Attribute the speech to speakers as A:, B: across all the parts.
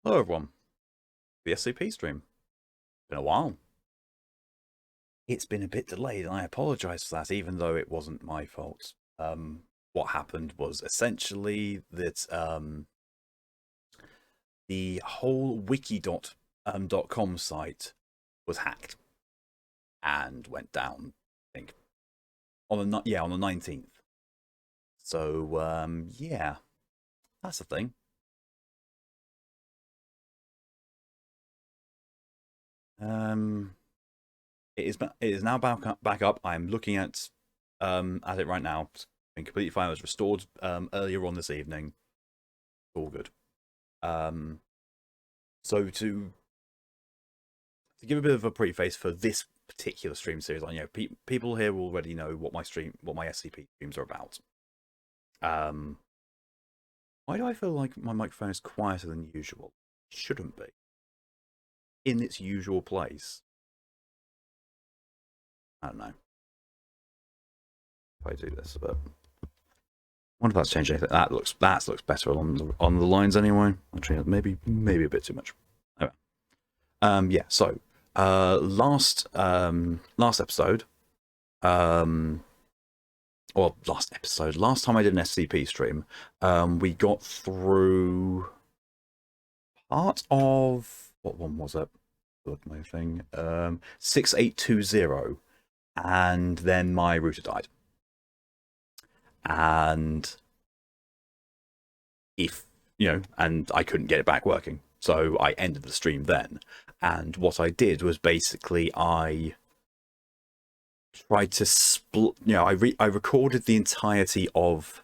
A: Hello everyone, the SCP stream. Been a while. It's been a bit delayed and I apologise for that, even though it wasn't my fault. What happened was essentially that the whole wiki.com site was hacked and went down, I think, on the 19th. So yeah, that's the thing. Um, it is now back up. I'm looking at it right now. It's been completely fine. It was restored earlier on this evening. All good. Um, so to give a bit of a preface for this particular stream series, people here already know what my SCP streams are about. Why do I feel like my microphone is quieter than usual? It shouldn't be. In its usual place. I don't know. If I do this, but I wonder if that's changed anything. That looks better on the lines anyway. Actually, maybe a bit too much. Anyway. Yeah. So last episode, last time I did an SCP stream, we got through part of, what one was it? Look my thing. 6820, and then my router died. And and I couldn't get it back working. So I ended the stream then. And what I did was basically I tried to split, I recorded the entirety of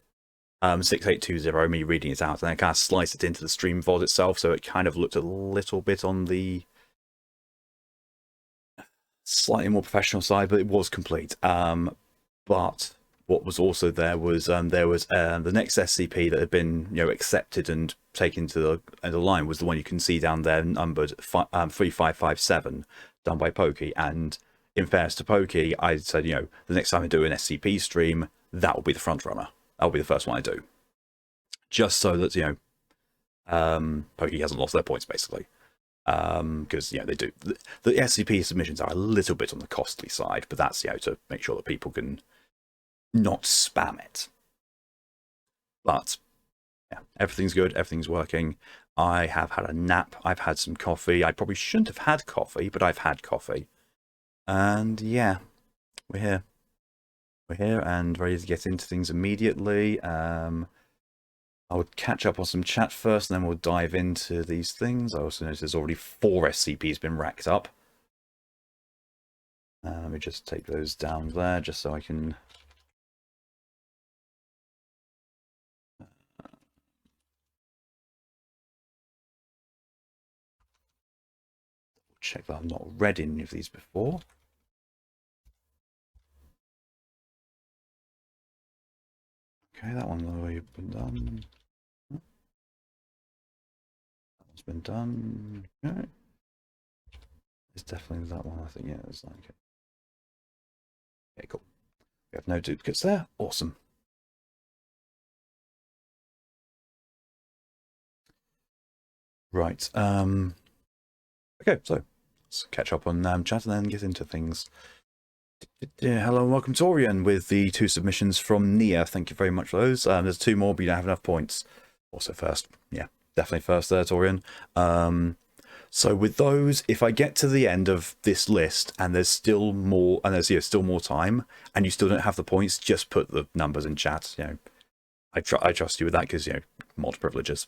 A: 6820, me reading it out, and I kind of sliced it into the stream VOD itself, so it kind of looked a little bit on the slightly more professional side, but it was complete. But what was also there was the next SCP that had been accepted and taken to the line was the one you can see down there, numbered 3557, done by Pokey. And in fairness to Pokey, I said, the next time I do an SCP stream, that will be the front runner. That will be the first one I do, just so that Pokey hasn't lost their points basically. Because they do, the SCP submissions are a little bit on the costly side, but that's to make sure that people can not spam it. But yeah, everything's good, everything's working. I have had a nap, I've had some coffee. I probably shouldn't have had coffee, but I've had coffee. And yeah, we're here. We're here and ready to get into things immediately. I would catch up on some chat first, and then we'll dive into these things. I also noticed there's already 4 SCPs been racked up. Let me just take those down there, just so I can... check that I've not read any of these before. Okay, that one's already been done. That one's been done. Okay. It's definitely that one, I think. Yeah, it's like it. Okay, cool. We have no duplicates there. Awesome. Right. Okay, so let's catch up on chat and then get into things. Hello and welcome, Torian, with the 2 submissions from Nia. Thank you very much for those. There's 2 more, but you don't have enough points. Also first. Yeah, definitely first there, Torian. So with those, if I get to the end of this list and there's still more, and there's still more time, and you still don't have the points, just put the numbers in chat. I trust you with that because mod privileges.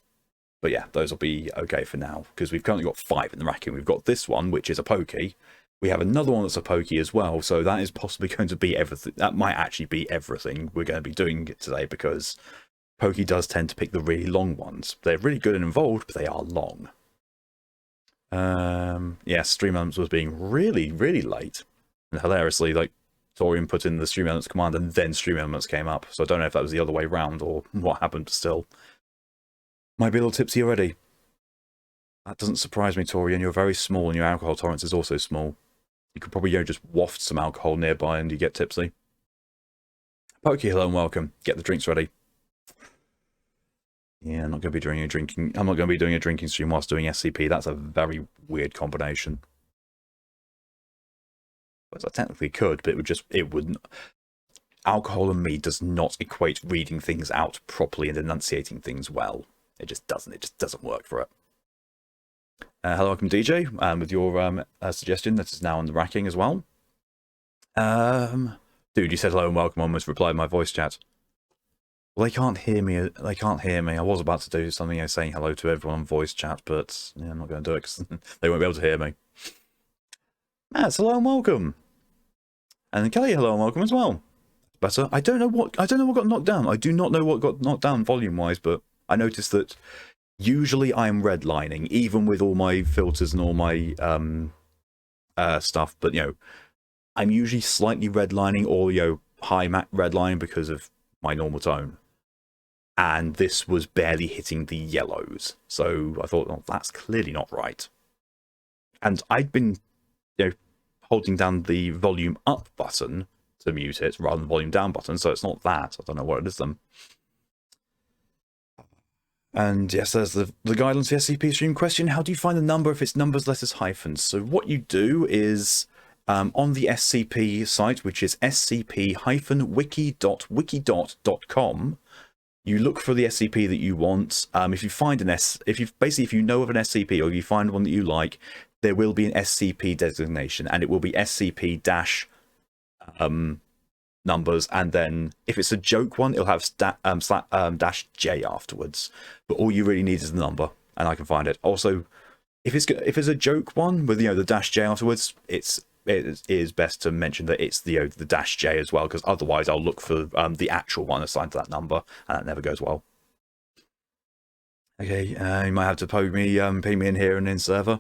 A: But yeah, those will be okay for now because we've currently got 5 in the racking. We've got this one, which is a Pokey. We have another one that's a Pokey as well, so that is possibly going to be everything. That might actually be everything we're going to be doing today because Pokey does tend to pick the really long ones. They're really good and involved, but they are long. Yeah, stream elements was being really, really late. And hilariously, like, Torian put in the stream elements command and then stream elements came up. So I don't know if that was the other way around or what happened, but still. Might be a little tipsy already. That doesn't surprise me, Torian. You're very small and your alcohol tolerance is also small. You could probably just waft some alcohol nearby and you get tipsy. Pokey, hello and welcome. Get the drinks ready. Yeah, I'm not going to be doing a drinking. I'm not going to be doing a drinking stream whilst doing SCP. That's a very weird combination. But I technically could, but it wouldn't. Alcohol and me does not equate reading things out properly and enunciating things well. It just doesn't. It just doesn't work for it. Hello, welcome, DJ. With your suggestion, that is now on the racking as well. Dude, you said hello and welcome. Almost replied my voice chat. Well, they can't hear me. They can't hear me. I was about to do something, saying hello to everyone on voice chat, but yeah, I'm not going to do it because they won't be able to hear me. Matt, hello and welcome. And then Kelly, hello and welcome as well. Better. I don't know what got knocked down. I do not know what got knocked down volume-wise, but I noticed that usually I am redlining, even with all my filters and all my stuff. But I'm usually slightly redlining or high redlining because of my normal tone. And this was barely hitting the yellows. So I thought, oh, that's clearly not right. And I'd been, holding down the volume up button to mute it rather than the volume down button. So it's not that. I don't know what it is then. And yes, there's the guidance for the SCP stream question. How do you find the number if it's numbers, letters, hyphens? So what you do is on the SCP site, which is scp-wiki.wiki.com, you look for the SCP that you want. If you find if you know of an SCP or you find one that you like, there will be an SCP designation, and it will be SCP dash numbers, and then if it's a joke one, it'll have dash J afterwards. But all you really need is the number, and I can find it. Also, if it's a joke one with the dash J afterwards, it is best to mention that it's the dash J as well, because otherwise I'll look for the actual one assigned to that number, and that never goes well. Okay, you might have to ping me in here and in server.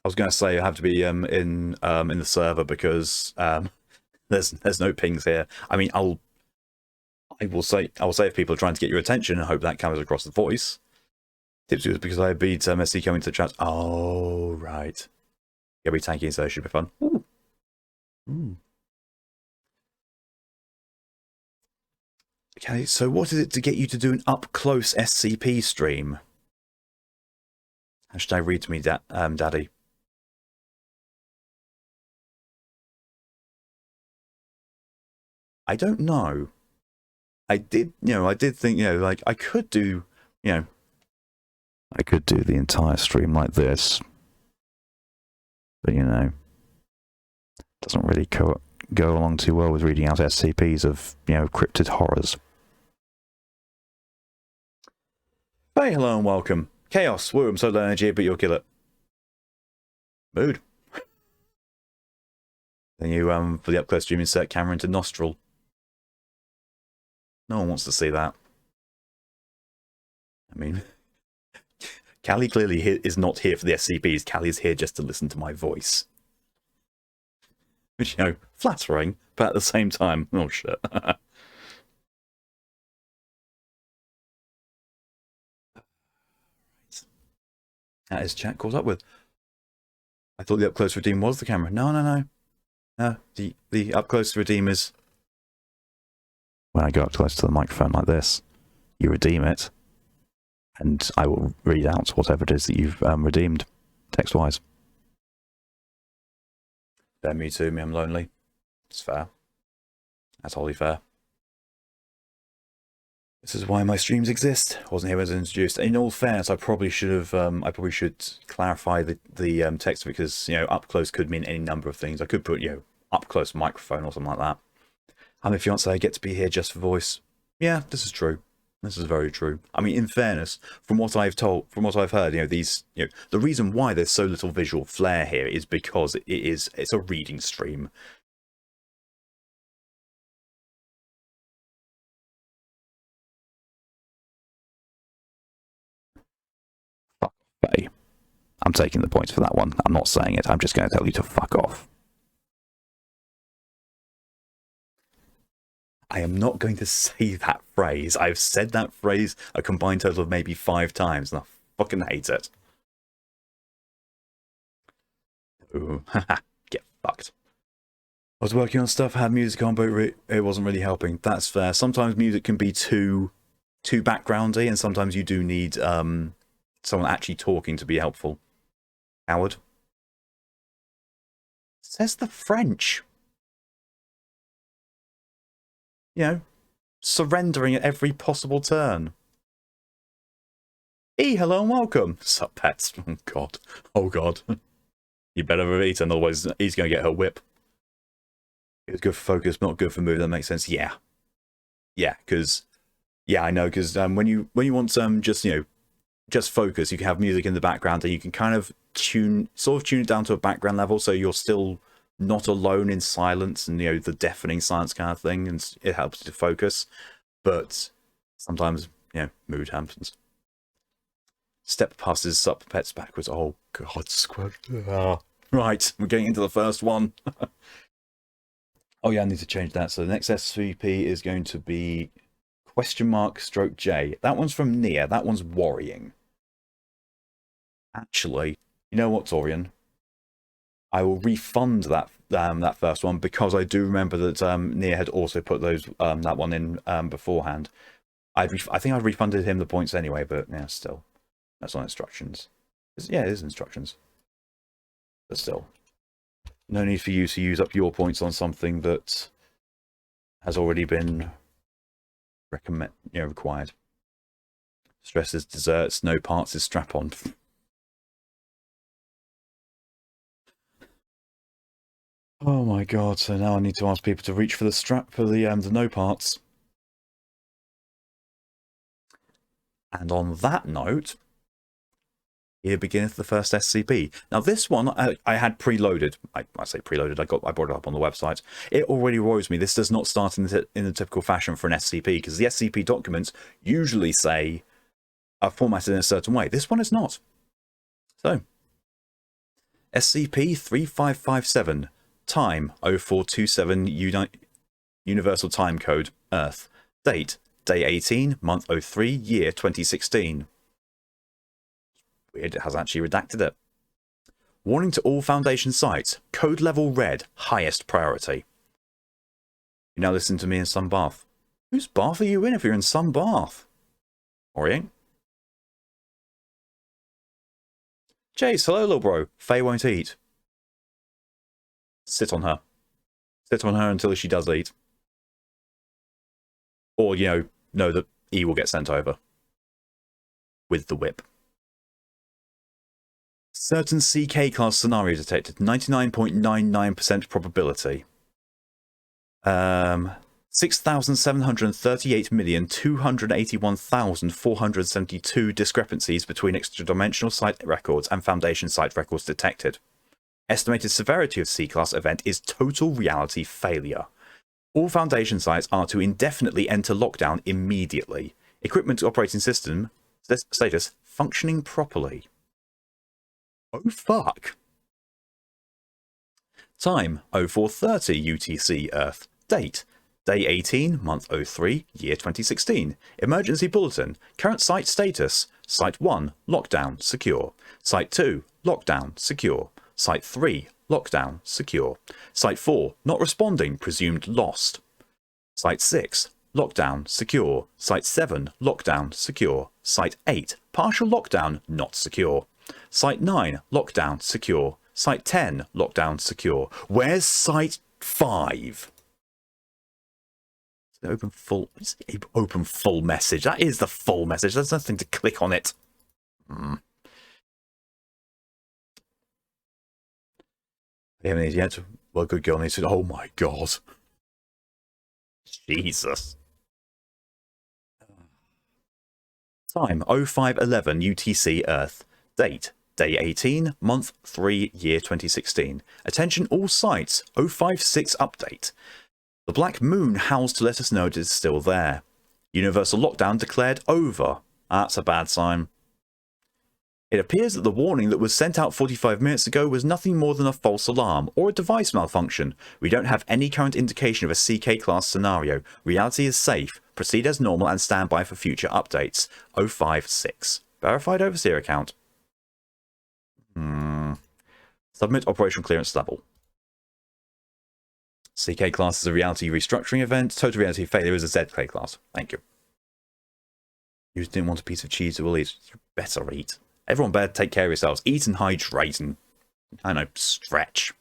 A: I was going to say I have to be in the server because there's no pings here. I mean, I will say if people are trying to get your attention, and hope that comes across the voice. Tipsy was because I beat SC coming to the chat. Oh right. Yeah, be tanky, so it should be fun. Ooh. Ooh. Okay, so what is it to get you to do an up-close SCP stream? Hashtag read to me, Daddy. I don't know. I did think, like I could do, I could do the entire stream like this. But, doesn't really go along too well with reading out SCPs of, cryptid horrors. Hey, hello and welcome. Chaos, woo, I'm so low energy, but you'll kill it. Mood. Then you, for the up-close stream, insert camera into nostril. No one wants to see that. I mean, Callie clearly is not here for the SCPs. Callie's here just to listen to my voice. Which, flattering, but at the same time, oh shit. That is chat caught up with. I thought the up-close redeem was the camera. No. No, the up-close redeem is when I go up close to the microphone like this, you redeem it, and I will read out whatever it is that you've redeemed, text-wise. Fair, me too, me, I'm lonely. It's fair. That's wholly fair. This is why my streams exist. I wasn't here when it was introduced. In all fairness, I probably should have. I probably should clarify the text, because up close could mean any number of things. I could put up close microphone or something like that. I'm a fiance. I get to be here just for voice. Yeah, this is true. This is very true. I mean, in fairness, from what I've heard, the reason why there's so little visual flair here is because it's a reading stream. Fuck off. I'm taking the points for that one. I'm not saying it. I'm just going to tell you to fuck off. I am not going to say that phrase. I've said that phrase a combined total of maybe 5 times, and I fucking hate it. Ooh, get fucked. I was working on stuff, had music on, but it wasn't really helping. That's fair. Sometimes music can be too too backgroundy, and sometimes you do need someone actually talking to be helpful. Howard says the French. You know, surrendering at every possible turn. Hello and welcome. Sup, pets? Oh god. Oh god. You better have eaten, otherwise he's going to get her whip. It's good for focus, not good for moving. That makes sense. Yeah. Yeah, because... Yeah, I know, because when you want just, you know, just focus, you can have music in the background and you can kind of tune it down to a background level so you're still not alone in silence and, you know, the deafening silence kind of thing, and it helps you to focus. But sometimes, you know, mood happens. Step past his sup pets backwards. Oh god, squirt. Right, we're getting into the first one. Oh yeah, I need to change that. So the next SCP is going to be !J. That one's from Nia. That one's worrying. Actually, you know what, Torian? I will refund that that first one, because I do remember that Nia had also put those that one in beforehand. I think I refunded him the points anyway, but yeah, still, that's on instructions. Yeah, it is instructions, but still, no need for you to use up your points on something that has already been required. Stress is desserts, no parts is strap on. Oh my god, so now I need to ask people to reach for the strap for the no parts. And on that note, here beginneth the first SCP. Now this one I had preloaded. I say preloaded, I brought it up on the website. It already worries me. This does not start in the typical fashion for an SCP, because the SCP documents usually say are formatted in a certain way. This one is not. So, SCP-3557. Time 0427 Universal Time Code, Earth. Date, Day 18, Month 03, Year 2016. Weird, it has actually redacted it. Warning to all Foundation sites. Code level red, highest priority. You now listen to me in some bath. Whose bath are you in if you're in some bath? Orient? Jace, hello little bro. Faye won't eat. Sit on her. Sit on her until she does eat. Or, you know that E will get sent over. With the whip. Certain CK class scenario detected. 99.99% probability. 6,738,281,472 discrepancies between extra-dimensional site records and Foundation site records detected. Estimated severity of C-Class event is total reality failure. All Foundation sites are to indefinitely enter lockdown immediately. Equipment operating system status functioning properly. Oh fuck. Time 0430 UTC Earth. Date Day 18, Month 03, Year 2016. Emergency Bulletin. Current site status. Site 1, lockdown, secure. Site 2, lockdown, secure. Site 3, lockdown, secure. Site 4, not responding, presumed lost. Site 6, lockdown, secure. Site 7, lockdown, secure. Site 8, partial lockdown, not secure. Site 9, lockdown, secure. Site 10, lockdown, secure. Where's Site 5? Open full message. That is the full message. There's nothing to click on it. They haven't eaten yet. Well, good girl needs to. Oh my god. Jesus. Time 0511 UTC Earth. Date Day 18, Month 3, Year 2016. Attention all sites. 056 update. The Black Moon howls to let us know it is still there. Universal lockdown declared over. That's a bad sign. It appears that the warning that was sent out 45 minutes ago was nothing more than a false alarm or a device malfunction. We don't have any current indication of a CK class scenario. Reality is safe. Proceed as normal and stand by for future updates. 056. Verified overseer account. Submit operational clearance level. CK class is a reality restructuring event. Total reality failure is a ZK class. Thank you. You just didn't want a piece of cheese to eat. You better eat. Everyone better take care of yourselves. Eat and hydrate and, I don't know, stretch.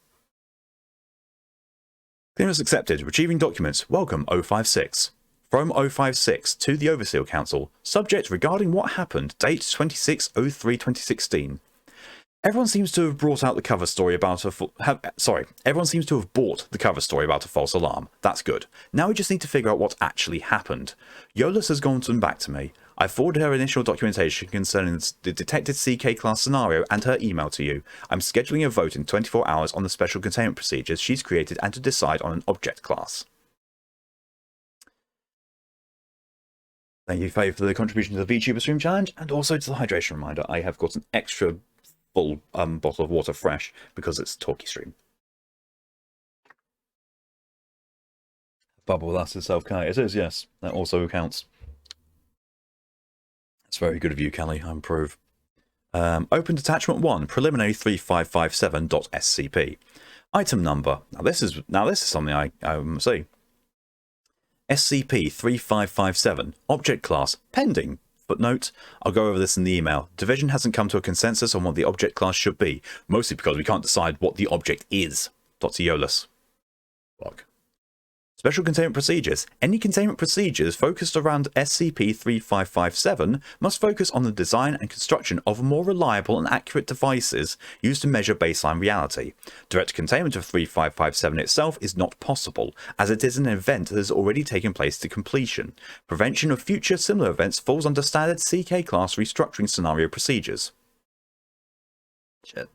A: Clearance accepted. Retrieving documents. Welcome, 056. From 056 to the Overseal Council. Subject regarding what happened. Date 26/03/2016. Everyone seems to have brought out the cover story about everyone seems to have bought the cover story about a false alarm. That's good. Now we just need to figure out what actually happened. Yolis has gone back to me. I forwarded her initial documentation concerning the detected CK class scenario and her email to you. I'm scheduling a vote in 24 hours on the special containment procedures she's created and to decide on an object class. Thank you, Faye, for the contribution to the VTuber Stream Challenge and also to the hydration reminder. I have got an extra full bottle of water fresh because it's a talkie stream. Bubble, that's a self-care. It is, yes. That also counts. It's very good of you, Kelly. I approve. Open Detachment 1, Preliminary 3557.scp. Item number. Now this is something I see. SCP-3557. Object class. Pending. Footnote, I'll go over this in the email. Division hasn't come to a consensus on what the object class should be, mostly because we can't decide what the object is. Dr. Yolis. Fuck. Special containment procedures. Any containment procedures focused around SCP-3557 must focus on the design and construction of more reliable and accurate devices used to measure baseline reality. Direct containment of 3557 itself is not possible, as it is an event that has already taken place to completion. Prevention of future similar events falls under standard CK class restructuring scenario procedures. Shit.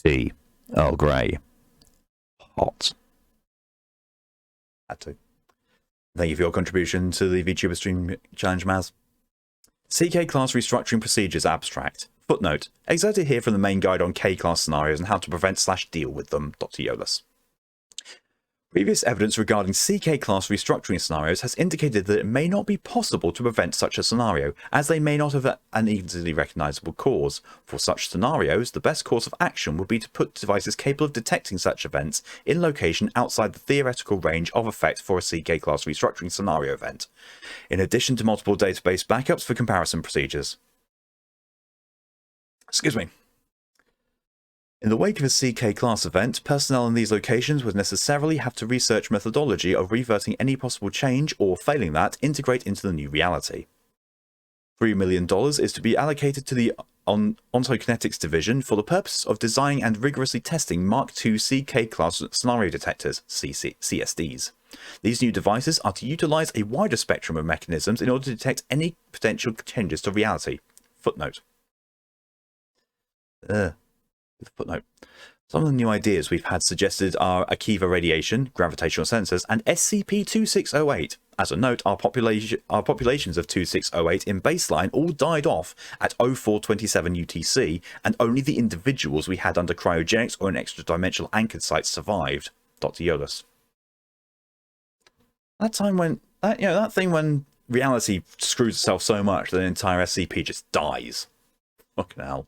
A: T. Earl Grey. Hot. Had to. Thank you for your contribution to the VTuber Stream Challenge, Maz. CK Class Restructuring Procedures Abstract. Footnote. Excerpted here from the main guide on K-Class scenarios and how to prevent/deal with them. Dr. Yolis. Previous evidence regarding CK class restructuring scenarios has indicated that it may not be possible to prevent such a scenario, as they may not have an easily recognizable cause. For such scenarios, the best course of action would be to put devices capable of detecting such events in location outside the theoretical range of effect for a CK class restructuring scenario event, in addition to multiple database backups for comparison procedures. Excuse me. In the wake of a CK class event, personnel in these locations would necessarily have to research methodology of reverting any possible change or, failing that, integrate into the new reality. $3 million is to be allocated to the Ontokinetics Division for the purpose of designing and rigorously testing Mark II CK class scenario detectors, CSDs. These new devices are to utilize a wider spectrum of mechanisms in order to detect any potential changes to reality. Footnote. Footnote. Some of the new ideas we've had suggested are Akiva radiation, gravitational sensors, and SCP-2608. As a note, our populations of 2608 in baseline all died off at 0427 UTC, and only the individuals we had under cryogenics or in extra-dimensional anchored sites survived. Dr. Yolis. That time when that thing when reality screws itself so much that the entire SCP just dies. Fucking hell.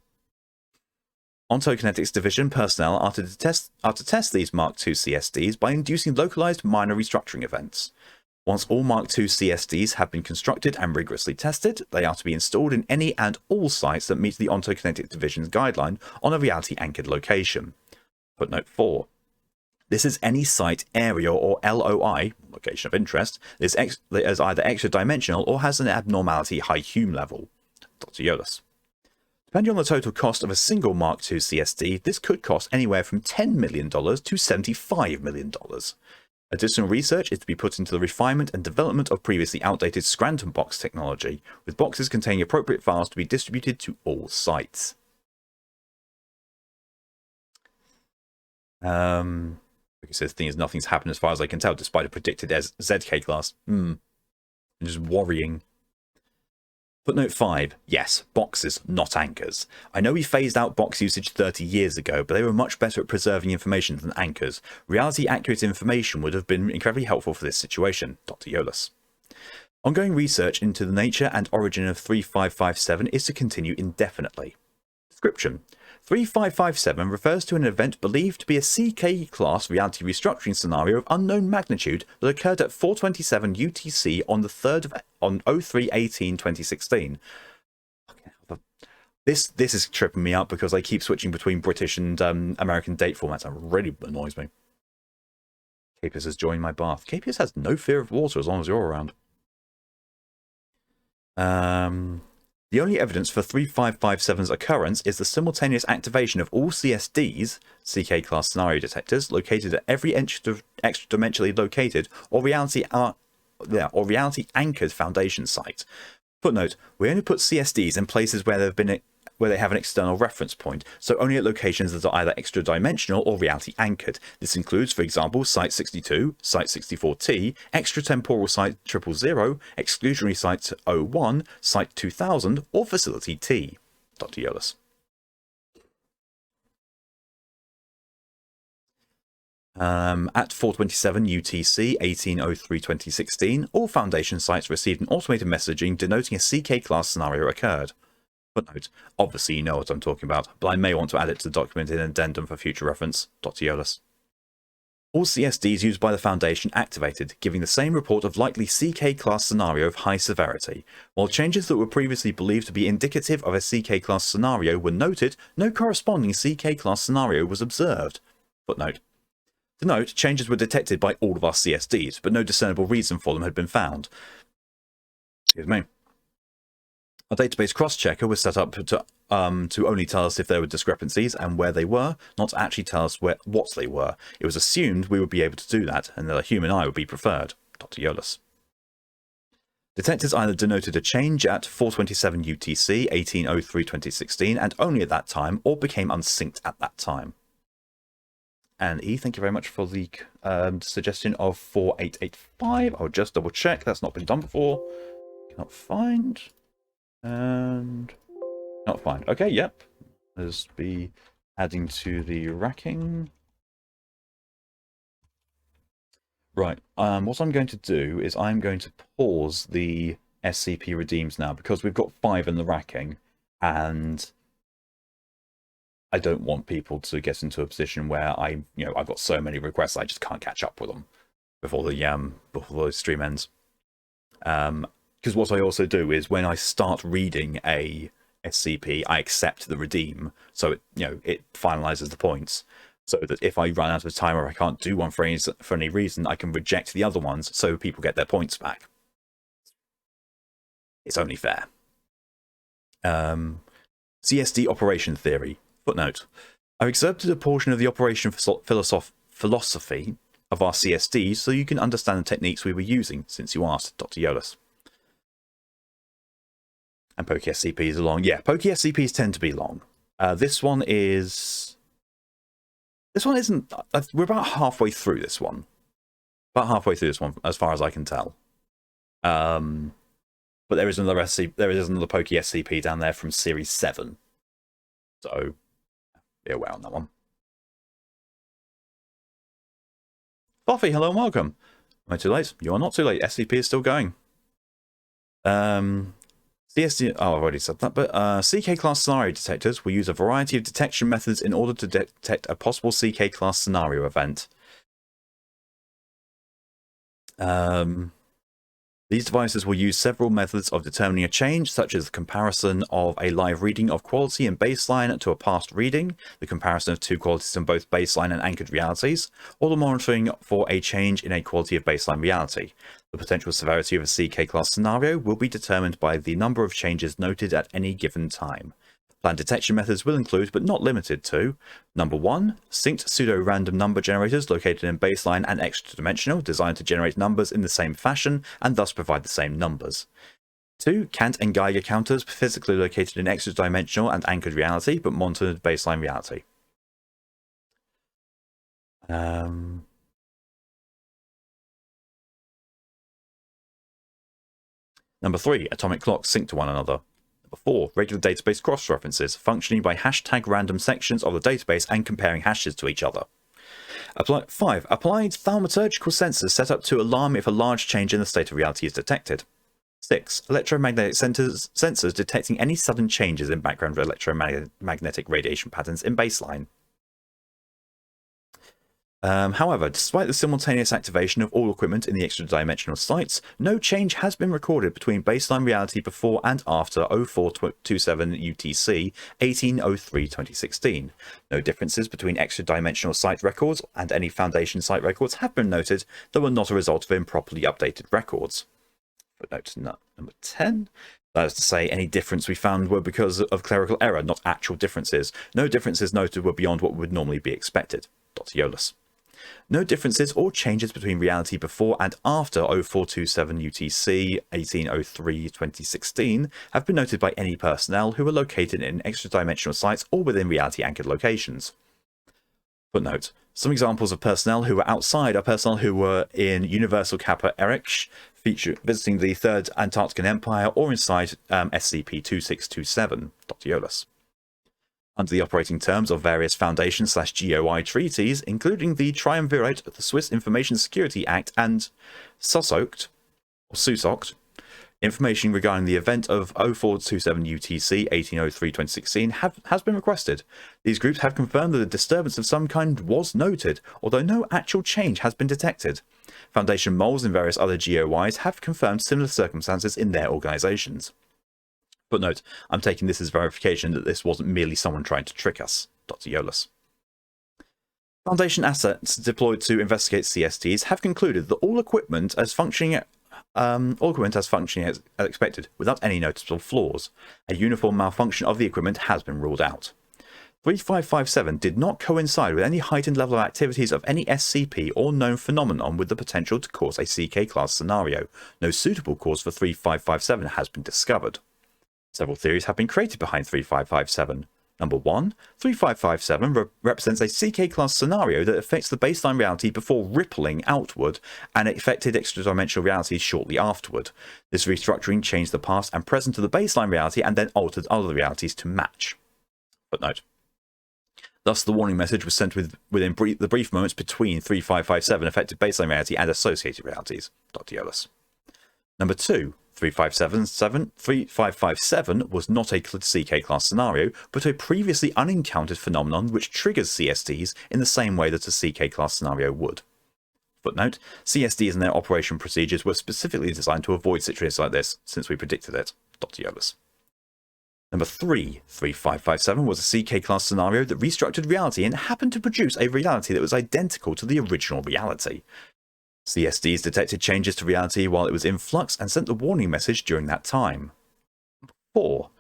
A: Ontokinetics Division personnel are to test these Mark II CSDs by inducing localized minor restructuring events. Once all Mark II CSDs have been constructed and rigorously tested, they are to be installed in any and all sites that meet the Ontokinetics Division's guideline on a reality-anchored location. Footnote 4. This is any site, area, or LOI, location of interest, that is either extra-dimensional or has an abnormality high Hume level. Dr. Yolis. Depending on the total cost of a single Mark II CSD, this could cost anywhere from $10 million to $75 million. Additional research is to be put into the refinement and development of previously outdated Scranton box technology, with boxes containing appropriate files to be distributed to all sites. Because the thing is, nothing's happened as far as I can tell, despite a predicted ZK class. Just worrying. Footnote 5. Yes, boxes, not anchors. I know we phased out box usage 30 years ago, but they were much better at preserving information than anchors. Reality-accurate information would have been incredibly helpful for this situation. Dr. Yolis. Ongoing research into the nature and origin of 3557 is to continue indefinitely. Description. 3557 refers to an event believed to be a CK-class reality restructuring scenario of unknown magnitude that occurred at 427 UTC on the 03/18/2016. This is tripping me up because I keep switching between British and American date formats. That really annoys me. Capius has joined my bath. Capius has no fear of water as long as you're around. The only evidence for 3557's occurrence is the simultaneous activation of all CSDs, CK-class scenario detectors, located at every extra-dimensionally located or reality-anchored foundation site. Footnote: we only put CSDs in places where they have an external reference point, so only at locations that are either extra-dimensional or reality-anchored. This includes, for example, Site 62, Site 64T, Extratemporal Site 000, Exclusionary Site 01, Site 2000, or Facility T. Dr. Yolis. At 427 UTC 1803-2016, all Foundation sites received an automated messaging denoting a CK-class scenario occurred. Footnote: obviously you know what I'm talking about, but I may want to add it to the document in an addendum for future reference. Dr. Yolis. All CSDs used by the Foundation activated, giving the same report of likely CK-class scenario of high severity. While changes that were previously believed to be indicative of a CK-class scenario were noted, no corresponding CK-class scenario was observed. Footnote: to note, changes were detected by all of our CSDs, but no discernible reason for them had been found. Excuse me. Our database cross-checker was set up to only tell us if there were discrepancies and where they were, not to actually tell us what they were. It was assumed we would be able to do that, and that a human eye would be preferred. Dr. Yolis. Detectors either denoted a change at 427 UTC 1803-2016 and only at that time, or became unsynced at that time. And E, thank you very much for the suggestion of 4885. I'll just double check. That's not been done before. Cannot find. And not find. Okay, yep. Let's be adding to the racking. Right. What I'm going to do is I'm going to pause the SCP redeems now because we've got 5 in the racking, and I don't want people to get into a position where I've got so many requests I just can't catch up with them before the stream ends. Because what I also do is when I start reading a SCP, I accept the redeem, so it finalizes the points. So that if I run out of time or I can't do one for any reason, I can reject the other ones so people get their points back. It's only fair. CSD operation theory. Footnote: I've excerpted a portion of the operation philosophy of our CSDs so you can understand the techniques we were using, since you asked, Dr. Yolis. And Pokey SCPs are long. Yeah, Pokey SCPs tend to be long. This one isn't. We're about halfway through this one. About halfway through this one, as far as I can tell. But there is another Pokey SCP down there from Series 7. So be aware on that one. Buffy, hello and welcome. Am I too late? You are not too late. SCP is still going. CSD, I've already said that, but CK-class scenario detectors will use a variety of detection methods in order to detect a possible CK-class scenario event. These devices will use several methods of determining a change, such as the comparison of a live reading of quality and baseline to a past reading, the comparison of two qualities in both baseline and anchored realities, or the monitoring for a change in a quality of baseline reality. The potential severity of a CK-class scenario will be determined by the number of changes noted at any given time. Planned detection methods will include, but not limited to, number 1, synced pseudo-random number generators located in baseline and extra-dimensional, designed to generate numbers in the same fashion and thus provide the same numbers. 2, Kant and Geiger counters physically located in extra-dimensional and anchored reality, but monitored baseline reality. Number 3, atomic clocks synced to one another. 4, regular database cross-references, functioning by hashtag random sections of the database and comparing hashes to each other. 5, applied thaumaturgical sensors set up to alarm if a large change in the state of reality is detected. 6. Electromagnetic sensors detecting any sudden changes in background electromagnetic radiation patterns in baseline. However, despite the simultaneous activation of all equipment in the extra-dimensional sites, no change has been recorded between baseline reality before and after 0427 UTC 1803-2016. No differences between extra-dimensional site records and any Foundation site records have been noted that were not a result of improperly updated records. Footnote number 10. That is to say, any difference we found were because of clerical error, not actual differences. No differences noted were beyond what would normally be expected. Dr. Yolis. No differences or changes between reality before and after 0427 UTC 1803-2016 have been noted by any personnel who were located in extra-dimensional sites or within reality-anchored locations. Footnote. Some examples of personnel who were outside are personnel who were in Universal Kappa Erich, visiting the Third Antarctican Empire, or inside SCP-2627. Dr. Yolis. Under the operating terms of various Foundation/GOI treaties, including the Triumvirate of the Swiss Information Security Act and SUSOCT, information regarding the event of 0427 UTC 1803-2016 has been requested. These groups have confirmed that a disturbance of some kind was noted, although no actual change has been detected. Foundation moles and various other GOIs have confirmed similar circumstances in their organizations. Footnote, I'm taking this as verification that this wasn't merely someone trying to trick us. Dr. Yolis. Foundation assets deployed to investigate CSTs have concluded that all equipment as functioning as expected, without any noticeable flaws. A uniform malfunction of the equipment has been ruled out. 3557 did not coincide with any heightened level of activities of any SCP or known phenomenon with the potential to cause a CK-class scenario. No suitable cause for 3557 has been discovered. Several theories have been created behind 3557. Number 1, 3557 represents a CK-class scenario that affects the baseline reality before rippling outward and affected extra-dimensional realities shortly afterward. This restructuring changed the past and present of the baseline reality and then altered other realities to match. Footnote. Thus, the warning message was sent within the brief moments between 3557 affected baseline reality and associated realities. Dr. Yolis. Number 2. 3557 was not a CK-class scenario, but a previously unencountered phenomenon which triggers CSTs in the same way that a CK-class scenario would. Footnote, CSTs and their operation procedures were specifically designed to avoid situations like this, since we predicted it. Dr. Yolis. Number 3, 3557 was a CK-class scenario that restructured reality and happened to produce a reality that was identical to the original reality. CSDs detected changes to reality while it was in flux and sent the warning message during that time. 4.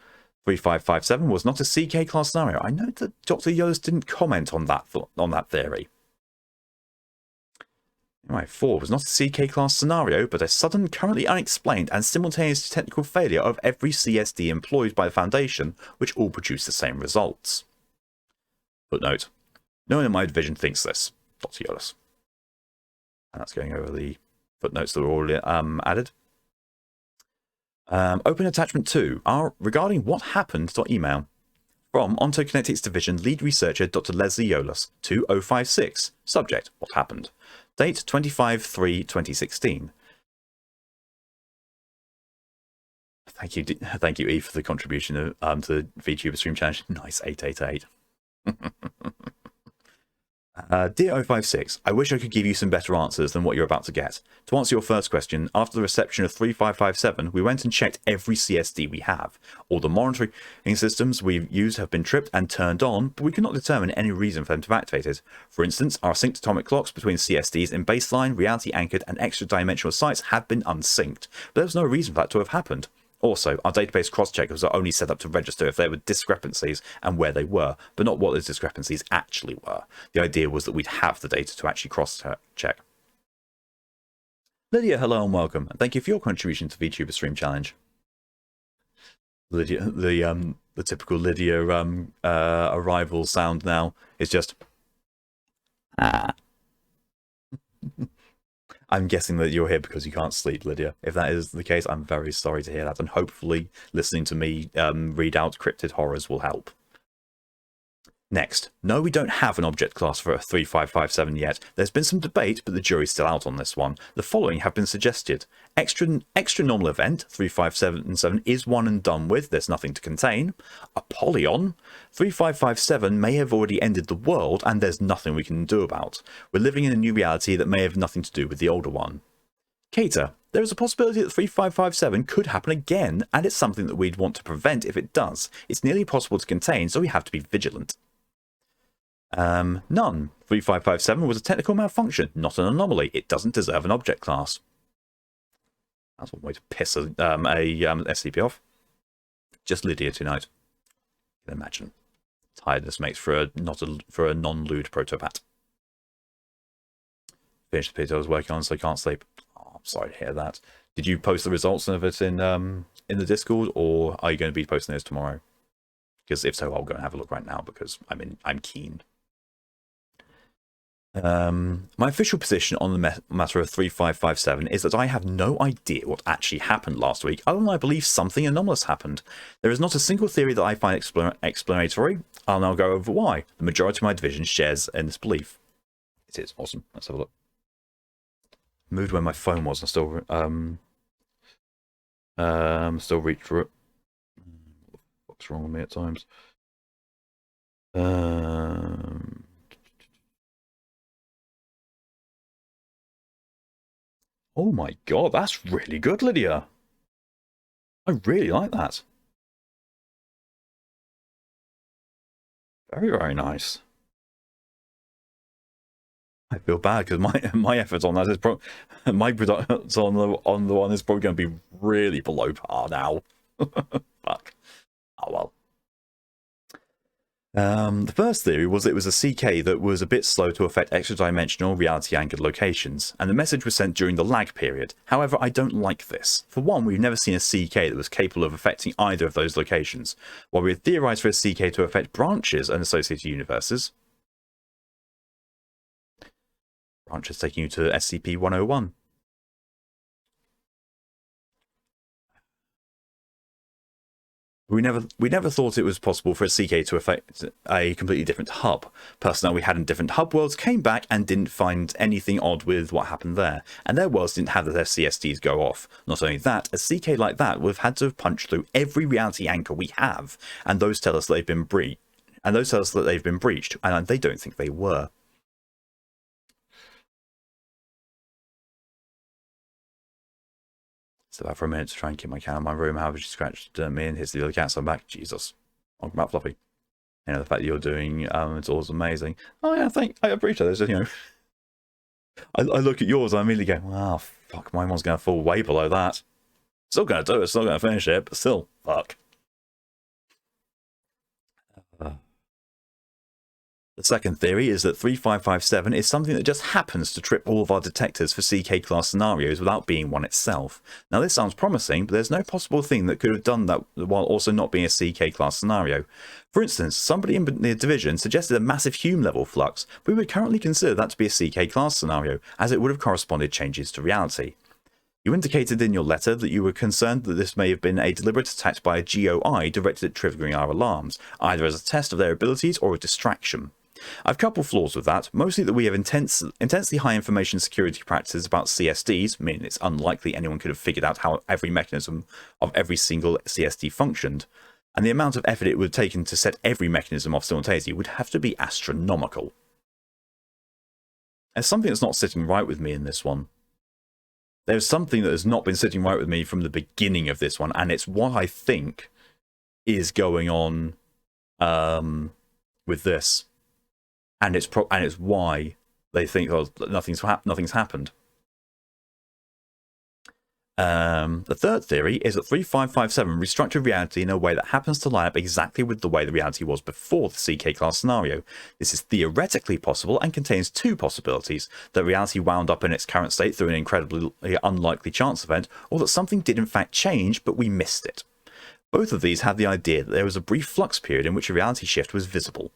A: 3557 was not a CK-class scenario. I note that Dr. Yost didn't comment on that theory. Anyway, 4 was not a CK-class scenario, but a sudden, currently unexplained, and simultaneous technical failure of every CSD employed by the Foundation, which all produced the same results. Footnote. No one in my division thinks this. Dr. Yolis. And that's going over the footnotes that were already added. Open attachment 2. Regarding what happened. Email. From Ontokinetics Division Lead Researcher Dr. Leslie Yolis, 2056. Subject. What happened? Date 25/3/2016. Thank you, E, for the contribution to the VTuber Stream Challenge. Nice, 888. Dear 056, I wish I could give you some better answers than what you're about to get. To answer your first question, after the reception of 3557, we went and checked every CSD we have. All the monitoring systems we've used have been tripped and turned on, but we could not determine any reason for them to have activated. For instance, our synced atomic clocks between CSDs in baseline, reality-anchored, and extra-dimensional sites have been unsynced, but there was no reason for that to have happened. Also, our database cross-checkers are only set up to register if there were discrepancies and where they were, but not what those discrepancies actually were. The idea was that we'd have the data to actually cross-check. Lydia, hello and welcome, and thank you for your contribution to VTuber Stream Challenge. Lydia, the typical Lydia arrival sound now is just... I'm guessing that you're here because you can't sleep, Lydia. If that is the case, I'm very sorry to hear that, and hopefully listening to me read out cryptid horrors will help. Next, no, we don't have an object class for 3557 yet. There's been some debate, but the jury's still out on this one. The following have been suggested. Extra normal event, 3577, is one and done with. There's nothing to contain. Apollyon, 3557 may have already ended the world, and there's nothing we can do about. We're living in a new reality that may have nothing to do with the older one. Cater, there is a possibility that 3557 could happen again, and it's something that we'd want to prevent if it does. It's nearly impossible to contain, so we have to be vigilant. None. 3557 was a technical malfunction, not an anomaly. It doesn't deserve an object class. That's one way to piss a SCP off. Just Lydia tonight. You can imagine. Tiredness makes for a non-lewd protopat. Finished the piece I was working on, so I can't sleep. Oh, I'm sorry to hear that. Did you post the results of it in the Discord, or are you going to be posting those tomorrow? Because if so, I'll go and have a look right now because I'm keen. My official position on the matter of 3557 is that I have no idea what actually happened last week, other than I believe something anomalous happened. There is not a single theory that I find explanatory. I'll now go over why. The majority of my division shares in this belief. It is awesome. Let's have a look. Moved where my phone was and still reached for it. What's wrong with me at times? Oh my god, that's really good, Lydia. I really like that. Very, very nice. I feel bad because my efforts on that is my products on the one is probably going to be really below par now. Fuck. Oh well. The first theory was it was a CK that was a bit slow to affect extra-dimensional reality-anchored locations, and the message was sent during the lag period. However, I don't like this. For one, we've never seen a CK that was capable of affecting either of those locations, while we had theorized for a CK to affect branches and associated universes. Branches taking you to SCP-101. We never thought it was possible for a CK to affect a completely different hub. Personnel we had in different hub worlds came back and didn't find anything odd with what happened there, and their worlds didn't have their CSDs go off. Not only that, a CK like that would have had to have punched through every reality anchor we have, and those tell us that they've been breached. And they don't think they were. So about for a minute to try and keep my cat in my room. However, she scratched me and hits the other cat, so I'm back. Jesus. Welcome back, Fluffy. You know, the fact that you're doing it's always amazing. Oh yeah, I appreciate this. You know, I look at yours, I immediately go, wow, fuck, my one's going to fall way below that. Still going to do it, still going to finish it, but still, fuck. The second theory is that 3557 is something that just happens to trip all of our detectors for CK class scenarios without being one itself. Now this sounds promising, but there's no possible thing that could have done that while also not being a CK class scenario. For instance, somebody in the division suggested a massive Hume level flux. We would currently consider that to be a CK class scenario, as it would have corresponded changes to reality. You indicated in your letter that you were concerned that this may have been a deliberate attack by a GOI directed at triggering our alarms, either as a test of their abilities or a distraction. I've a couple flaws with that, mostly that we have intensely high information security practices about CSDs, meaning it's unlikely anyone could have figured out how every mechanism of every single CSD functioned, and the amount of effort it would have taken to set every mechanism off simultaneously would have to be astronomical. There's something that's not sitting right with me in this one. There's something that has not been sitting right with me from the beginning of this one, and it's what I think is going on with this. And it's why they think nothing's happened. The third theory is that 3557 restructured reality in a way that happens to line up exactly with the way the reality was before the CK class scenario. This is theoretically possible and contains two possibilities: that reality wound up in its current state through an incredibly unlikely chance event, or that something did in fact change but we missed it. Both of these have the idea that there was a brief flux period in which a reality shift was visible.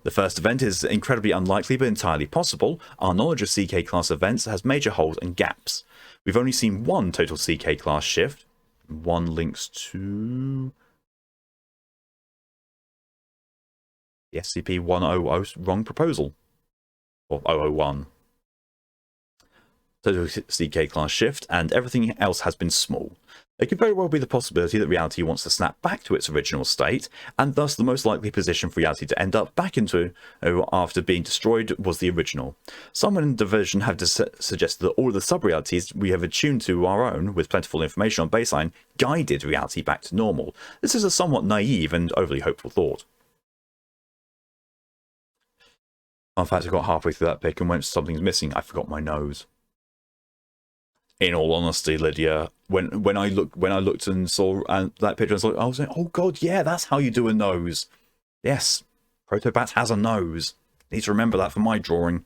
A: The first event is incredibly unlikely but entirely possible. Our knowledge of CK class events has major holes and gaps. We've only seen one total CK class shift. One links to... The SCP-100 wrong proposal. Or 001. Total CK class shift, and everything else has been small. It could very well be the possibility that reality wants to snap back to its original state, and thus the most likely position for reality to end up back into after being destroyed was the original. Someone in Division have suggested that all the sub-realities we have attuned to our own, with plentiful information on baseline, guided reality back to normal. This is a somewhat naive and overly hopeful thought. In fact, I got halfway through that pic and went, something's missing, I forgot my nose. In all honesty, Lydia, when I looked and saw that picture, I was like, oh god, yeah, that's how you do a nose. Yes, Protobat has a nose. Need to remember that for my drawing.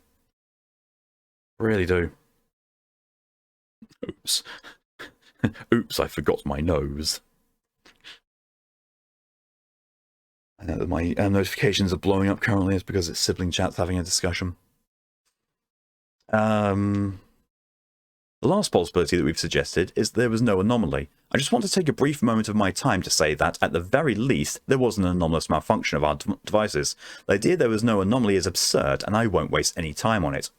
A: Really do. Oops. Oops, I forgot my nose. I know that my notifications are blowing up currently. It's because it's sibling chats having a discussion. The last possibility that we've suggested is there was no anomaly. I just want to take a brief moment of my time to say that, at the very least, there was an anomalous malfunction of our devices. The idea there was no anomaly is absurd, and I won't waste any time on it.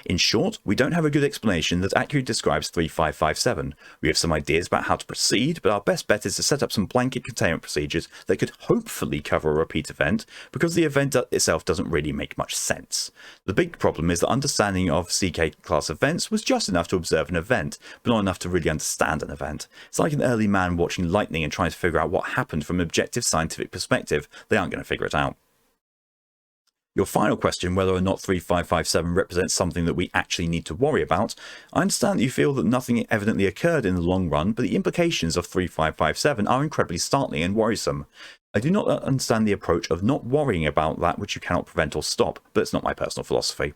A: In short, we don't have a good explanation that accurately describes 3557. We have some ideas about how to proceed, but our best bet is to set up some blanket containment procedures that could hopefully cover a repeat event, because the event itself doesn't really make much sense. The big problem is that understanding of CK-class events was just enough to observe an event, but not enough to really understand an event. It's like an early man watching lightning and trying to figure out what happened from an objective scientific perspective. They aren't going to figure it out. Your final question, whether or not 3557 represents something that we actually need to worry about, I understand that you feel that nothing evidently occurred in the long run, but the implications of 3557 are incredibly startling and worrisome. I do not understand the approach of not worrying about that which you cannot prevent or stop, but it's not my personal philosophy.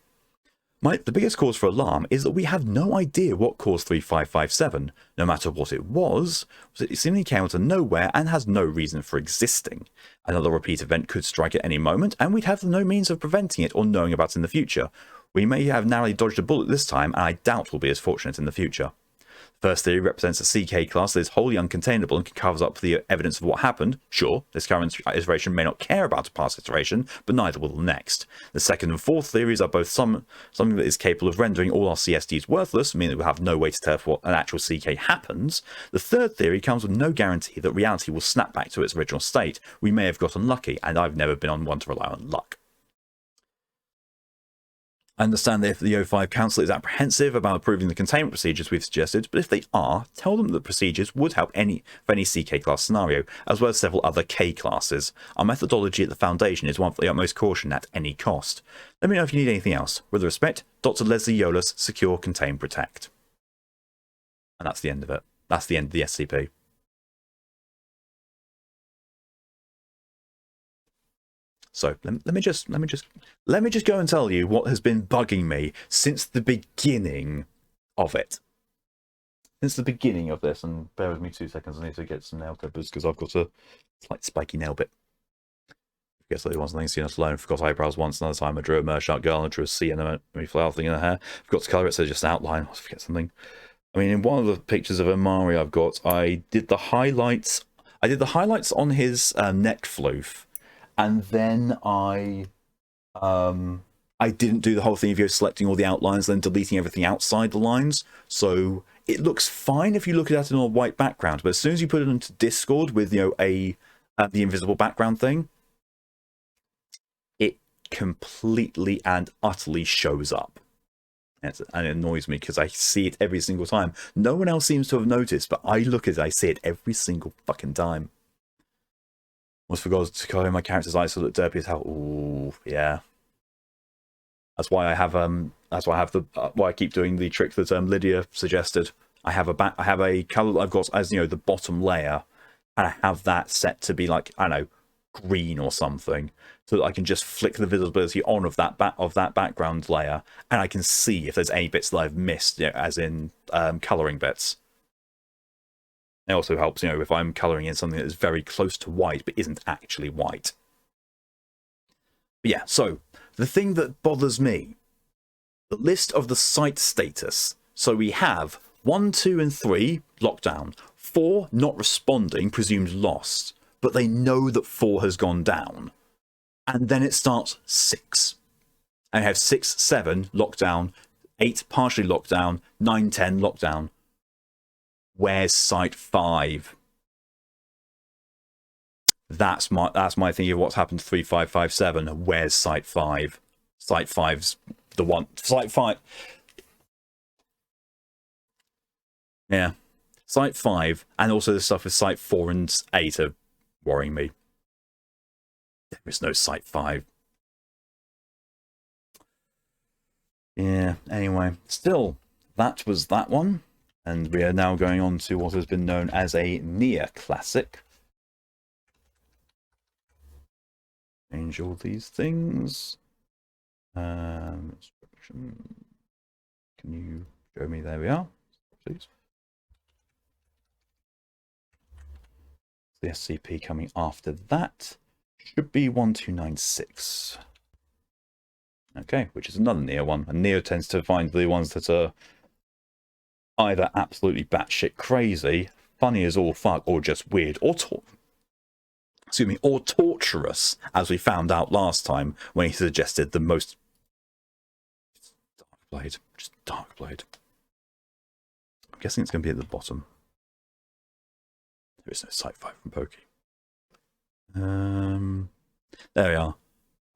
A: The biggest cause for alarm is that we have no idea what caused 3557. No matter what it was, it seemingly came out of nowhere and has no reason for existing. Another repeat event could strike at any moment, and we'd have no means of preventing it or knowing about it in the future. We may have narrowly dodged a bullet this time, and I doubt we'll be as fortunate in the future. First theory represents a CK class that is wholly uncontainable and covers up the evidence of what happened. Sure, this current iteration may not care about a past iteration, but neither will the next. The second and fourth theories are both something that is capable of rendering all our CSDs worthless, meaning that we'll have no way to tell if what an actual CK happens. The third theory comes with no guarantee that reality will snap back to its original state. We may have gotten lucky, and I've never been one to rely on luck. I understand that if the O5 Council is apprehensive about approving the containment procedures we've suggested, but if they are, tell them that the procedures would help for any CK class scenario, as well as several other K classes. Our methodology at the Foundation is one for the utmost caution at any cost. Let me know if you need anything else. With respect, Dr. Leslie Yolas, Secure, Contain, Protect. And that's the end of it. That's the end of the SCP. So let me just go and tell you what has been bugging me since the beginning of it. Since the beginning of this, and bear with me 2 seconds, I need to get some nail clippers because I've got a slight spiky nail bit. I guess I once something seen us alone. Forgot eyebrows once. Another time I drew a Mershark girl and I drew a sea and a flower thing in her hair. Forgot to colour it, so just outline. I forget something. I mean, in one of the pictures of Amari I've got, I did the highlights. I did the highlights on his neck floof. And then I didn't do the whole thing of selecting all the outlines, then deleting everything outside the lines. So it looks fine if you look at it on a white background, but as soon as you put it into Discord with the invisible background thing, it completely and utterly shows up. And it annoys me because I see it every single time. No one else seems to have noticed, but I look at it, I see it every single fucking time. Almost forgot to color my character's eyes so that derpy as hell. Ooh, yeah. That's why I have why I keep doing the trick that Lydia suggested. I have a color that I've got as the bottom layer, and I have that set to be like, I don't know, green or something, so that I can just flick the visibility on of that background layer, and I can see if there's any bits that I've missed, as in coloring bits. It also helps, if I'm colouring in something that is very close to white but isn't actually white. But yeah, so the thing that bothers me, the list of the site status. So we have 1, 2, and 3 locked down, 4 not responding, presumed lost, but they know that 4 has gone down. And then it starts 6. And you have 6, 7 lockdown, 8 partially lockdown, 9, 10 lockdown. Where's Site 5? That's my thinking of what's happened to 3557. Where's Site 5? Site 5's the one. Site 5. Yeah. Site 5, and also the stuff with Site 4 and 8 are worrying me. There is no Site 5. Yeah, anyway. Still, that was that one. And we are now going on to what has been known as a near classic. Change all these things. Instruction. Can you show me? There we are, please. The SCP coming after that should be 1296. Okay, which is another Neo one. And Neo tends to find the ones that are either absolutely batshit crazy, funny as all fuck, or just weird, or or torturous, as we found out last time when he suggested the most Darkblade. Just Darkblade. I'm guessing it's going to be at the bottom. There is no Site 5 from Pokey. There we are.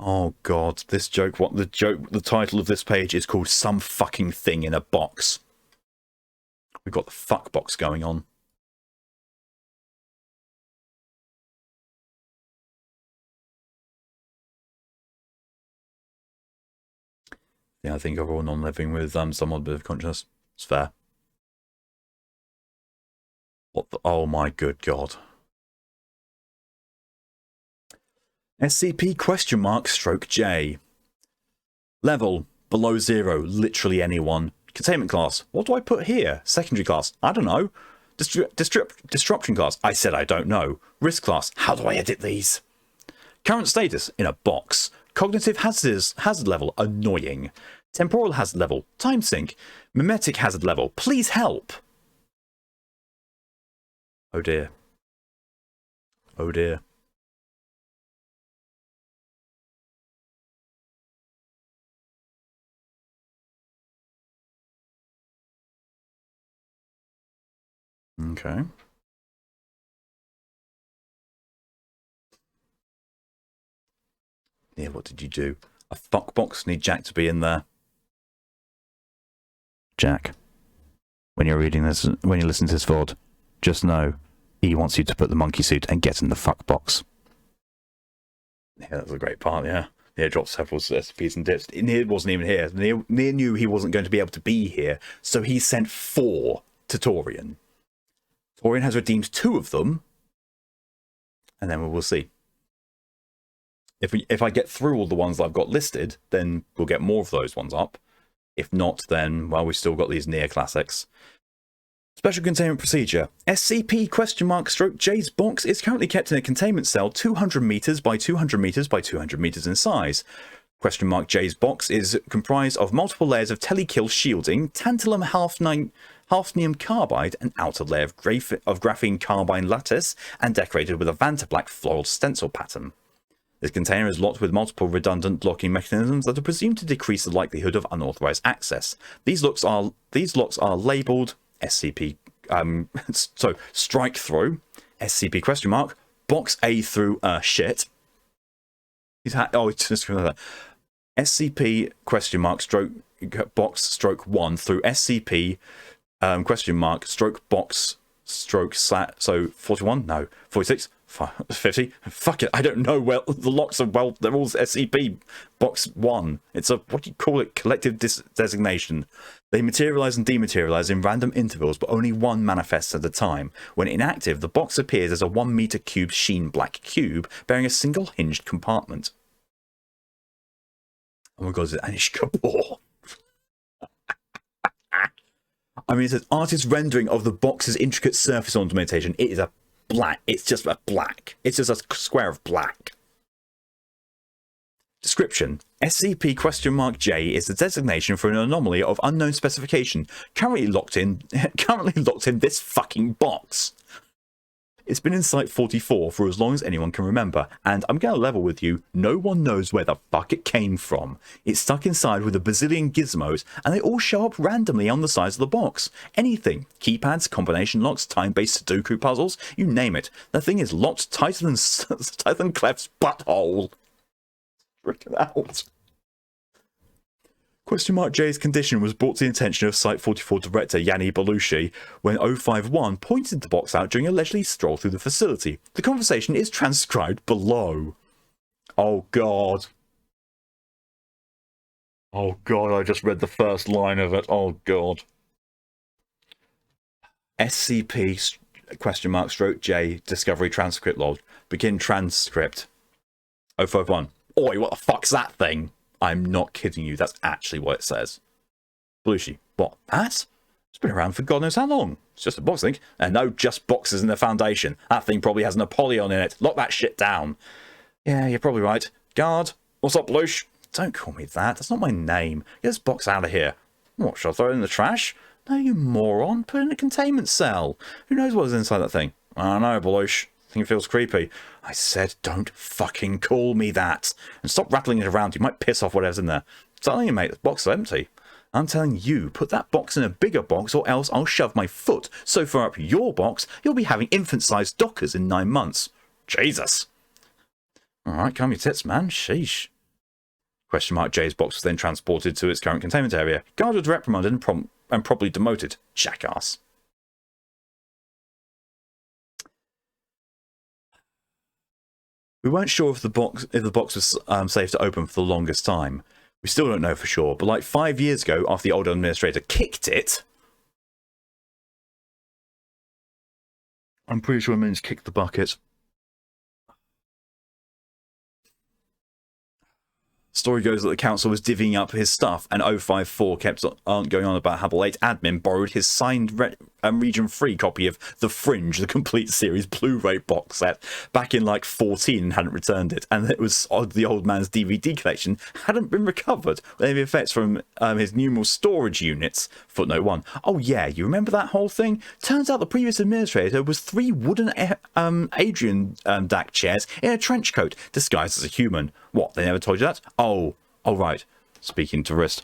A: Oh god, this joke, the title of this page is called Some Fucking Thing in a Box. We've got the fuck box going on. Yeah, I think everyone on living with some odd bit of consciousness. It's fair. What the, oh my good god. SCP !J. Level, below 0, literally anyone. Containment class, what do I put here? Secondary class, I don't know. Disruption class, I said I don't know. Risk class, how do I edit these? Current status, in a box. Cognitive hazard level, annoying. Temporal hazard level, time sink. Mimetic hazard level, please help. Oh dear. Oh dear. Okay. Yeah, what did you do? A fuck box? Need Jack to be in there. Jack, when you're reading this, when you listen to this VOD, just know he wants you to put the monkey suit and get in the fuck box. Yeah, that's a great part, yeah. Yeah, dropped several SCPs and dips. Near wasn't even here. Near knew he wasn't going to be able to be here, so he sent 4 to Torian. Torian has redeemed 2 of them, and then we'll see. If I get through all the ones that I've got listed, then we'll get more of those ones up. If not, then, well, we've still got these near classics. Special containment procedure. SCP?J's box is currently kept in a containment cell 200 meters by 200 meters by 200 meters in size. J's box is comprised of multiple layers of telekill shielding, tantalum hafnium carbide, an outer layer of graphene carbide lattice, and decorated with a Vantablack floral stencil pattern. This container is locked with multiple redundant locking mechanisms that are presumed to decrease the likelihood of unauthorized access. These locks are labeled SCP, so strike through, SCP ? Box A through shit. It's just that. SCP ? Box stroke 1 through SCP ? Box stroke so 41? No, 46? 50? Fuck it, I don't know. Well, the locks are, well, they're all SCP Box 1. It's a, what do you call it, collective designation. They materialize and dematerialize in random intervals, but only one manifests at a time. When inactive, the box appears as a 1 meter cube sheen black cube bearing a single hinged compartment. Oh my god, is it Anish Kapoor? I mean, it says artist rendering of the box's intricate surface ornamentation. It is a black. It's just a black. It's just a square of black. Description. SCP?J is the designation for an anomaly of unknown specification currently locked in this fucking box. It's been in Site-44 for as long as anyone can remember, and I'm going to level with you, no one knows where the fuck it came from. It's stuck inside with a bazillion gizmos, and they all show up randomly on the sides of the box. Anything. Keypads, combination locks, time-based Sudoku puzzles, you name it. The thing is locked tighter than Clef's butthole. Freaking out. Question mark J's condition was brought to the attention of Site-44 director Yanni Belushi when 051 pointed the box out during a leisurely stroll through the facility. The conversation is transcribed below. Oh god. Oh god, I just read the first line of it. Oh god. SCP question mark stroke J discovery transcript log. Begin transcript. 051. Oi, what the fuck's that thing? I'm not kidding you, that's actually what it says. Belushi, what, that? It's been around for God knows how long. It's just a box thing. And no, just boxes in the foundation. That thing probably has an Apollyon in it. Lock that shit down. Yeah, you're probably right. Guard, what's up, Belushi? Don't call me that, that's not my name. Get this box out of here. What, shall I throw it in the trash? No, you moron, put it in a containment cell. Who knows what is inside that thing? I don't know, Belushi. I think it feels creepy. I said don't fucking call me that. And stop rattling it around, you might piss off whatever's in there. I'm telling you, mate, the box is empty. I'm telling you, put that box in a bigger box or else I'll shove my foot so far up your box, you'll be having infant-sized dockers in 9 months. Jesus. Alright, calm your tits, man. Sheesh. Question mark J's box was then transported to its current containment area. Guard was reprimanded and promptly demoted. Jackass. We weren't sure if the box was safe to open for the longest time. We still don't know for sure, but like 5 years ago, after the old administrator kicked it... I'm pretty sure it means kick the bucket. Story goes that the council was divvying up his stuff, and 054 kept going on about how the late admin borrowed his signed region-free copy of The Fringe, the complete series Blu-ray box set, back in like 14 and hadn't returned it, and it was the old man's DVD collection hadn't been recovered with any effects from his numerous storage units. Footnote 1. Oh yeah, you remember that whole thing? Turns out the previous administrator was 3 wooden Adrian Dac chairs in a trench coat, disguised as a human. What, they never told you that? Oh right. Speaking to wrist.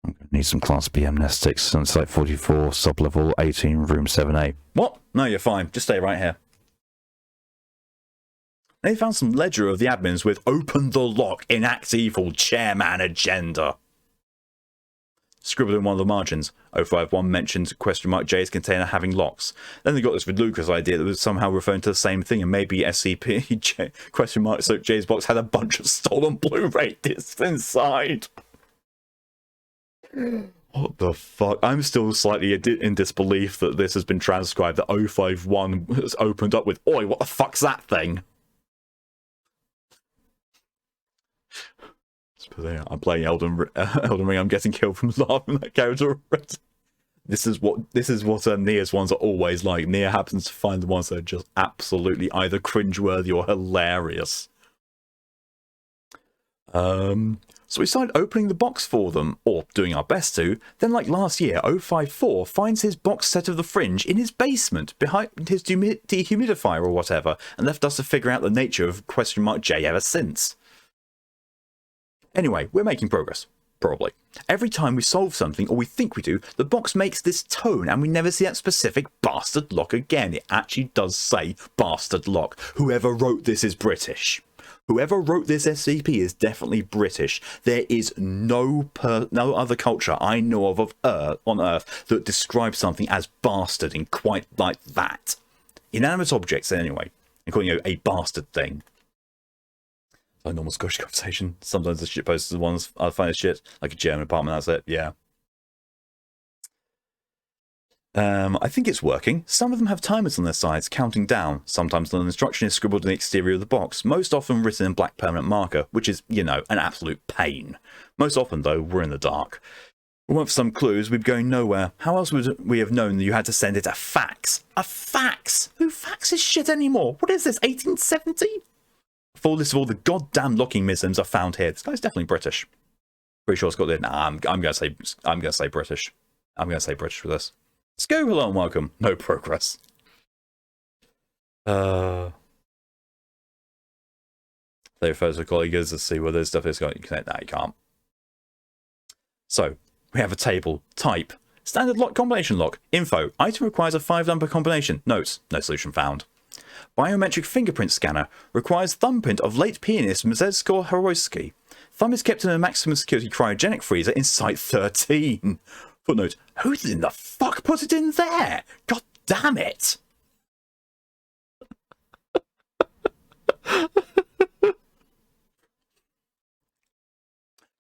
A: I'm going to need some Class B amnestics on Site-44, sub-level 18, room 7A. What? No, you're fine. Just stay right here. They found some ledger of the admins with "Open the lock, enact evil, chairman agenda" scribbled in one of the margins. 051 mentioned question mark J's container having locks. Then they got this ludicrous idea that was somehow referring to the same thing, and maybe SCP J, question mark so J's box had a bunch of stolen Blu-ray discs inside. What the fuck? I'm still slightly in disbelief that this has been transcribed, that 051 has opened up with, "Oi, what the fuck's that thing?" I'm playing Elden Ring. I'm getting killed from laughing at that character already. This is what Nia's ones are always like. Nia happens to find the ones that are just absolutely either cringeworthy or hilarious. So we started opening the box for them, or doing our best to. Then, like last year, 054 finds his box set of The Fringe in his basement, behind his dehumidifier or whatever, and left us to figure out the nature of question mark J ever since. Anyway, we're making progress. Probably. Every time we solve something, or we think we do, the box makes this tone, and we never see that specific bastard lock again. It actually does say bastard lock. Whoever wrote this is British. Whoever wrote this SCP is definitely British. There is no other culture I know of on Earth that describes something as bastarding quite like that. Inanimate objects, anyway. And calling it a bastard thing. A normal Scottish conversation. Sometimes the shitposts are the ones I find as shit. Like a German apartment, that's it. Yeah. I think it's working. Some of them have timers on their sides, counting down. Sometimes an instruction is scribbled in the exterior of the box, most often written in black permanent marker, which is, you know, an absolute pain. Most often, though, we're in the dark. We went for some clues, we'd be going nowhere. How else would we have known that you had to send it a fax? A fax? Who faxes shit anymore? What is this, 1870? Full list of all the goddamn locking mechanisms are found here. This guy's definitely British. Pretty sure it's got the. Nah, I'm gonna say British. I'm gonna say British for this. Let's go. Hello and welcome. No progress. They refer to colleagues to see whether there's stuff that's got you connect. That you can't. So we have a table. Type. Standard lock combination lock. Info. Item requires a 5-number combination. Notes. No solution found. Biometric fingerprint scanner. Requires thumbprint of late pianist Mzezko Horoski. Thumb is kept in a maximum security cryogenic freezer in Site 13. Footnote. Who in the fuck put it in there? God damn it!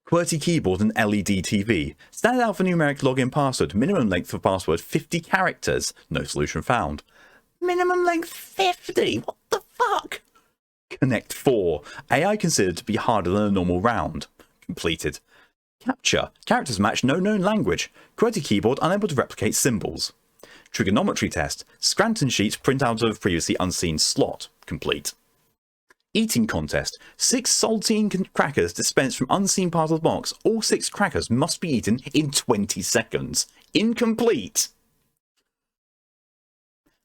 A: QWERTY keyboard and LED TV. Standard alphanumeric login password. Minimum length for password 50 characters. No solution found. Minimum length 50? What the fuck? Connect 4. AI considered to be harder than a normal round. Completed. Capture. Characters match no known language. QWERTY keyboard unable to replicate symbols. Trigonometry test. Scranton sheets print out of previously unseen slot. Complete. Eating contest. 6 saltine crackers dispensed from unseen part of the box. All 6 crackers must be eaten in 20 seconds. Incomplete.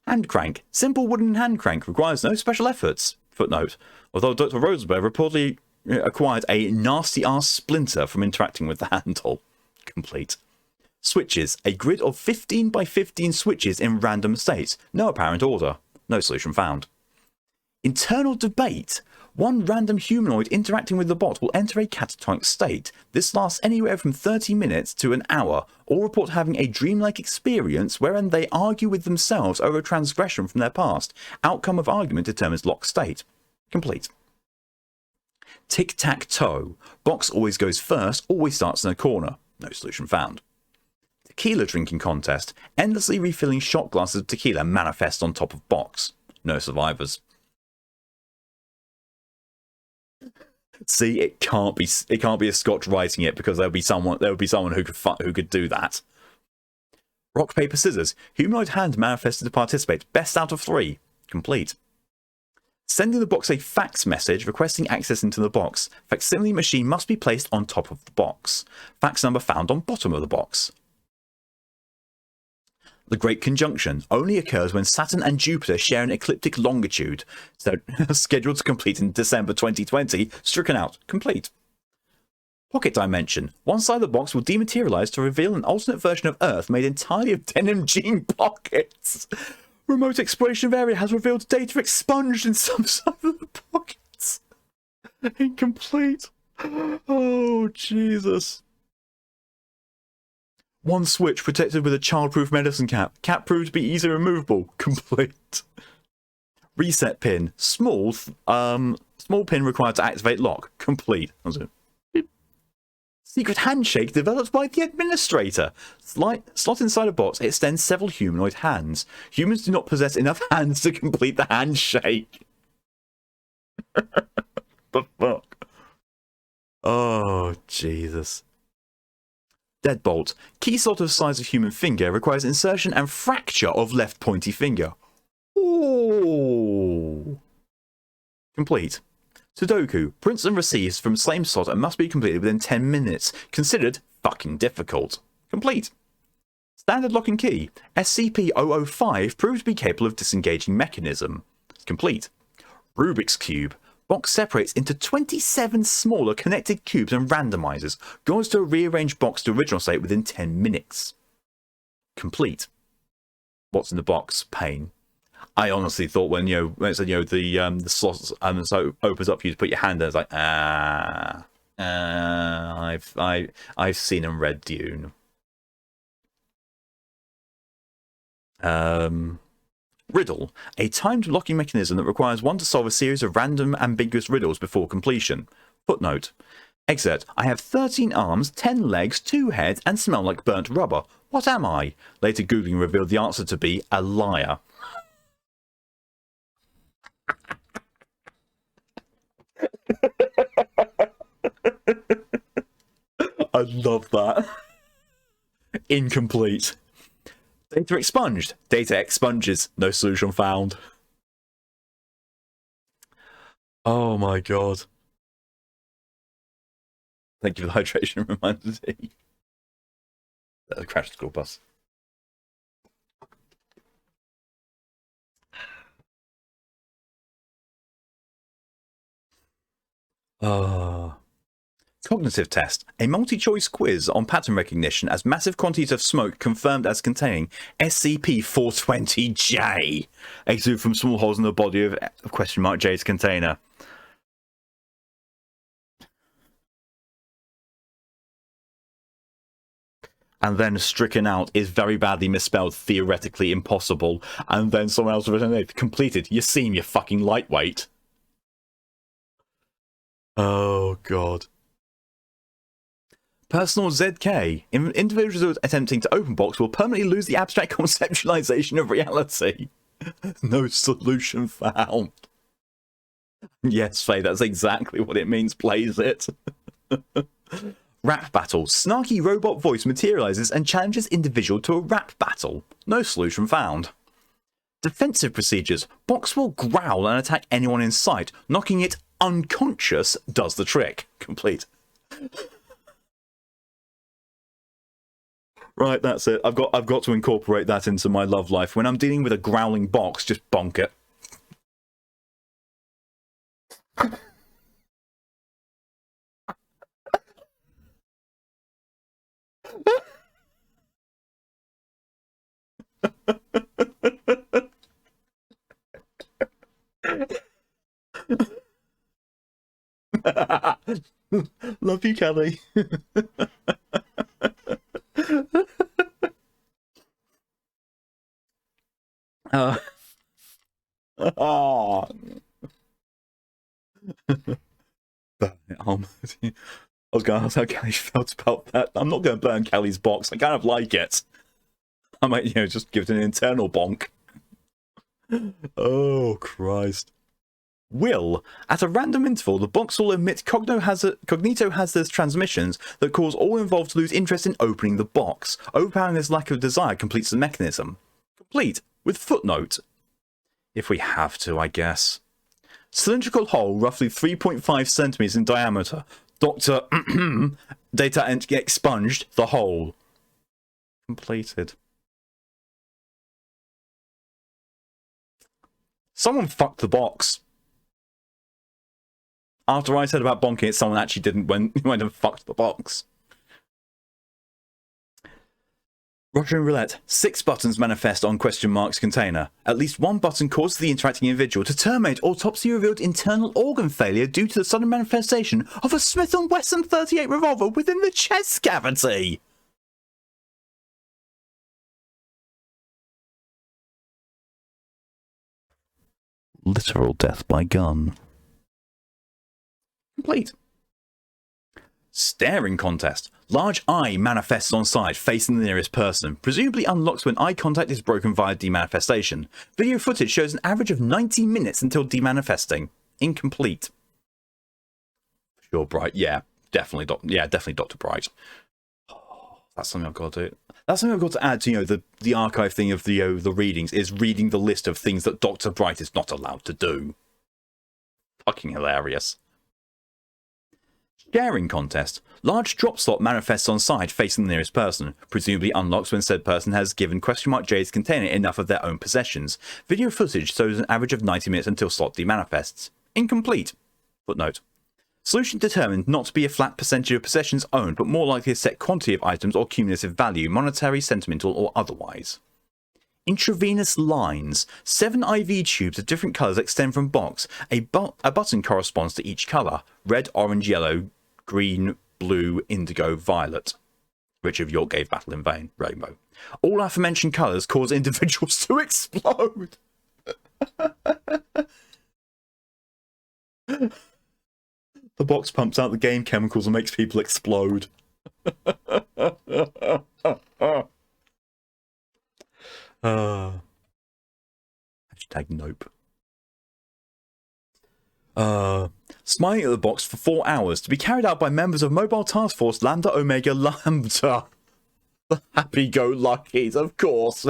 A: Hand crank. Simple wooden hand crank requires no special efforts. Footnote. Although Dr. Rosenberg reportedly acquired a nasty-ass splinter from interacting with the handle. Complete. Switches. A grid of 15 by 15 switches in random states. No apparent order. No solution found. Internal debate. One random humanoid interacting with the bot will enter a catatonic state. This lasts anywhere from 30 minutes to an hour. All report having a dreamlike experience wherein they argue with themselves over a transgression from their past. Outcome of argument determines locked state. Complete. Tic-tac-toe. Box always goes first, always starts in a corner. No solution found. Tequila drinking contest. Endlessly refilling shot glasses of tequila manifest on top of box. No survivors. See, it can't be a Scotch writing it because there would be someone who could do that. Rock paper scissors. Humanoid hand manifested to participate. Best out of 3. Complete. Sending the box a fax message requesting access into the box. Facsimile machine must be placed on top of the box. Fax number found on bottom of the box. The Great Conjunction only occurs when Saturn and Jupiter share an ecliptic longitude. So, scheduled to complete in December 2020, stricken out. Complete. Pocket Dimension. One side of the box will dematerialize to reveal an alternate version of Earth made entirely of denim jean pockets. Remote exploration of area has revealed data expunged in some side of the pockets. Incomplete. Oh, Jesus. One switch protected with a childproof medicine cap. Cap proved to be easily removable. Complete. Reset pin. Small pin required to activate lock. Complete. That's it. Secret handshake developed by the administrator. Slot inside a box. It extends several humanoid hands. Humans do not possess enough hands to complete the handshake. The fuck? Oh, Jesus. Deadbolt. Key slot of size of human finger requires insertion and fracture of left pointy finger. Ooh. Complete. Sudoku. Prints and receives from same slot and must be completed within 10 minutes. Considered fucking difficult. Complete. Standard lock and key. SCP-005 proved to be capable of disengaging mechanism. Complete. Rubik's Cube. Box separates into 27 smaller connected cubes and randomizers. Goes to a rearranged box to original state within 10 minutes. Complete. What's in the box? Pain. I honestly thought when it said the slots so opens up for you to put your hand there, it's like I've seen and read Dune. Riddle. A timed locking mechanism that requires one to solve a series of random ambiguous riddles before completion. Footnote. Excerpt. I have 13 arms, 10 legs, 2 heads, and smell like burnt rubber. What am I? Later Googling revealed the answer to be a liar. I love that. Incomplete. Data expunged. Data expunges. No solution found. Oh my god. Thank you for the hydration reminder. That was a crash school bus. Cognitive test. A multi-choice quiz on pattern recognition as massive quantities of smoke confirmed as containing SCP-420J exuded from small holes in the body of J's container. And then stricken out is very badly misspelled, theoretically impossible. And then someone else written completed. You seem, you fucking lightweight. Oh, God. Personal ZK. Individuals attempting to open box will permanently lose the abstract conceptualization of reality. No solution found. Yes, Faye, that's exactly what it means. Plays it. Rap battle. Snarky robot voice materializes and challenges individual to a rap battle. No solution found. Defensive procedures. Box will growl and attack anyone in sight. Knocking it unconscious does the trick. Complete. Right, that's it. I've got to incorporate that into my love life. When I'm dealing with a growling box, just bonk it. Love you, Kelly. Oh. Burn it home. I was going to ask how Kelly felt about that. I'm not going to burn Kelly's box. I kind of like it. I might, just give it an internal bonk. Oh, Christ. Will. At a random interval, the box will emit cognito-hazardous transmissions that cause all involved to lose interest in opening the box. Overpowering this lack of desire completes the mechanism. Complete. With footnote. If we have to, I guess. Cylindrical hole, roughly 3.5 centimeters in diameter. Dr. Data expunged the hole. Completed. Someone fucked the box. After I said about bonking it, someone actually didn't went and fucked the box. Russian roulette. 6 buttons manifest on ? Container. At least one button causes the interacting individual to terminate autopsy revealed internal organ failure due to the sudden manifestation of a Smith & Wesson 38 revolver within the chest cavity. Literal death by gun. Complete. Staring contest. Large eye manifests on side, facing the nearest person. Presumably unlocks when eye contact is broken via demanifestation. Video footage shows an average of 90 minutes until demanifesting. Incomplete. Sure, Bright. Yeah, definitely. Definitely Dr. Bright. Oh, that's something I've got to do. That's something I've got to add to, the archive thing of the readings, is reading the list of things that Dr. Bright is not allowed to do. Fucking hilarious. Sharing contest. Large drop slot manifests on side facing the nearest person. Presumably unlocks when said person has given J's container enough of their own possessions. Video footage shows an average of 90 minutes until slot demanifests. Incomplete. Footnote. Solution determined not to be a flat percentage of possessions owned, but more likely a set quantity of items or cumulative value, monetary, sentimental, or otherwise. Intravenous lines. 7 IV tubes of different colours extend from box. A button corresponds to each colour. Red, orange, yellow, green, blue, indigo, violet. Richard of York gave battle in vain. Rainbow. All aforementioned colours cause individuals to explode. The box pumps out the game chemicals and makes people explode. Hashtag nope. Smiling at the box for 4 hours to be carried out by members of Mobile Task Force Lambda Omega Lambda. The happy-go-luckies, of course.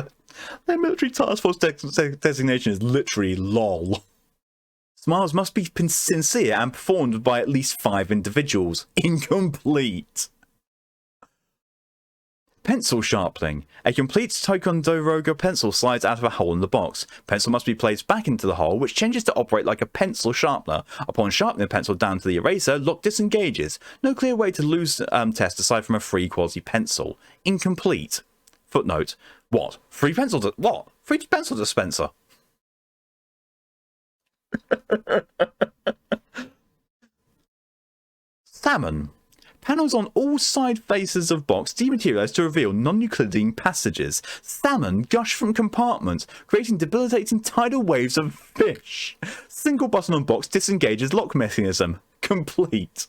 A: Their military task force designation is literally LOL. Smiles must be sincere and performed by at least 5 individuals. Incomplete. Pencil sharpening. A complete Ticonderoga pencil slides out of a hole in the box. Pencil must be placed back into the hole, which changes to operate like a pencil sharpener. Upon sharpening the pencil down to the eraser, lock disengages. No clear way to lose test aside from a free quality pencil. Incomplete. Footnote. What? Free pencil? What? Free pencil dispenser? Salmon. Panels on all side faces of box dematerialize to reveal non-Euclidean passages. Salmon gush from compartments, creating debilitating tidal waves of fish. Single button on box disengages lock mechanism. Complete.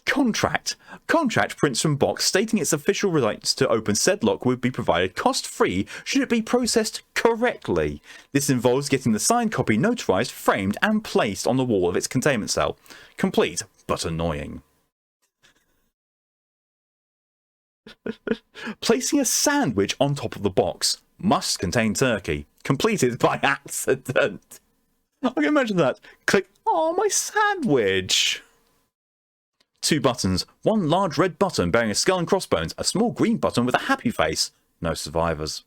A: Contract. Contract prints from box stating its official rights to open said lock would be provided cost-free should it be processed correctly. This involves getting the signed copy notarized, framed, and placed on the wall of its containment cell. Complete, but annoying. Placing a sandwich on top of the box. Must contain turkey. Completed by accident. I can imagine that. Click, oh, my sandwich. 2 buttons. 1 large red button bearing a skull and crossbones. A small green button with a happy face. No survivors.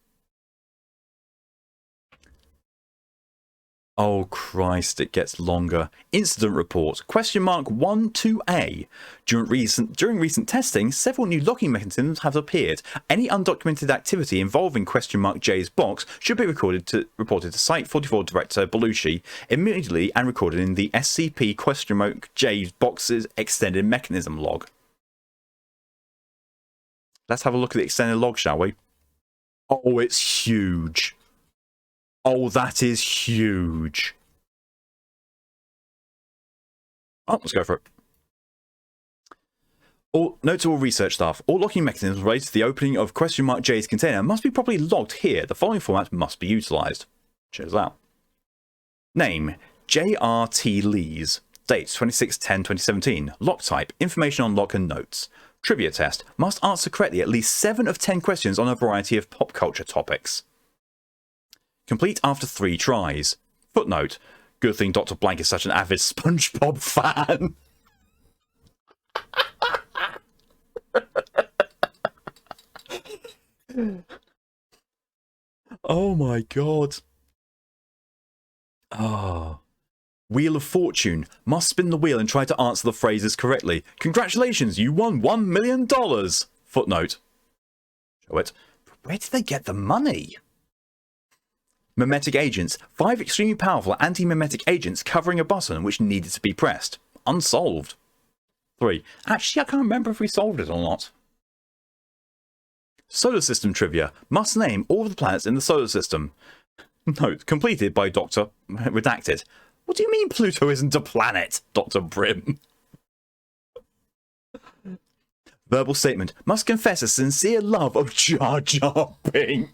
A: Oh Christ, it gets longer. Incident report, question mark 12A. During recent testing, several new locking mechanisms have appeared. Any undocumented activity involving question mark J's box should be reported to Site 44 Director Belushi immediately and recorded in the SCP question mark J's box's extended mechanism log. Let's have a look at the extended log, shall we? Oh, it's huge. Oh, that is huge. Oh, let's go for it. Note to all research staff. All locking mechanisms related to the opening of question mark J's container must be properly logged here. The following format must be utilised. Cheers out. Name, J.R.T. Lees. Date, 26/10/2017. Lock type, information on lock and notes. Trivia test, must answer correctly at least 7 of 10 questions on a variety of pop culture topics. Complete after 3 tries. Footnote. Good thing Dr. Blank is such an avid SpongeBob fan. Oh my god. Oh. Wheel of Fortune. Must spin the wheel and try to answer the phrases correctly. Congratulations, you won $1 million. Footnote. Show it. Where did they get the money? Mimetic agents. 5 extremely powerful anti-mimetic agents covering a button which needed to be pressed. Unsolved. 3. Actually, I can't remember if we solved it or not. Solar system trivia. Must name all of the planets in the solar system. Note. Completed by Dr. Redacted. What do you mean Pluto isn't a planet, Dr. Brim? Verbal statement. Must confess a sincere love of Jar Jar Binks.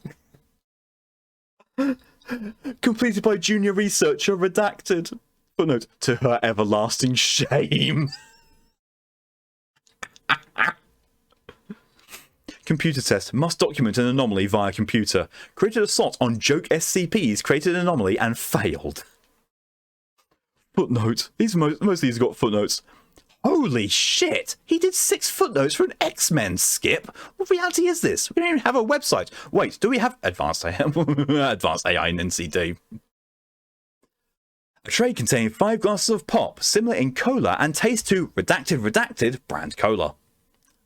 A: Completed by junior researcher Redacted. Footnote. To her everlasting shame. Computer test. Must document an anomaly via computer. Created a slot on joke SCPs, created an anomaly and failed. Footnote. Most of these got footnotes. Holy shit! He did 6 footnotes for an X-Men skip? What reality is this? We don't even have a website. Wait, do we have Advanced AI? Advanced AI in NCD. A tray containing 5 glasses of pop, similar in cola and taste to redacted brand cola.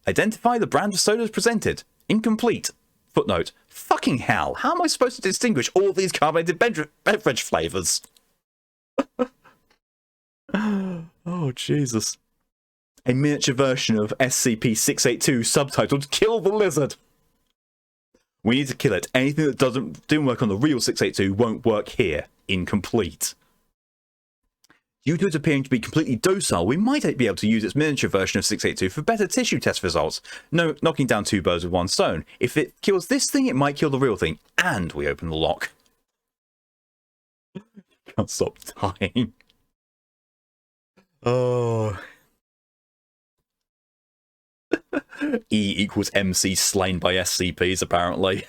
A: Identify the brand of sodas presented. Incomplete. Footnote. Fucking hell, how am I supposed to distinguish all these carbonated beverage flavours? Oh, Jesus. A miniature version of SCP-682 subtitled Kill the Lizard. We need to kill it. Anything that didn't work on the real 682 won't work here. Incomplete. Due to it appearing to be completely docile, we might be able to use its miniature version of 682 for better tissue test results. No, knocking down 2 birds with 1 stone. If it kills this thing, it might kill the real thing. And we open the lock. Can't stop dying. Oh... E equals MC slain by SCPs, apparently.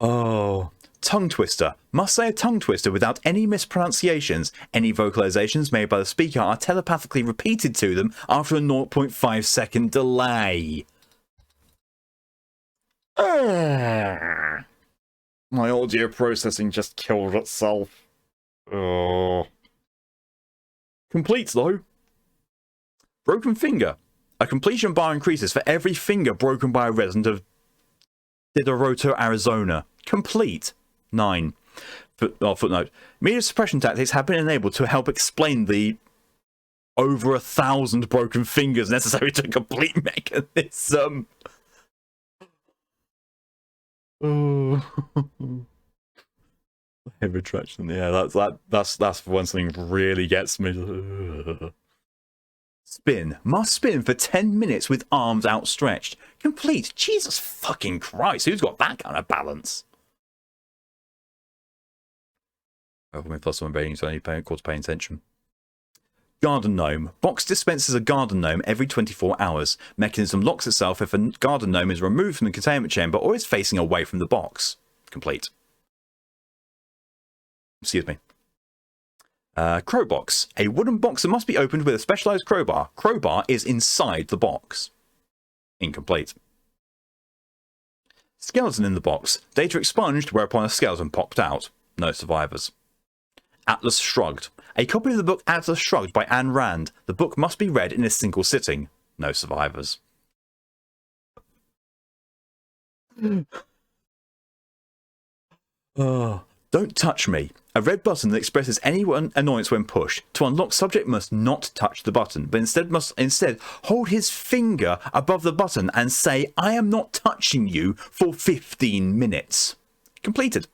A: Oh. tongue twister. Must say a tongue twister without any mispronunciations. Any vocalizations made by the speaker are telepathically repeated to them after a 0.5 second delay. My audio processing just killed itself. Complete though. Broken finger. A completion bar increases for every finger broken by a resident of Didoroto, Arizona. Complete. 9. Footnote. Media suppression tactics have been enabled to help explain the over 1,000 broken fingers necessary to complete mechanism. Oh. Head retraction. Yeah, that's when something really gets me. Spin. Must spin for 10 minutes with arms outstretched. Complete. Jesus fucking Christ. Who's got that kind of balance? Overwhelming plus one rating, so only called to pay attention. Garden gnome. Box dispenses a garden gnome every 24 hours. Mechanism locks itself if a garden gnome is removed from the containment chamber or is facing away from the box. Complete. Excuse me. Crowbox. A wooden box that must be opened with a specialized crowbar. Crowbar is inside the box. Incomplete. Skeleton in the box. Data expunged, whereupon a skeleton popped out. No survivors. Atlas Shrugged. A copy of the book Atlas Shrugged by Ayn Rand. The book must be read in a single sitting. No survivors. Don't touch me. A red button that expresses any annoyance when pushed. To unlock, subject must not touch the button, but must hold his finger above the button and say, "I am not touching you" for 15 minutes. Completed.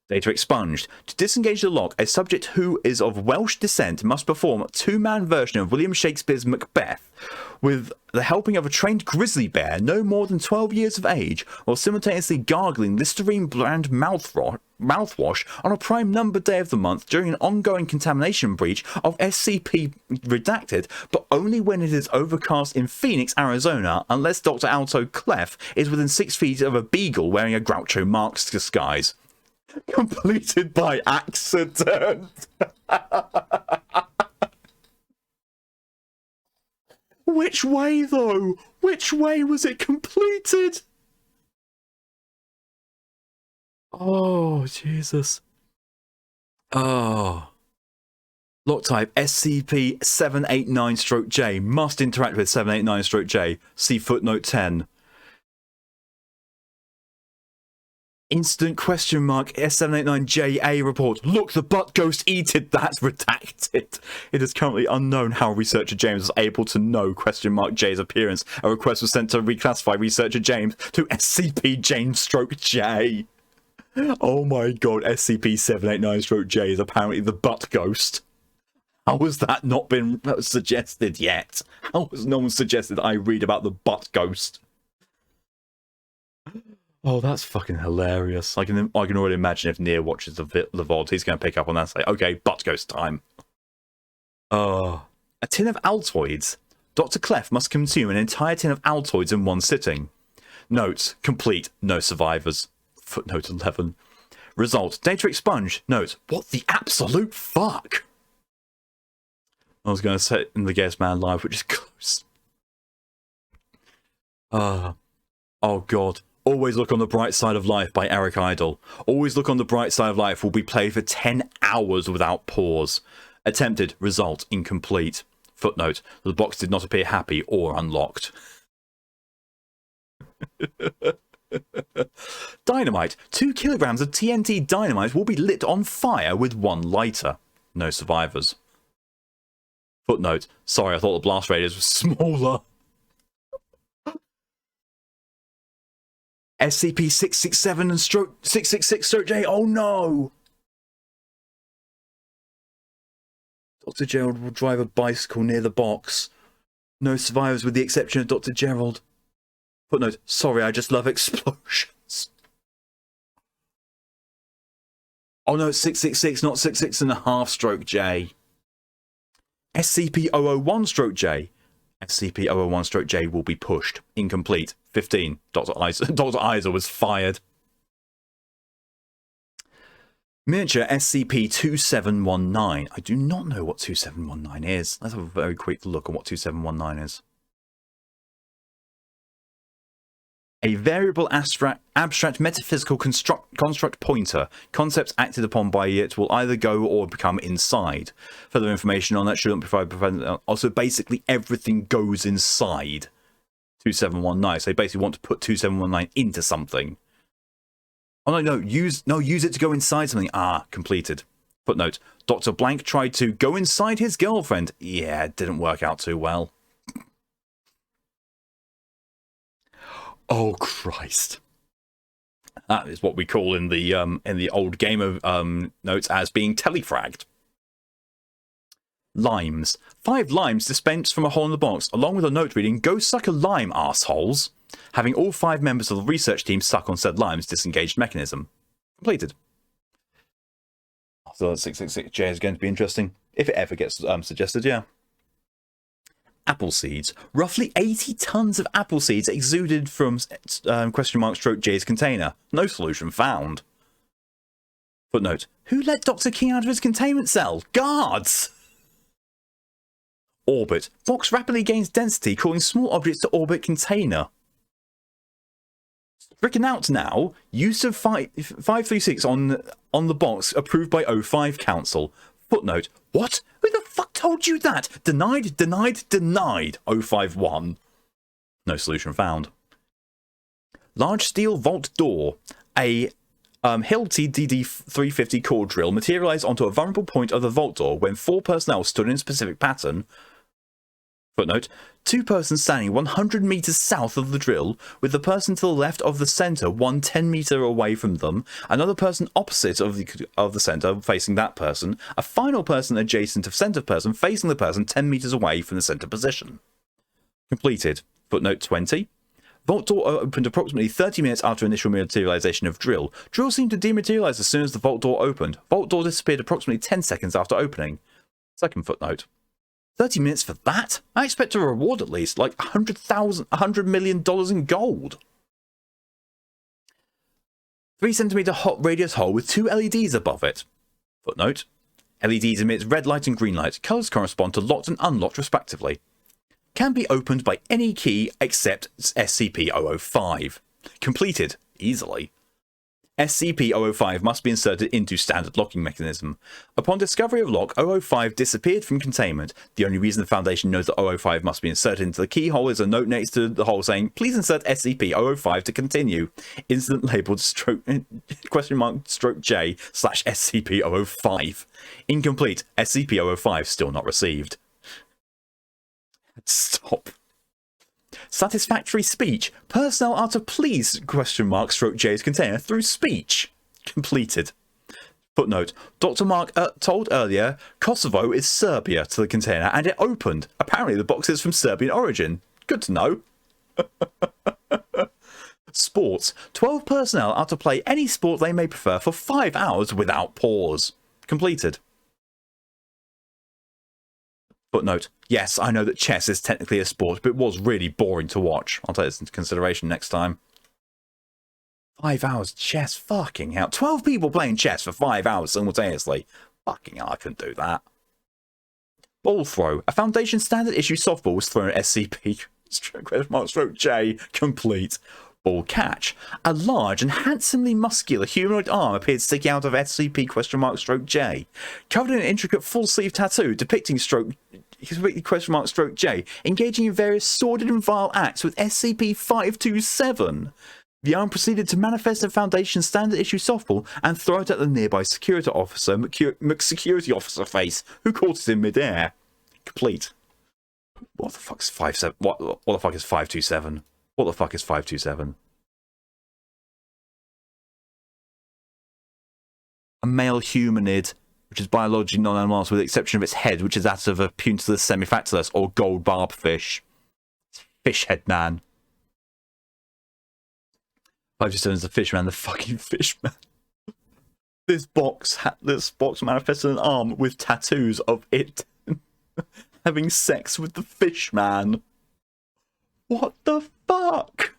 A: Data expunged. To disengage the lock, a subject who is of Welsh descent must perform a two-man version of William Shakespeare's Macbeth with the helping of a trained grizzly bear no more than 12 years of age, while simultaneously gargling Listerine brand mouthwash on a prime number day of the month during an ongoing contamination breach of SCP redacted, but only when it is overcast in Phoenix, Arizona, unless Dr. Alto Clef is within 6 feet of a beagle wearing a Groucho Marx disguise. Completed by accident. Which way, though? Which way was it completed? Oh, Jesus. Oh. Lock type SCP-789-J. Must interact with 789-J. See footnote 10. Instant question mark S789JA report. Look, the butt ghost eated that. Redacted. It is currently unknown how researcher James was able to know question mark J's appearance. A request was sent to reclassify researcher James to SCP James-J. Oh my god, SCP-789-J is apparently the butt ghost. How has that not been suggested yet? How has no one suggested I read about the butt ghost? Oh, that's fucking hilarious. I can already imagine if Nia watches the VOD, he's going to pick up on that and say, okay, butt ghost time. A tin of Altoids. Dr. Clef must consume an entire tin of Altoids in one sitting. Note, complete, no survivors. Footnote 11. Result, data expunged. Note, what the absolute fuck? I was going to say it in the Guest Man Live, which is close. Oh, God. Always Look on the Bright Side of Life by Eric Idle. Always Look on the Bright Side of Life will be played for 10 hours without pause. Attempted. Result. Incomplete. Footnote. The box did not appear happy or unlocked. Dynamite. 2 kilograms of TNT dynamite will be lit on fire with 1 lighter. No survivors. Footnote. Sorry, I thought the blast radius was smaller. SCP-667 and stroke 666-J. Oh no! Dr. Gerald will drive a bicycle near the box. No survivors with the exception of Dr. Gerald. Footnote. Sorry, I just love explosions. Oh no, it's 666, not 66.5-J. SCP-001-J. SCP-001-J will be pushed. Incomplete. 15. Dr. Isa was fired. Miniature SCP-2719. I do not know what 2719 is. Let's have a very quick look at what 2719 is. A variable abstract metaphysical construct pointer. Concepts acted upon by it will either go or become inside. Further information on that shouldn't provide. Also, basically everything goes inside 2719. So they basically want to put 2719 into something. Oh no, use it to go inside something. Ah, completed. Footnote. Dr. Blank tried to go inside his girlfriend. Yeah, it didn't work out too well. Oh Christ. That is what we call in the old game of notes as being telefragged. Limes. 5 limes dispensed from a hole in the box, along with a note reading, "Go suck a lime, assholes." Having all 5 members of the research team suck on said limes, disengaged mechanism. Completed. So 666J is going to be interesting. If it ever gets suggested, yeah. Apple seeds. Roughly 80 tons of apple seeds exuded from !J's container. No solution found. Footnote. Who let Dr. King out of his containment cell? Guards! Orbit. Box rapidly gains density, causing small objects to orbit container. Stricken out now. Use of 536 on the box approved by O5 Council. Footnote. What? Who the fuck told you that? Denied, denied, denied. 051. No solution found. Large steel vault door. A Hilti DD350 core drill materialized onto a vulnerable point of the vault door when 4 personnel stood in a specific pattern. Footnote. 2 persons standing 100 meters south of the drill, with the person to the left of the center 10 meter away from them, another person opposite of the center facing that person, a final person adjacent to center person facing the person 10 meters away from the center position. Completed. Footnote 20. Vault door opened approximately 30 minutes after initial materialization of drill. Drill seemed to dematerialize as soon as the vault door opened. Vault door disappeared approximately 10 seconds after opening. Second footnote. 30 minutes for that? I expect a reward at least, like $100 million in gold. 3 centimeter hot radius hole with 2 LEDs above it. Footnote. LEDs emit red light and green light. Colors correspond to locked and unlocked respectively. Can be opened by any key except SCP-005. Completed. Easily. SCP-005 must be inserted into standard locking mechanism. Upon discovery of lock, 005 disappeared from containment. The only reason the Foundation knows that 005 must be inserted into the keyhole is a note next to the hole saying, "Please insert SCP-005 to continue." Incident labeled !J/SCP-005. Incomplete. SCP-005 still not received. Stop. Satisfactory speech. Personnel are to please !J's container through speech. Completed. Footnote. Dr. Mark told earlier Kosovo is Serbia to the container and it opened. Apparently the box is from Serbian origin. Good to know. Sports. 12 personnel are to play any sport they may prefer for 5 hours without pause. Completed. Footnote. Yes, I know that chess is technically a sport, but it was really boring to watch. I'll take this into consideration next time. 5 hours chess? Fucking hell. 12 people playing chess for 5 hours simultaneously. Fucking hell, I couldn't do that. Ball throw. A Foundation standard issue softball was thrown at SCP-J. Complete. Ball catch. A large and handsomely muscular humanoid arm appeared sticking out of SCP-J. Covered in an intricate full-sleeve tattoo depicting !J, engaging in various sordid and vile acts with SCP-527. The arm proceeded to manifest a Foundation standard issue softball and throw it at the nearby security officer face, who caught it in midair. Complete. What the fuck is 57? What the fuck is 527? What the fuck is 527? A male humanid, which is biologically non-animal with the exception of its head, which is that of a puntiless semifactulus or gold barb fish. Fish head man. 527 is the fish man, the fucking fish man. This box manifested an arm with tattoos of it having sex with the fish man. What the fuck?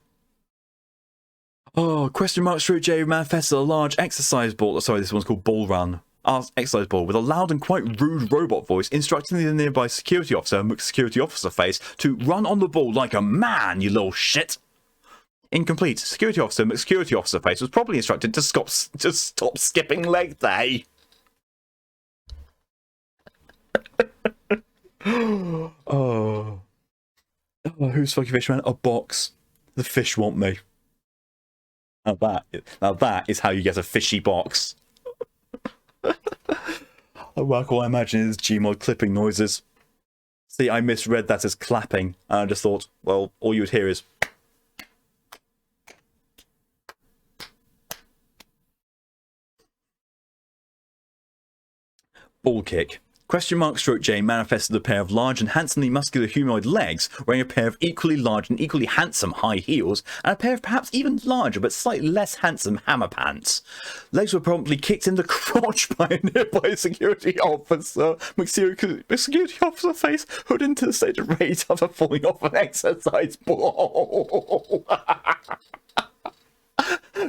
A: Oh, question mark Stroke J manifested a large exercise ball. Sorry, this one's called Ball Run. Exercise ball with a loud and quite rude robot voice instructing the nearby security officer, security officer face, to run on the ball like a man, you little shit. Incomplete. Security officer face was probably instructed to stop skipping leg day. Oh, who's fucking Fishman? A box. The fish want me. Now that is how you get a fishy box. All I imagine is Gmod clipping noises. See, I misread that as clapping, and I just thought, well, all you would hear is... Ball kick. Question mark Stroke J manifested a pair of large and handsomely muscular humanoid legs, wearing a pair of equally large and equally handsome high heels, and a pair of perhaps even larger but slightly less handsome hammer pants. Legs were promptly kicked in the crotch by a nearby security officer. Security officer face hood into the state of rage after falling off an exercise ball.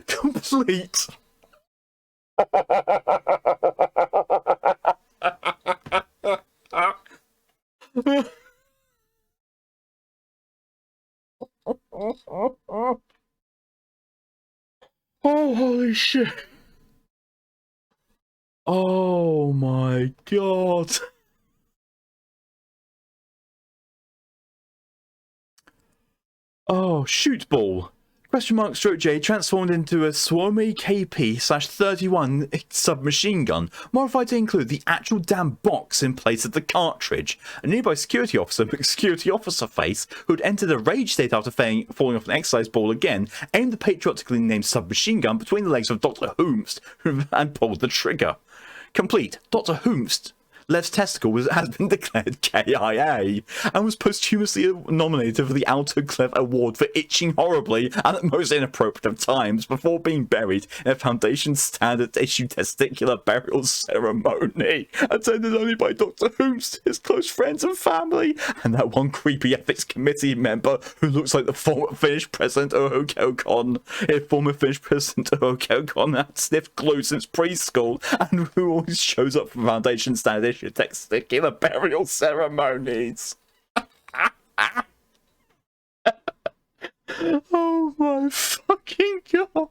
A: Complete. Oh, holy shit. Oh my god. Oh, shoot ball. Question mark Stroke J transformed into a Suomi KP/31 submachine gun, modified to include the actual damn box in place of the cartridge. A nearby security officer face, who'd entered a rage state after falling off an exercise ball again, aimed the patriotically named submachine gun between the legs of Dr. Hoomst and pulled the trigger. Complete. Dr. Hoomst left testicle has been declared KIA and was posthumously nominated for the Alto Clef Award for itching horribly and at most inappropriate of times before being buried in a Foundation standard issue testicular burial ceremony, attended only by Dr. Hoomst, his close friends and family, and that one creepy ethics committee member who looks like the former Finnish president Ohokokon. If former Finnish president Ohokokon had sniffed glue since preschool and who always shows up for Foundation standard issue testicular burial ceremonies. Oh my fucking god.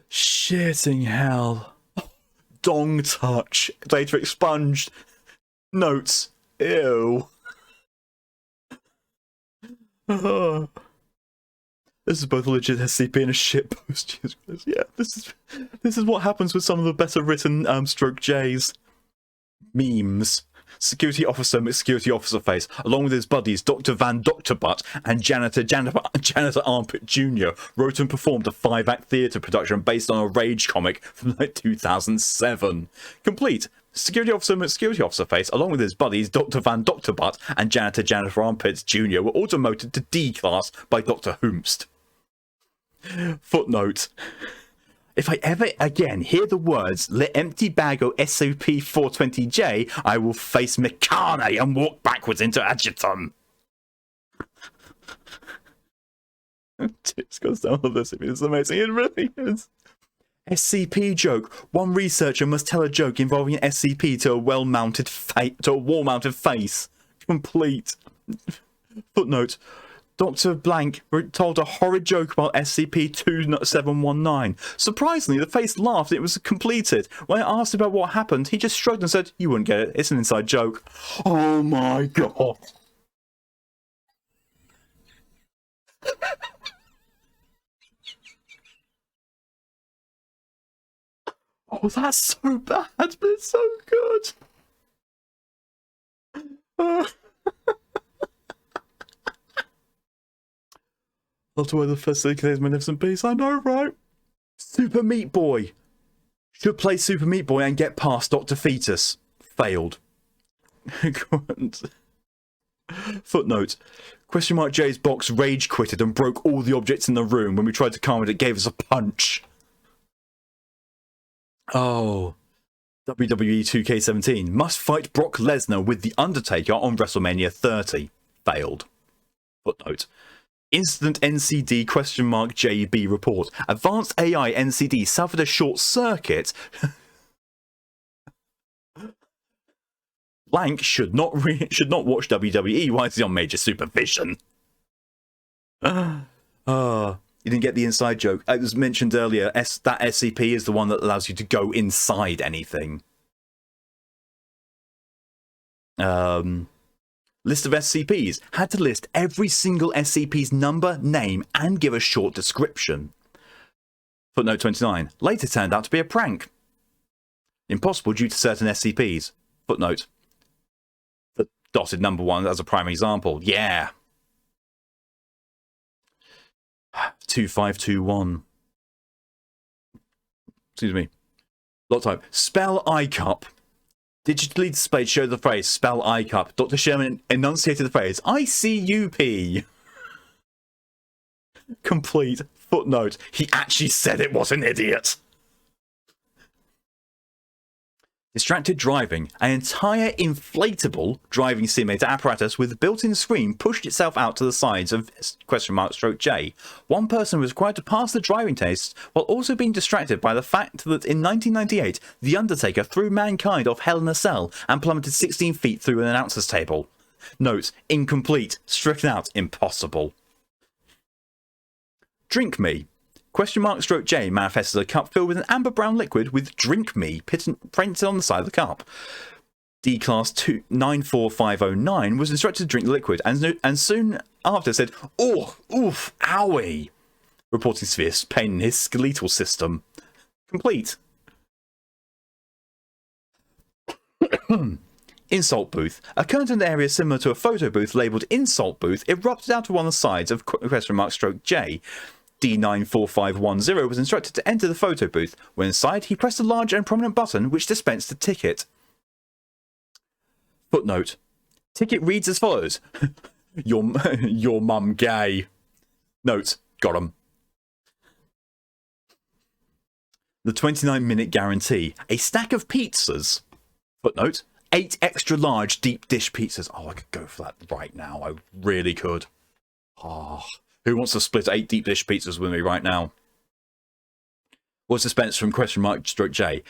A: Shitting hell. Dong touch. Data expunged. Notes. Ew. This is both a legit SCP and a shitpost. Jesus Christ. Yeah, this is what happens with some of the better written Stroke J's. Memes. Security officer face, along with his buddies Dr. Van Dr. Butt and Janitor Armpit Jr., wrote and performed a 5-act theatre production based on a Rage comic from like 2007. Complete. Security officer face, along with his buddies Dr. Van Dr. Butt and Janitor Armpit Jr., were all demoted to D class by Dr. Hoomst. Footnote. If I ever again hear the words "Le empty bag o SCP-420J," I will face Mikane and walk backwards into Adjutum. Tips goes down on this. It's amazing. It really is. SCP joke. One researcher must tell a joke involving an SCP to a wall-mounted face. Complete. Footnote. Dr. Blank told a horrid joke about SCP-2719. Surprisingly, the face laughed and it was completed. When I asked about what happened, he just shrugged and said, "You wouldn't get it. It's an inside joke." Oh my god. Oh, that's so bad, but it's so good. Love to wear the first today's magnificent piece. I know, right? Super Meat Boy. Should play Super Meat Boy and get past Dr. Fetus. Failed. Footnote. Question mark J's box rage quitted and broke all the objects in the room. When we tried to calm it, it gave us a punch. Oh. WWE 2K17. Must fight Brock Lesnar with The Undertaker on WrestleMania 30. Failed. Footnote. Incident NCD ?JB report. Advanced AI NCD suffered a short circuit. Blank should not watch WWE while he's on major supervision. You didn't get the inside joke. It was mentioned earlier. That SCP is the one that allows you to go inside anything. List of SCPs. Had to list every single SCP's number, name, and give a short description. Footnote 29. Later turned out to be a prank. Impossible due to certain SCPs. Footnote. The dotted number 1 as a prime example. Yeah. 2521. Excuse me. Lot type. Spell iCup. Digitally displayed showed the phrase spell iCup. Dr. Sherman enunciated the phrase ICUP. Complete. Footnote. He actually said it was an idiot. Distracted driving. An entire inflatable driving simulator apparatus with built-in screen pushed itself out to the sides of ?J. One person was required to pass the driving test while also being distracted by the fact that in 1998, The Undertaker threw mankind off Hell in a Cell and plummeted 16 feet through an announcer's table. Note, incomplete, stricken out, impossible. Drink Me. ?J manifests as a cup filled with an amber brown liquid with Drink Me printed on the side of the cup. D-Class 94509 was instructed to drink the liquid and soon after said, "Oh, oof, owie," reporting severe pain in his skeletal system. Complete. Insult booth. A curtained area similar to a photo booth labelled Insult Booth erupted out of one of the sides of ?J. D94510 was instructed to enter the photo booth. When inside, he pressed a large and prominent button which dispensed a ticket. Footnote. Ticket reads as follows. Your mum gay. Note. Got 'em. The 29-minute guarantee. A stack of pizzas. Footnote. 8 extra large deep dish pizzas. Oh, I could go for that right now. I really could. Oh. Who wants to split 8 deep dish pizzas with me right now? Was dispensed from ?J.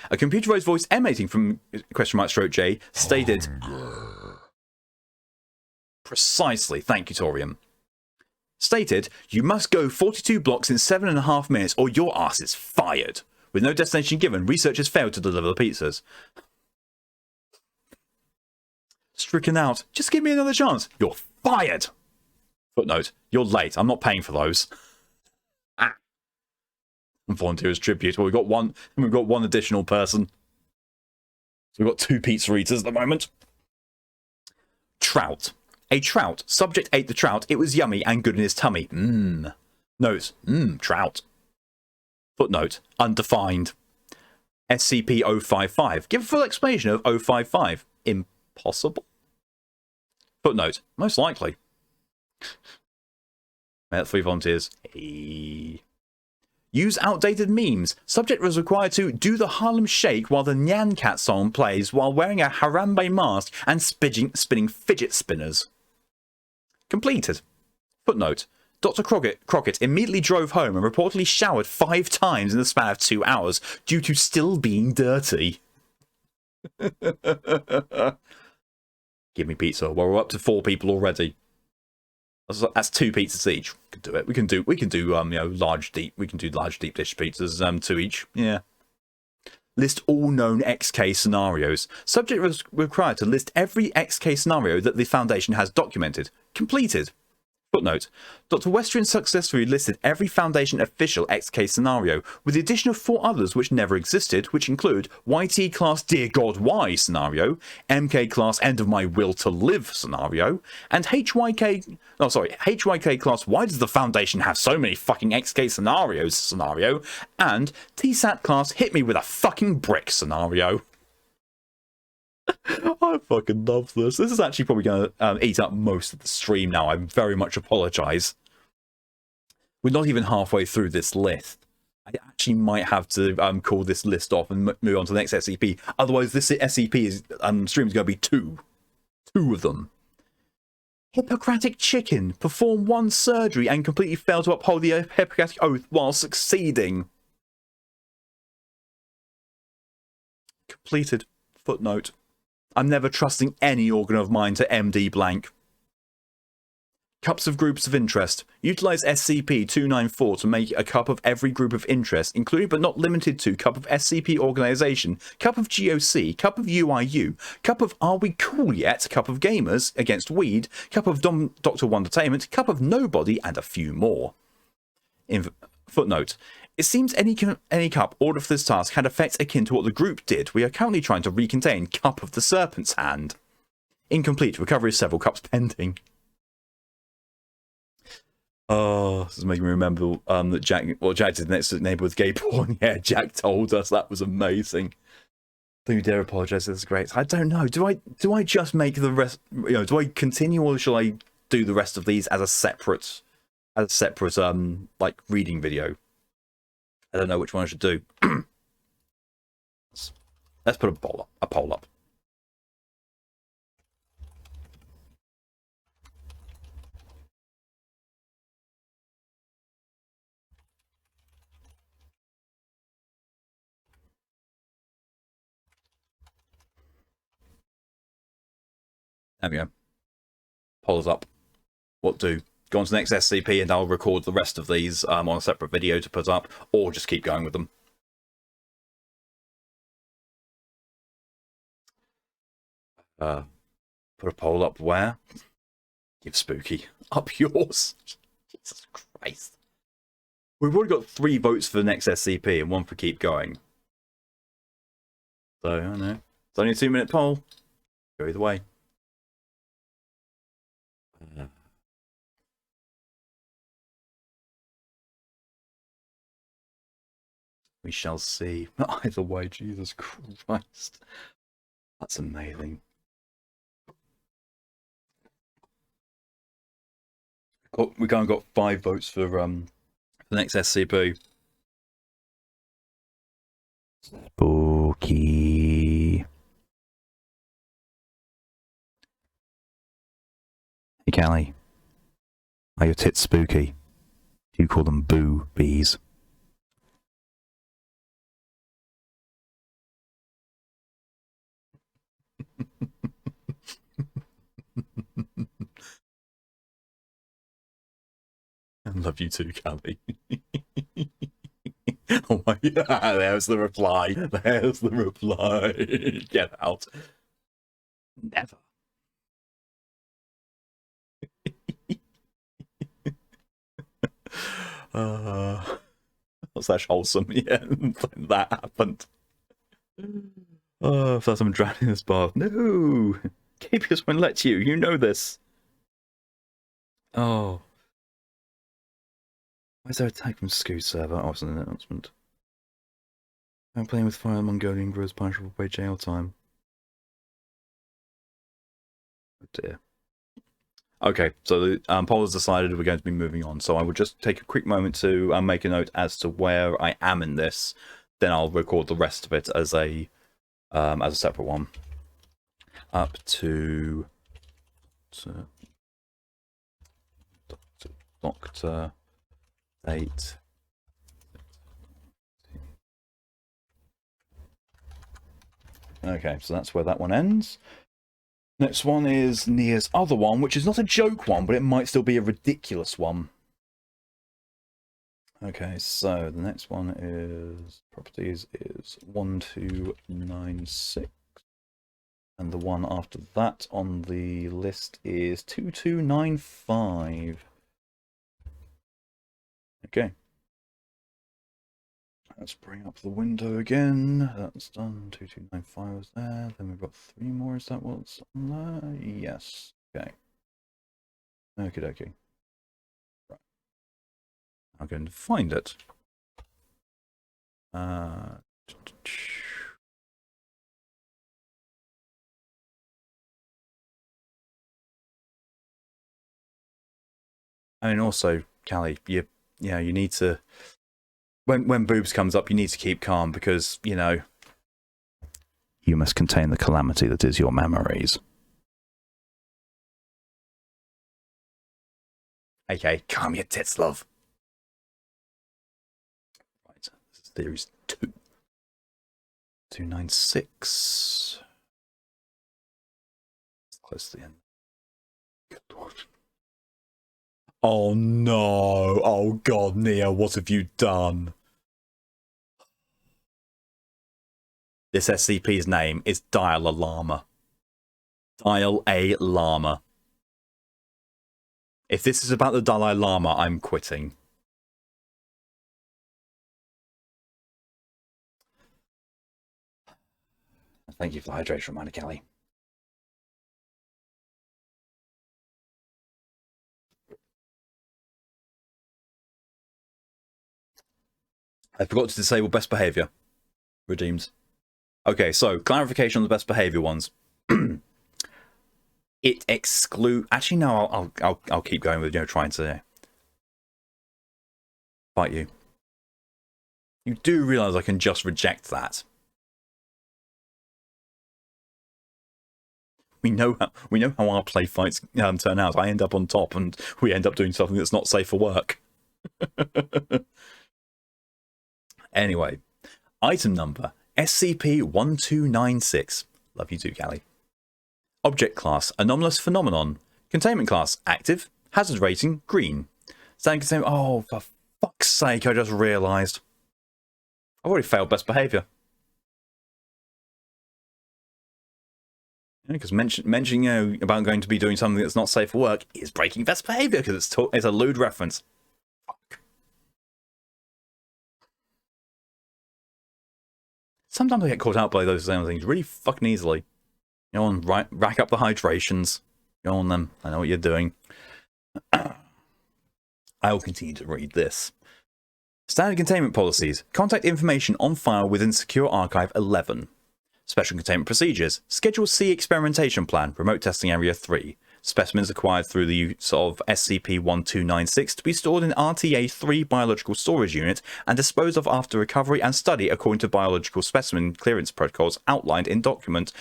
A: A computerized voice emanating from ?J stated... Precisely. Thank you, Torium. Stated, you must go 42 blocks in 7.5 minutes or your ass is fired. With no destination given, researchers failed to deliver the pizzas. Stricken out. Just give me another chance. You're fired. Footnote. You're late. I'm not paying for those. Volunteers tribute. Well, we've got one additional person. So we've got 2 pizza eaters at the moment. Trout. A trout. Subject ate the trout. It was yummy and good in his tummy. Mmm. Note. Mmm. Trout. Footnote. Undefined. SCP-055. Give a full explanation of 055. Impossible. Footnote. Most likely. 3 volunteers. Hey. Use outdated memes. Subject was required to do the Harlem Shake while the Nyan Cat song plays while wearing a Harambe mask and spinning fidget spinners. Completed. Footnote. Dr. Crockett immediately drove home and reportedly showered 5 times in the span of 2 hours due to still being dirty. Give me pizza. Well, we're up to 4 people already. That's 2 pizzas each. We can do it. We can do large deep dish pizzas, 2 each. Yeah. List all known XK scenarios. Subject was required to list every XK scenario that the Foundation has documented. Completed. Footnote. Dr. Western successfully listed every Foundation official XK scenario, with the addition of 4 others which never existed, which include YT class Dear God Why scenario, MK class End of My Will to Live scenario, and HYK class Why Does the Foundation Have So Many Fucking XK Scenarios scenario, and TSAT class Hit Me With a Fucking Brick scenario. I fucking love this. This is actually probably going to eat up most of the stream now. I very much apologise. We're not even halfway through this list. I actually might have to call this list off and move on to the next SCP. Otherwise, this SCP is, stream is going to be two of them. Hippocratic chicken. Perform one surgery and completely fail to uphold the Hippocratic oath while succeeding. Completed. Footnote. I'm never trusting any organ of mine to MD blank. Cups of groups of interest. Utilize SCP-294 to make a cup of every group of interest, including but not limited to cup of SCP organization, cup of GOC, cup of UIU, cup of Are We Cool Yet, cup of gamers against weed, cup of Dr. Wondertainment, cup of nobody, and a few more. Footnote. It seems any cup ordered for this task had effects akin to what the group did. We are currently trying to recontain Cup of the Serpent's Hand. Incomplete. Recovery of several cups pending. Oh, this is making me remember that Jack did next to neighbor with gay porn. Yeah, Jack told us. That was amazing. Don't you dare apologize. This is great. I don't know. Do I just make the rest? You know, do I continue or shall I do the rest of these as a separate like reading video? I don't know which one I should do. Let's put a poll up. There we go. Poll is up. What do? Go on to the next SCP and I'll record the rest of these on a separate video to put up, or just keep going with them. Put a poll up where? Give Spooky. Up yours. Jesus Christ. We've already got 3 votes for the next SCP and 1 for keep going. So, I don't know. It's only a 2-minute poll. Go either way. We shall see. Either way, Jesus Christ. That's amazing. We kind of got 5 votes for the next SCP. Spooky. Hey, Callie. Are your tits spooky? Do you call them boobies? I love you too, Callie. Oh my god, there's the reply. There's the reply. Get out. Never. Slash wholesome, yeah. That happened. Oh, first I'm drowning in this bath. No! Capius won't let you. You know this. Oh. Why is there a tag from Scoot server? Oh, it's an announcement. I'm playing with fire Mongolian grows punishable by jail time. Oh dear. Okay, so the poll has decided we're going to be moving on. So I will just take a quick moment to make a note as to where I am in this. Then I'll record the rest of it as a separate one. Up to Doctor 8. Okay, so that's where that one ends. Next one is Nia's other one, which is not a joke one, but it might still be a ridiculous one. Okay, so the next one is properties is 1296. And the one after that on the list is 2295. Okay. Let's bring up the window again. That's done. 2295 was there. Then we've got 3 more. Is that what's on there? Yes. Okay. Okie dokie. Right. I'm going to find it. I mean, also, Callie, you need to. When boobs comes up, you need to keep calm because, you know, you must contain the calamity that is your memories. Okay, calm your tits, love. Right, this is Theories 2. 296. It's close to the end. Good Lord. Oh no! Oh god, Neo, what have you done? This SCP's name is Dial a Llama. Dial a Llama. If this is about the Dalai Lama, I'm quitting. Thank you for the hydration reminder, Kelly. I forgot to disable best behavior. Redeemed. Okay, so clarification on the best behavior ones. It exclude. Actually, no. I'll keep going with trying to fight you. You do realize I can just reject that. We know how our play fights turn out. I end up on top, and we end up doing something that's not safe for work. Anyway, item number SCP-1296. Love you too, Callie. Object class, anomalous phenomenon. Containment class, active. Hazard rating, green. Standard containment. Oh, for fuck's sake! I just realised I've already failed best behaviour. Because mentioning about going to be doing something that's not safe for work is breaking best behaviour because it's a lewd reference. Fuck. Sometimes I get caught out by those things really fucking easily. Go on, rack up the hydrations. Go on then. I know what you're doing. I will continue to read this. Standard containment policies. Contact information on file within Secure Archive 11. Special containment procedures. Schedule C experimentation plan. Remote testing area 3. Specimens acquired through the use of SCP-1296 to be stored in RTA-3 biological storage unit and disposed of after recovery and study according to biological specimen clearance protocols outlined in document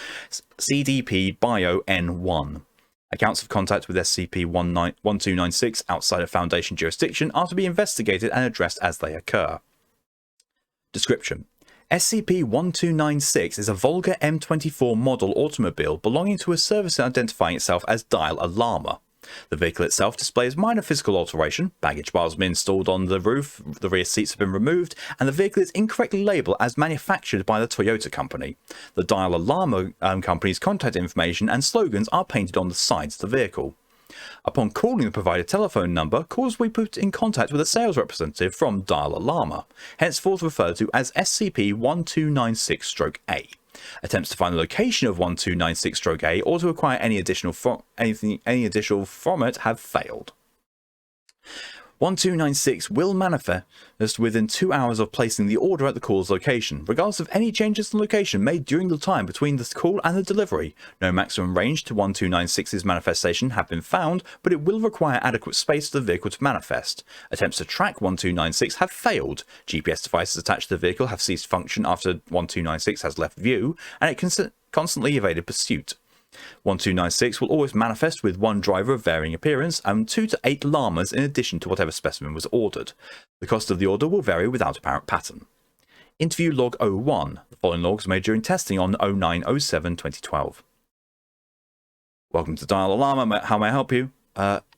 A: CDP Bio N1. Accounts of contact with SCP-1296 outside of Foundation jurisdiction are to be investigated and addressed as they occur. Description. SCP-1296 is a Volga M24 model automobile belonging to a service identifying itself as Dial a Llama. The vehicle itself displays minor physical alteration. Baggage bars have been installed on the roof, the rear seats have been removed, and the vehicle is incorrectly labelled as manufactured by the Toyota company. The Dial a Llama company's contact information and slogans are painted on the sides of the vehicle. Upon calling the provided telephone number, callers will be put in contact with a sales representative from Dial a Llama, henceforth referred to as SCP-1296-A. Attempts to find the location of 1296-A or to acquire any additional from it have failed. 1296 will manifest within 2 hours of placing the order at the caller's location, regardless of any changes in location made during the time between the call and the delivery. No maximum range to 1296's manifestation have been found, but it will require adequate space for the vehicle to manifest. Attempts to track 1296 have failed. GPS devices attached to the vehicle have ceased function after 1296 has left view, and it constantly evaded pursuit. 1296 will always manifest with one driver of varying appearance and 2 to 8 llamas in addition to whatever specimen was ordered. The cost of the order will vary without apparent pattern. Interview log 01. The following logs made during testing on 09/07/2012. Welcome to Dial a Llama. How may I help you?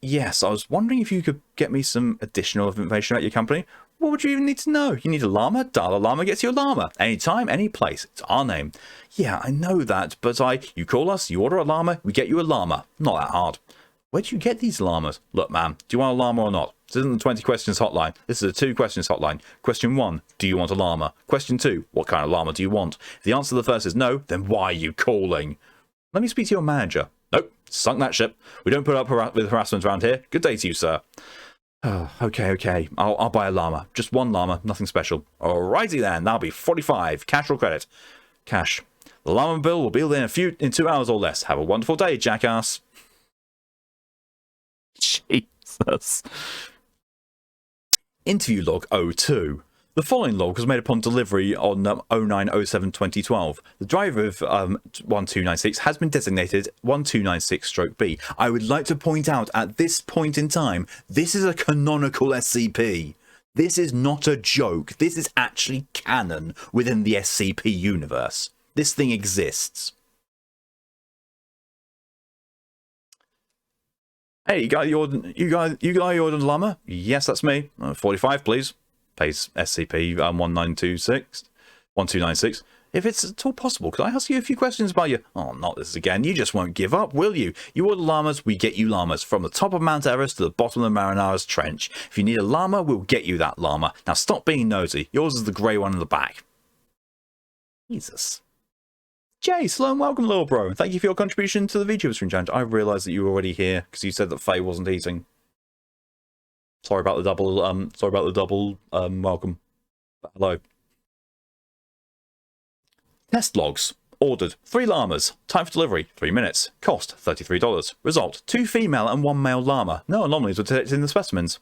A: Yes, I was wondering if you could get me some additional information about your company. What would you even need to know? You need a llama? Dial a Llama gets you a llama. Anytime, any place. It's our name. Yeah, I know that, but you call us, you order a llama, we get you a llama. Not that hard. Where do you get these llamas? Look, man, do you want a llama or not? This isn't the 20 questions hotline. This is a 2 questions hotline. Question 1, do you want a llama? Question 2, what kind of llama do you want? If the answer to the first is no, then why are you calling? Let me speak to your manager. Nope, sunk that ship. We don't put up with harassment around here. Good day to you, sir. Oh, okay. I'll buy a llama. Just one llama, nothing special. Alrighty then, that'll be 45. Cash or credit? Cash. The llama bill will be in 2 hours or less. Have a wonderful day, jackass. Jesus. Interview log 02. The following log was made upon delivery on 09/07/2012. The driver of 1296 has been designated 1296-B. I would like to point out at this point in time, this is a canonical SCP. This is not a joke. This is actually canon within the SCP universe. This thing exists. Hey, you got your ordered llama? Yes, that's me. 45, please. Pays SCP 1296. If it's at all possible, could I ask you a few questions about you? Oh, not this again. You just won't give up, will you? You order llamas, we get you llamas. From the top of Mount Everest to the bottom of the Marinara's Trench. If you need a llama, we'll get you that llama. Now stop being nosy. Yours is the grey one in the back. Jesus. Jay, Sloan, welcome, little bro. Thank you for your contribution to the video stream challenge. I realised that you were already here because you said that Faye wasn't eating. Sorry about the double. Welcome. Hello. Test logs. Ordered 3 llamas. Time for delivery 3 minutes. Cost $33. Result 2 female and 1 male llama. No anomalies were detected in the specimens.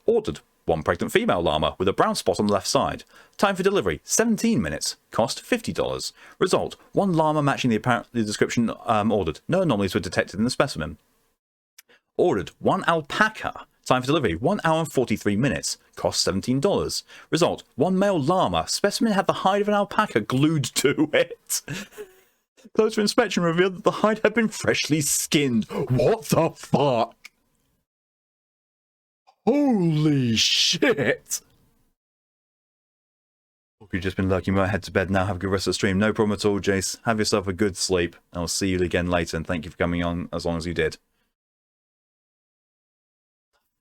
A: Ordered 1 pregnant female llama with a brown spot on the left side. Time for delivery 17 minutes. Cost $50. Result 1 llama matching the description ordered. No anomalies were detected in the specimen. Ordered 1 alpaca. Time for delivery 1 hour and 43 minutes. Cost $17. Result 1 male llama. Specimen had the hide of an alpaca glued to it. Closer inspection revealed that the hide had been freshly skinned. What the fuck? Holy shit! You've just been lurking, but head to bed now. Have a good rest of the stream. No problem at all, Jace. Have yourself a good sleep. I'll see you again later, and thank you for coming on as long as you did.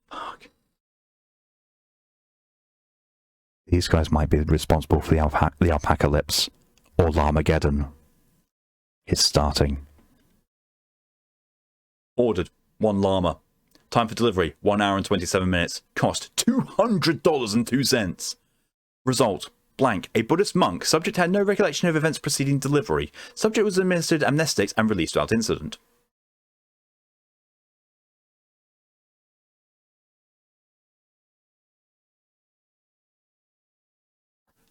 A: Fuck. These guys might be responsible for the alpaca lips, or Llamageddon. It's starting. Ordered 1 llama. Time for delivery 1 hour and 27 minutes. Cost $200.02. Result blank. A Buddhist monk. Subject had no recollection of events preceding delivery. Subject was administered amnestics and released without incident.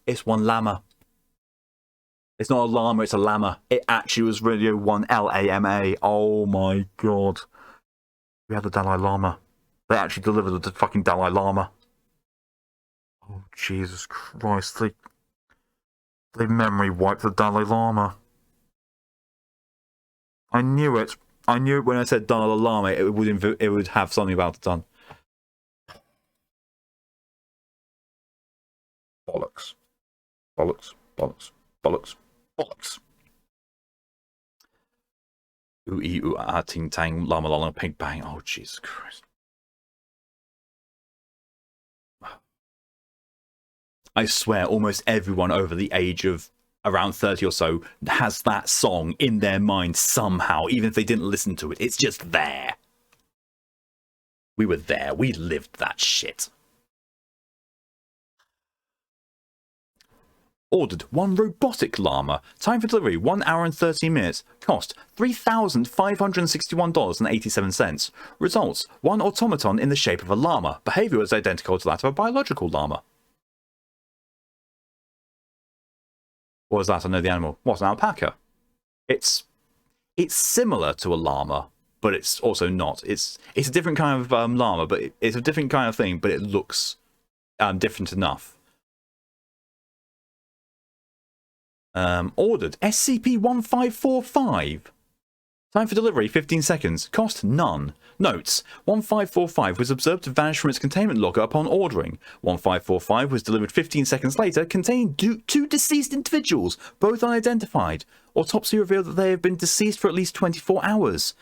A: It's 1 llama. It's not a llama, it's a llama. It actually was Radio 1 LAMA. Oh my god. We had the Dalai Lama. They actually delivered the fucking Dalai Lama. Oh, Jesus Christ. They memory wiped the Dalai Lama. I knew it. I knew it when I said Dalai Lama. It would have something about it done. Bollocks. Bollocks. Bollocks. Bollocks. Bollocks. Ooh, ee, ooh, ah, ting, tang, llama, llama, pig, bang. Oh, Jesus Christ. I swear, almost everyone over the age of around 30 or so has that song in their mind somehow, even if they didn't listen to it. It's just there. We were there. We lived that shit. Ordered 1 robotic llama. Time for delivery 1 hour and 30 minutes. Cost $3,561.87. Results 1 automaton in the shape of a llama. Behavior was identical to that of a biological llama. What was that? I know the animal. What's an alpaca? It's similar to a llama, but it's also not. It's a different kind of llama, but it's a different kind of thing, but it looks different enough. Ordered SCP-1545. Time for delivery 15 seconds. Cost none. Notes: 1545 was observed to vanish from its containment locker upon ordering. 1545 was delivered 15 seconds later, containing 2 deceased individuals, both unidentified. Autopsy revealed that they have been deceased for at least 24 hours.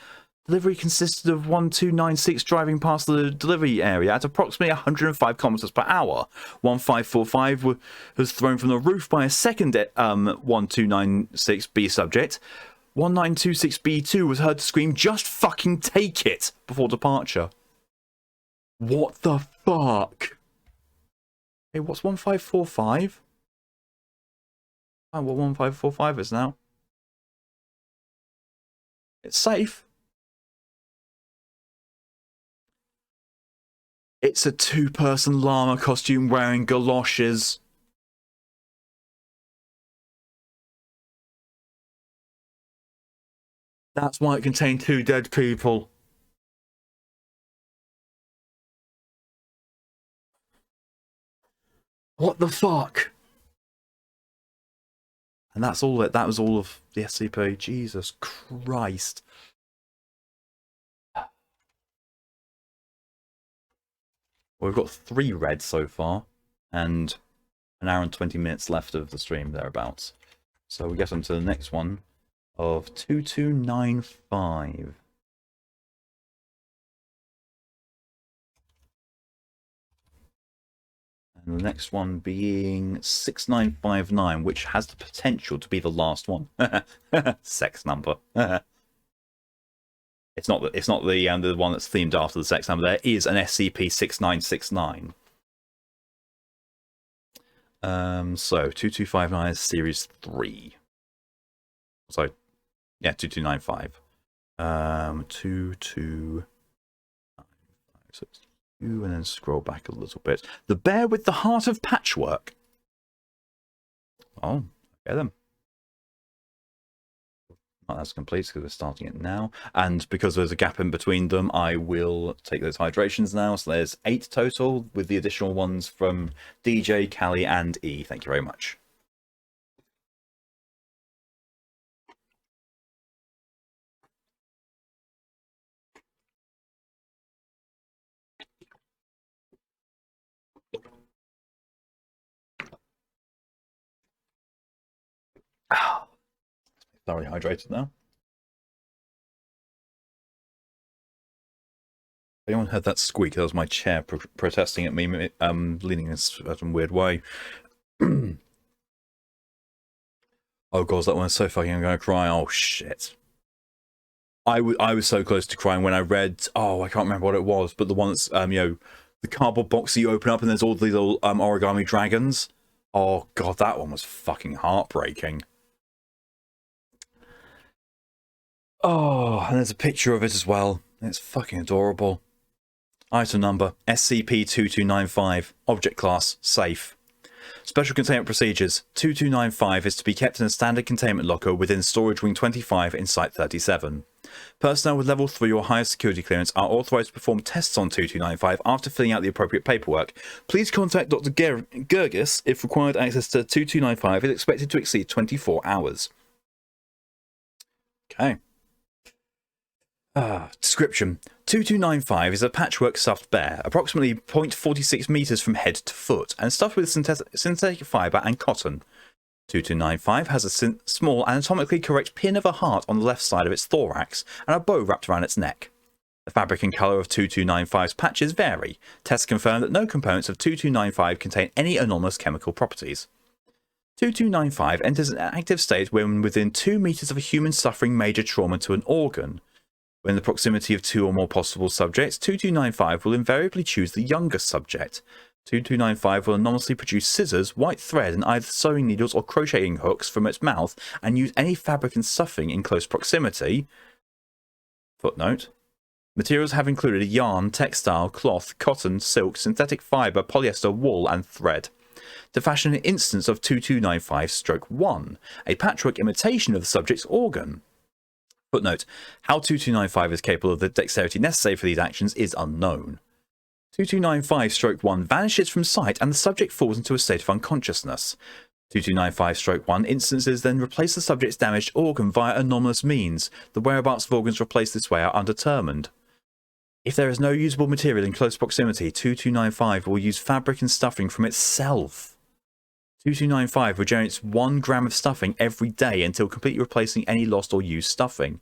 A: Delivery consisted of 1296 driving past the delivery area at approximately 105 km per hour. 1545 was thrown from the roof by a second 1296B subject. 1926B2 was heard to scream, "Just fucking take it!" before departure. What the fuck? Hey, what's 1545? Oh, what 1545 is now. It's safe. It's a 2-person llama costume wearing galoshes. That's why it contained 2 dead people. What the fuck? And that's all that was all of the SCP. Jesus Christ. Well, we've got 3 read so far, and an hour and 20 minutes left of the stream, thereabouts. So we get on to the next one of 2295. And the next one being 6959, which has the potential to be the last one. Sex number. It's not the one that's themed after the sex number. There is an SCP-6969. So 2259 is series 3. So yeah, 2295. 2295. So it's 2, and then scroll back a little bit. The Bear with the Heart of Patchwork. Oh, get them. Well, that's complete because we're starting it now. And because there's a gap in between them, I will take those hydrations now. So there's 8 total with the additional ones from DJ, Callie, and E. Thank you very much. Thoroughly hydrated now. Anyone heard that squeak? That was my chair protesting at me, leaning in a certain weird way. Oh god, that one's so fucking, I'm gonna cry. Oh shit. I was so close to crying when I read, oh, I can't remember what it was, but the one that's, you know, the cardboard box that you open up and there's all these little origami dragons. Oh god, that one was fucking heartbreaking. Oh, and there's a picture of it as well. It's fucking adorable. Item number, SCP-2295. Object class, safe. Special containment procedures. 2295 is to be kept in a standard containment locker within Storage Wing 25 in Site 37. Personnel with level 3 or higher security clearance are authorized to perform tests on 2295 after filling out the appropriate paperwork. Please contact Dr. Gergis if required access to 2295 is expected to exceed 24 hours. Okay. Description. 2295 is a patchwork stuffed bear, approximately 0.46 meters from head to foot, and stuffed with synthetic fiber and cotton. 2295 has a small, anatomically correct pin of a heart on the left side of its thorax, and a bow wrapped around its neck. The fabric and colour of 2295's patches vary. Tests confirm that no components of 2295 contain any anomalous chemical properties. 2295 enters an active state when within 2 meters of a human suffering major trauma to an organ. When in the proximity of 2 or more possible subjects, 2295 will invariably choose the youngest subject. 2295 will anomalously produce scissors, white thread, and either sewing needles or crocheting hooks from its mouth, and use any fabric and stuffing in close proximity. Footnote. Materials have included yarn, textile, cloth, cotton, silk, synthetic fiber, polyester, wool, and thread. To fashion an instance of 2295-1, a patchwork imitation of the subject's organ. Footnote. How 2295 is capable of the dexterity necessary for these actions is unknown. 2295-1 vanishes from sight and the subject falls into a state of unconsciousness. 2295-1 instances then replace the subject's damaged organ via anomalous means. The whereabouts of organs replaced this way are undetermined. If there is no usable material in close proximity, 2295 will use fabric and stuffing from itself. 2295 regenerates 1 gram of stuffing every day until completely replacing any lost or used stuffing.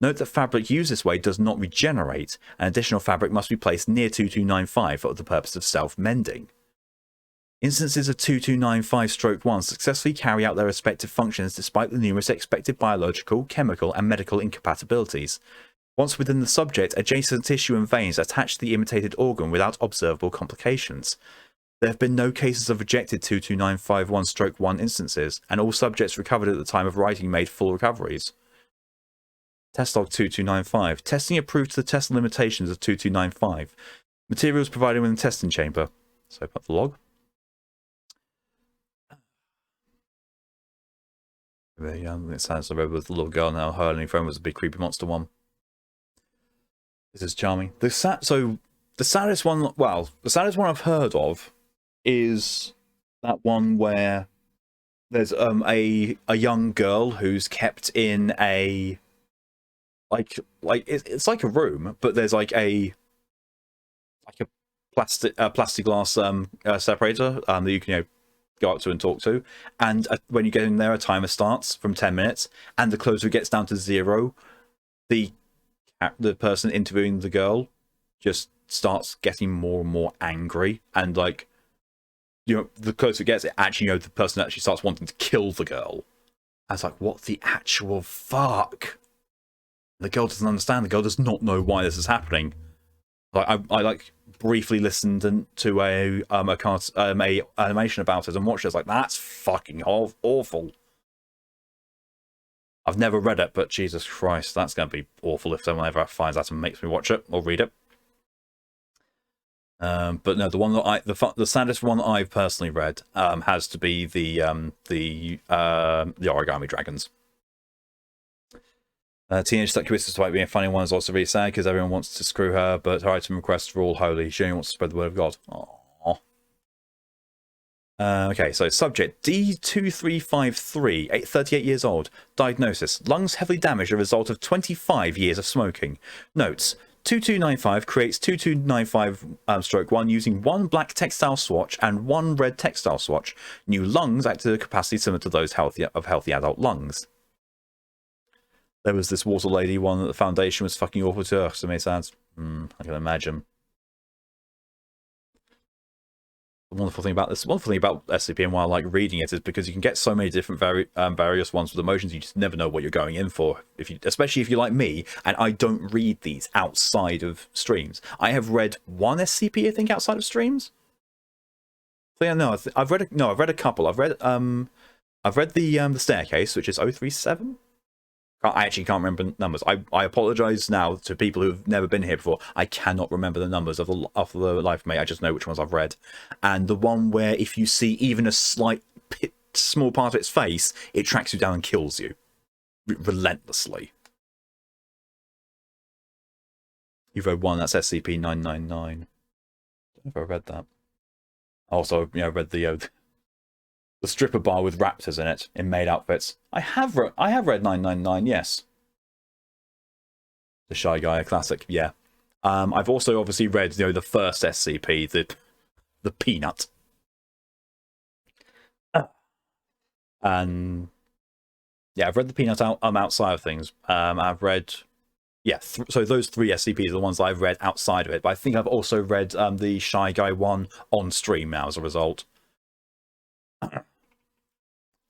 A: Note that fabric used this way does not regenerate, and additional fabric must be placed near 2295 for the purpose of self-mending. Instances of 2295-1 successfully carry out their respective functions despite the numerous expected biological, chemical, and medical incompatibilities. Once within the subject, adjacent tissue and veins attach to the imitated organ without observable complications. There have been no cases of rejected 2295-1-1 instances, and all subjects recovered at the time of writing made full recoveries. Test log 2295. Testing approved to the test limitations of 2295. Materials provided within the testing chamber. So put the log. It sounds like with the little girl now. Her only friend was a big creepy monster one. This is charming. The saddest one. Well, the saddest one I've heard of is that one where there's a young girl who's kept in a it's like a room, but there's like a plastic glass separator that you can go up to and talk to, and when you get in there, a timer starts from 10 minutes, and the closer it gets down to 0, the person interviewing the girl just starts getting more and more angry, and the closer it gets, the person actually starts wanting to kill the girl. I was like, what the actual fuck? The girl doesn't understand. The girl does not know why this is happening. I briefly listened to a animation about it and watched it. I was like, that's fucking awful. I've never read it, but Jesus Christ, that's going to be awful if someone ever finds out and makes me watch it or read it. But no, the one that the saddest one I've personally read has to be the Origami Dragons. Teenage Succubus, despite being a funny one, is also really sad because everyone wants to screw her, but her item requests are all holy. She only wants to spread the word of God. Aww. Okay, so subject D2353, 38 years old. Diagnosis: lungs heavily damaged as a result of 25 years of smoking. Notes: 2295 creates 2295-1 using 1 black textile swatch and 1 red textile swatch. New lungs act at a capacity similar to those of healthy adult lungs. There was this water lady one that the Foundation was fucking awful to her, so it made sense. I can imagine. The wonderful thing about SCP and why I like reading it is because you can get so many different various ones with emotions. You just never know what you're going in for. Especially if you're like me, and I don't read these outside of streams. I have read one SCP, I think, outside of streams. So yeah, no, I've read a couple. I've read the Staircase, which is 037. I actually can't remember numbers. I apologize now to people who've never been here before. I cannot remember the numbers of the life of me. I just know which ones I've read. And the one where if you see even a small part of its face, it tracks you down and kills you relentlessly. You've read one, that's SCP-999. I don't know if I read that. Also, I read the stripper bar with raptors in it, in maid outfits. I have read 999, yes. The Shy Guy, a classic, yeah. I've also obviously read, the first SCP, the Peanut. And yeah, I've read the Peanut outside of things. I've read, yeah, so those 3 SCPs are the ones I've read outside of it. But I think I've also read the Shy Guy one on stream now as a result.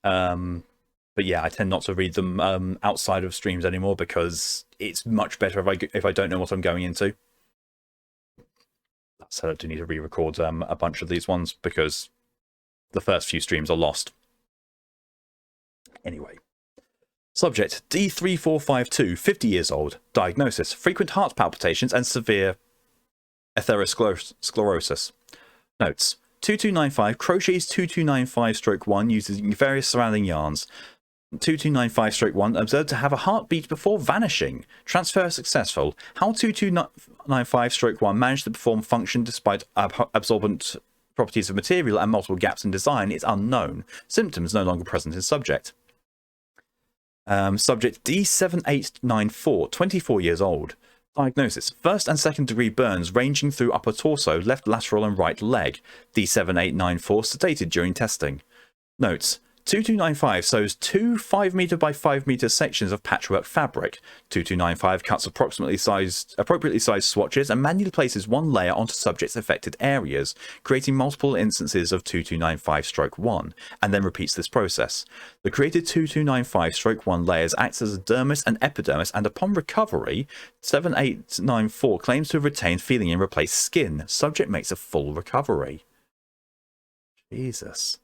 A: But yeah, I tend not to read them outside of streams anymore because it's much better if I don't know what I'm going into. That said, I do need to re-record a bunch of these ones because the first few streams are lost. Anyway. Subject D3452, 50 years old. Diagnosis: frequent heart palpitations and severe atherosclerosis. Notes: 2295 crochets 2295-1 using various surrounding yarns. 2295-1 observed to have a heartbeat before vanishing. Transfer successful. How 2295-1 managed to perform function despite absorbent properties of material and multiple gaps in design is unknown. Symptoms no longer present in subject. Subject D7894, 24 years old. Diagnosis: first and second degree burns ranging through upper torso, left lateral and right leg. D7894 sedated during testing. Notes: 2295 sews 2 5-meter by 5-meter sections of patchwork fabric. 2295 cuts appropriately sized swatches and manually places 1 layer onto subject's affected areas, creating multiple instances of 2295-1, and then repeats this process. The created 2295-1 layers acts as a dermis and epidermis, and upon recovery, 7894 claims to have retained feeling and replaced skin. Subject makes a full recovery. Jesus.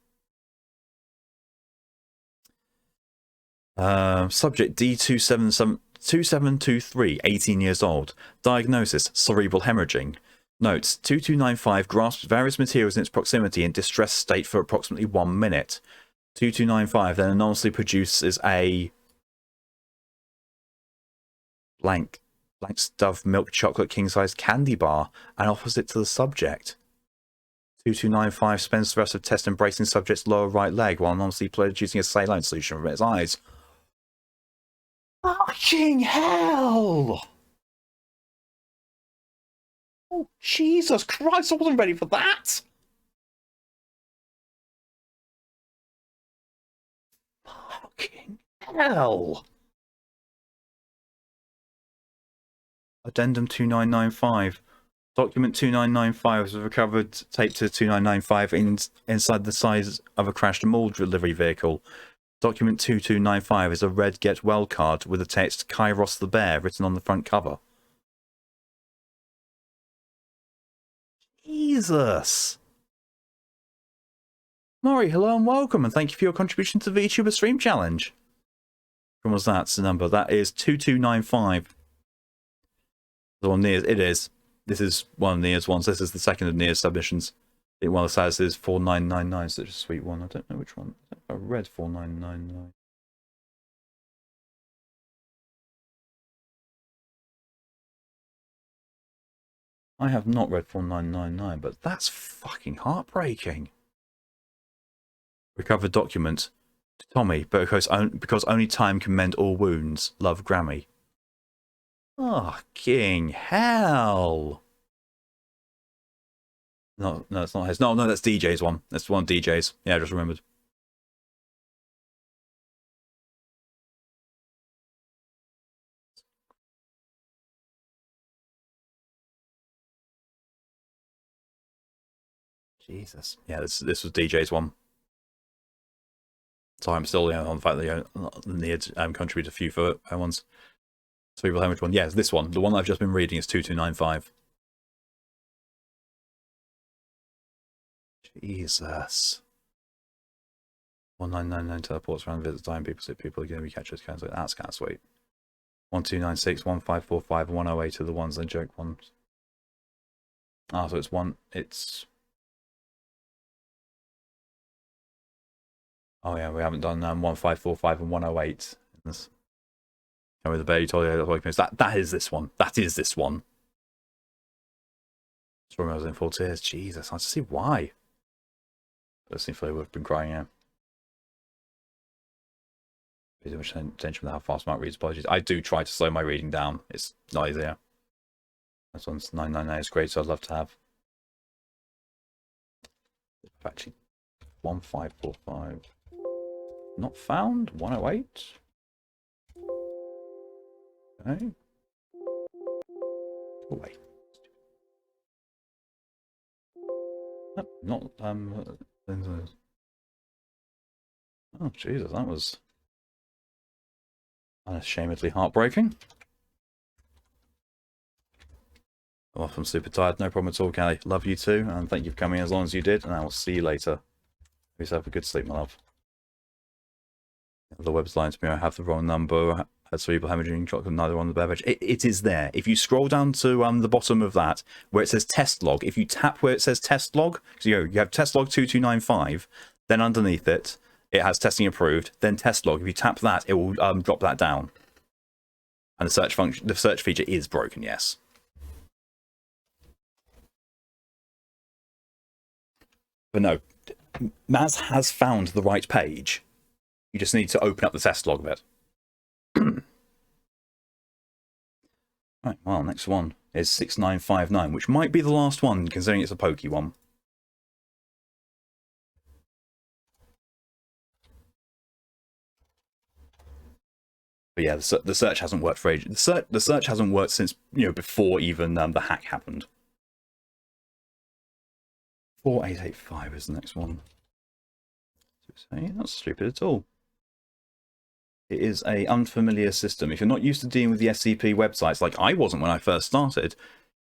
A: Subject D2723, 18 years old. Diagnosis: cerebral hemorrhaging. Notes: 2295 grasps various materials in its proximity in distressed state for approximately 1 minute. 2295 then anonymously produces a blank stuffed milk chocolate king-size candy bar and offers it to the subject. 2295 spends the rest of the test embracing the subject's lower right leg while anonymously producing a saline solution from its eyes. Fucking hell! Oh, Jesus Christ, I wasn't ready for that! Fucking hell! Addendum 2995. Document 2995 was recovered, taped to 2995 inside the size of a crashed mall delivery vehicle. Document 2295 is a red Get Well card with the text Kairos the Bear written on the front cover. Jesus! Maury, hello and welcome, and thank you for your contribution to the VTuber Stream Challenge. When was that? The number? That is 2295. The one near it is. This is one of Nia's ones. This is the second of Nia's submissions. I think one of the saddest is 4999, such a sweet one. I don't know which one. I read 4999. I have not read 4999, but that's fucking heartbreaking. Recovered document to Tommy, because only time can mend all wounds. Love, Grammy. Fucking hell. No, it's not his. No, that's DJ's one. That's one of DJ's. Yeah, I just remembered. Jesus. Yeah, this was DJ's one. So I'm still on the fact that Nia contributed a few for ones. So people, how much one? Yes, this one. The one I've just been reading is 2295. Jesus. 1999 teleports around, visits dying people, so people are going to be captured. That's kind of sweet. 1296, 1545, and 108 are the ones, the joke ones. Ah, so it's. Oh yeah, we haven't done 1545 and 108. This. With the bear you told you that is this one. That is this one. Sorry, I was in full tears. Jesus, I see why. Personally, would have been crying out. Pay too much attention to how fast Mark reads. Apologies. I do try to slow my reading down. It's not easier. This one's 999. It's great, so I'd love to have. Actually, 1545. Not found. 108. Okay. Oh, wait. No, not oh Jesus, that was unashamedly heartbreaking. I'm off, I'm super tired. No problem at all, Callie. Love you too, and thank you for coming as long as you did, and I will see you later. Please have a good sleep, my love. The web's lying to me. I have the wrong number. Had people hemorrhaging chocolate, neither on the beverage. It is there. If you scroll down to the bottom of that, where it says test log, if you tap where it says test log, so you have test log 2295, then underneath it, it has testing approved, then test log. If you tap that, it will drop that down. And the search feature is broken, yes. But no, Maz has found the right page. You just need to open up the test log of it. Right, well, next one is 6959, which might be the last one, considering it's a pokey one. But yeah, the search hasn't worked for ages. The search hasn't worked since, before even the hack happened. 4885 is the next one. Not stupid at all. It is an unfamiliar system. If you're not used to dealing with the SCP websites, like I wasn't when I first started,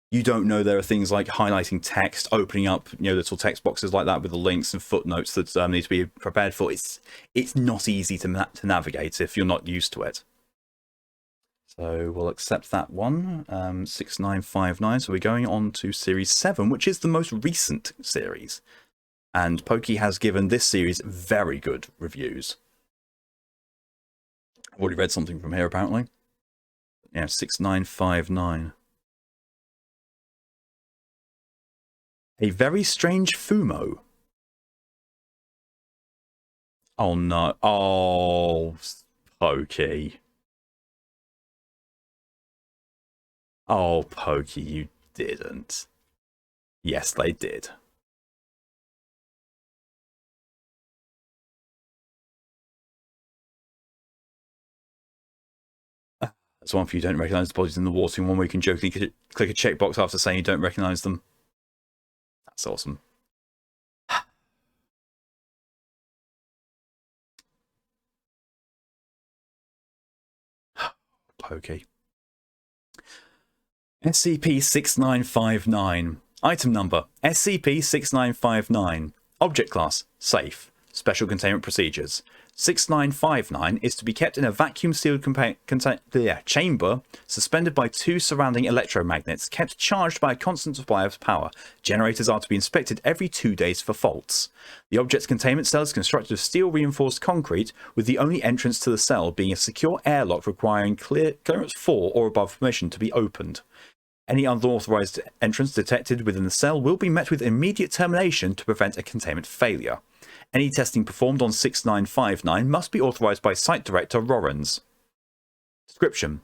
A: you don't know there are things like highlighting text, opening up little text boxes like that with the links and footnotes that need to be prepared for. It's not easy to navigate if you're not used to it. So we'll accept that one. 6959. So we're going on to Series 7, which is the most recent series. And Pokey has given this series very good reviews. I've already read something from here, apparently. Yeah, 6959. A very strange Fumo. Oh no. Oh, Pokey. Oh, Pokey, you didn't. Yes, they did. That's one for you don't recognize the bodies in the water. In one where you can jokingly click a checkbox after saying you don't recognize them. That's awesome. Pokey. SCP-6959. Item number, SCP-6959. Object class, safe. Special containment procedures. 6959 is to be kept in a vacuum-sealed chamber suspended by 2 surrounding electromagnets, kept charged by a constant supply of power. Generators are to be inspected every 2 days for faults. The object's containment cell is constructed of steel-reinforced concrete, with the only entrance to the cell being a secure airlock requiring clearance 4 or above permission to be opened. Any unauthorized entrance detected within the cell will be met with immediate termination to prevent a containment failure. Any testing performed on 6959 must be authorized by Site Director Rorans. Description: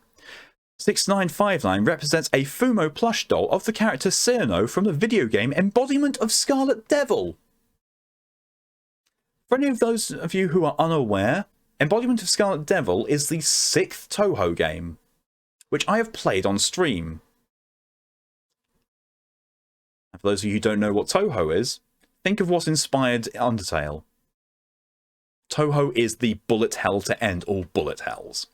A: 6959 represents a Fumo plush doll of the character Cyrano from the video game Embodiment of Scarlet Devil. For any of those of you who are unaware, Embodiment of Scarlet Devil is the 6th Toho game, which I have played on stream. And for those of you who don't know what Toho is, think of what inspired Undertale. Toho is the bullet hell to end all bullet hells.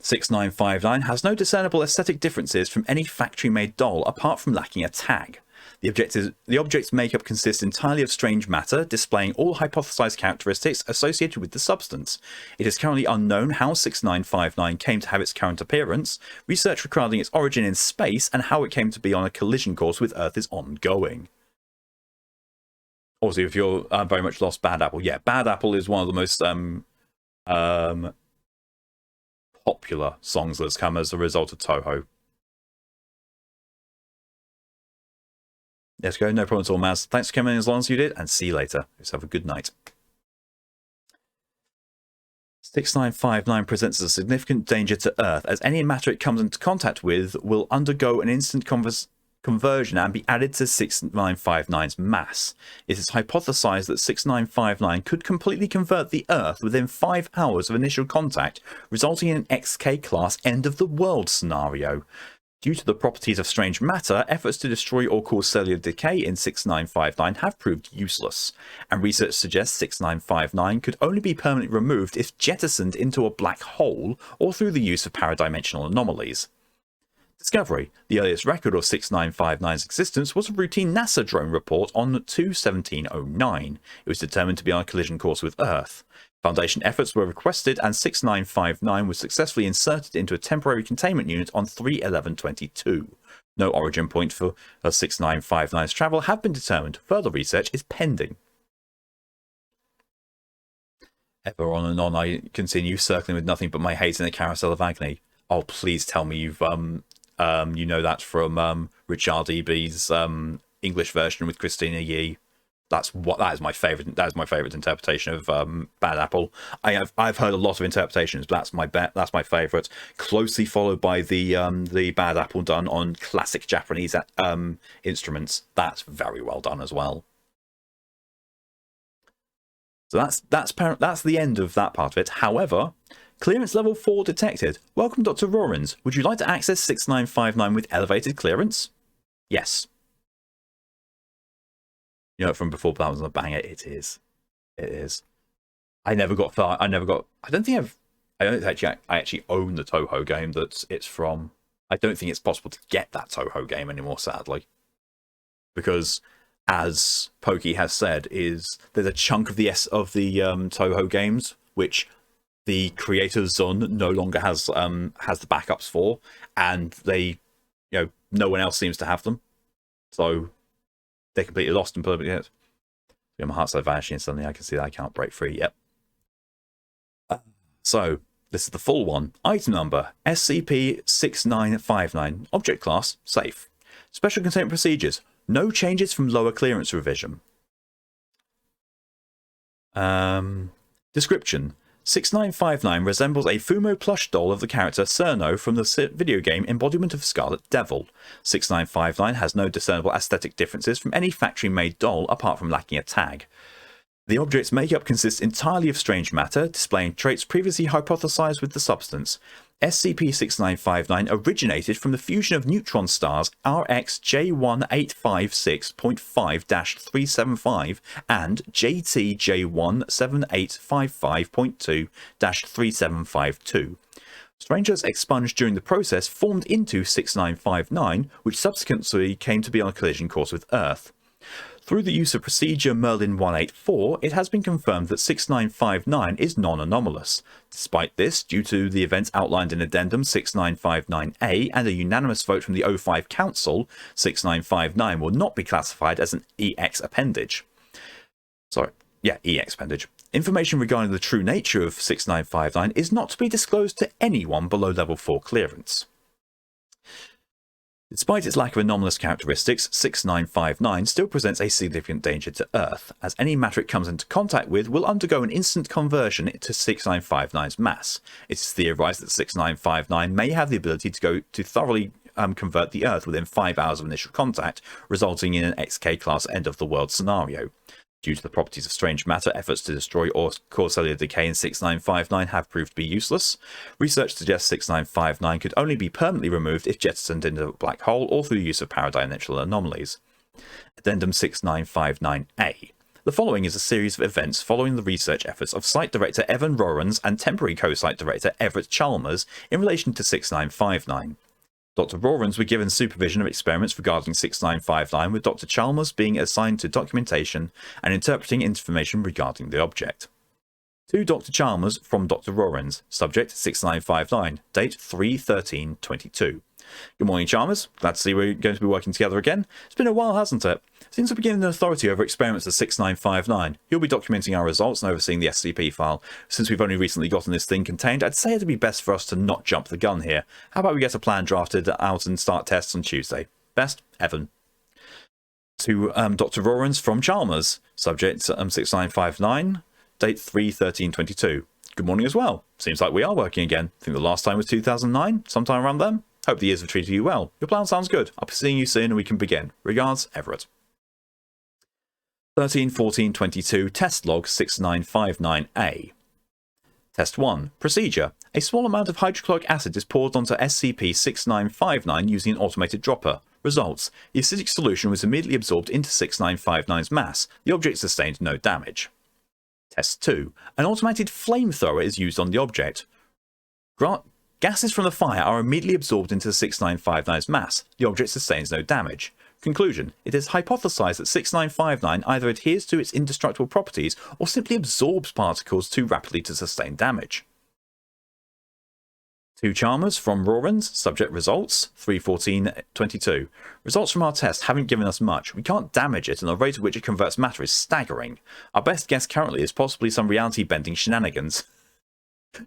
A: 6959 has no discernible aesthetic differences from any factory-made doll apart from lacking a tag. The object's makeup consists entirely of strange matter, displaying all hypothesized characteristics associated with the substance. It is currently unknown how 6959 came to have its current appearance. Research regarding its origin in space and how it came to be on a collision course with Earth is ongoing. Also, if you're very much lost, Bad Apple. Yeah, Bad Apple is one of the most popular songs that's come as a result of Toho. Let's go. No problem at all, Maz. Thanks for coming in as long as you did, and see you later. Let's have a good night. 6959 presents a significant danger to Earth, as any matter it comes into contact with will undergo an instant conversion and be added to 6959's mass. It is hypothesized that 6959 could completely convert the Earth within 5 hours of initial contact, resulting in an XK-class end-of-the-world scenario. Due to the properties of strange matter, efforts to destroy or cause cellular decay in 6959 have proved useless, and research suggests 6959 could only be permanently removed if jettisoned into a black hole or through the use of paradimensional anomalies. Discovery: the earliest record of 6959's existence was a routine NASA drone report on 2/17/09. It was determined to be on a collision course with Earth. Foundation efforts were requested, and 6959 was successfully inserted into a temporary containment unit on 3/11/22. No origin point for 6959's travel have been determined. Further research is pending. Ever on and on I continue, circling with nothing but my hate in a carousel of agony. Oh, please tell me you've you know that from Richard E.B.'s English version with Christina Yee. That is my favorite. That is my favorite interpretation of Bad Apple. I've heard a lot of interpretations, but that's my favorite. Closely followed by the Bad Apple done on classic Japanese instruments. That's very well done as well. So that's the end of that part of it. However, clearance level 4 detected. Welcome, Dr. Rorans. Would you like to access 6959 with elevated clearance? Yes. You know, from before that was a banger. It is. It is. I never got far. I don't actually own the Toho game that it's from. I don't think it's possible to get that Toho game anymore, sadly. Because, as Pokey has said, there's a chunk of the Toho games which the creator Zun no longer has the backups for, and no one else seems to have them. So They're completely lost and perfectly hit. My heart's so vanishing, and suddenly I can see that I can't break free. Yep. So, this is the full one. Item number, SCP-6959. Object class, safe. Special containment procedures. No changes from lower clearance revision. Description. 6959 resembles a Fumo plush doll of the character Cerno from the video game Embodiment of Scarlet Devil. 6959 has no discernible aesthetic differences from any factory-made doll apart from lacking a tag. The object's makeup consists entirely of strange matter, displaying traits previously hypothesized with the substance. SCP-6959 originated from the fusion of neutron stars RX J1856.5-375 and JT J17855.2-3752. Strangers expunged during the process formed into 6959, which subsequently came to be on a collision course with Earth. Through the use of procedure Merlin 184, it has been confirmed that 6959 is non-anomalous. Despite this, due to the events outlined in Addendum 6959A and a unanimous vote from the O5 Council, 6959 will not be classified as an EX appendage. EX appendage. Information regarding the true nature of 6959 is not to be disclosed to anyone below level 4 clearance. Despite its lack of anomalous characteristics, 6959 still presents a significant danger to Earth, as any matter it comes into contact with will undergo an instant conversion to 6959's mass. It is theorized that 6959 may have the ability to thoroughly convert the Earth within 5 hours of initial contact, resulting in an XK-class end-of-the-world scenario. Due to the properties of strange matter, efforts to destroy or cause cellular decay in 6959 have proved to be useless. Research suggests 6959 could only be permanently removed if jettisoned into a black hole or through the use of paradimensional anomalies. Addendum 6959A. The following is a series of events following the research efforts of Site Director Evan Rorans and temporary co-Site Director Everett Chalmers in relation to 6959. Dr. Rorans were given supervision of experiments regarding 6959, with Dr. Chalmers being assigned to documentation and interpreting information regarding the object. To Dr. Chalmers from Dr. Rorans, subject 6959, date 3/13/22. Good morning, Chalmers. Glad to see we're going to be working together again. It's been a while, hasn't it? Since we're beginning authority over experiments of 6959, you'll be documenting our results and overseeing the SCP file. Since we've only recently gotten this thing contained, I'd say it'd be best for us to not jump the gun here. How about we get a plan drafted out and start tests on Tuesday? Best, Evan. To Dr. Rorans from Chalmers, subject 6959, date 3/13/22. Good morning as well. Seems like we are working again. I think the last time was 2009, sometime around then. Hope the years have treated you well. Your plan sounds good. I'll be seeing you soon and we can begin. Regards, Everett. 13/14/22, Test Log 6959A. Test 1. Procedure. A small amount of hydrochloric acid is poured onto SCP-6959 using an automated dropper. Results. The acidic solution was immediately absorbed into 6959's mass. The object sustained no damage. Test 2. An automated flamethrower is used on the object. Gases from the fire are immediately absorbed into 6959's mass. The object sustains no damage. Conclusion. It is hypothesized that 6959 either adheres to its indestructible properties or simply absorbs particles too rapidly to sustain damage. To Chalmers from Rorans, subject results 3/14/22. Results from our test haven't given us much. We can't damage it and the rate at which it converts matter is staggering. Our best guess currently is possibly some reality-bending shenanigans.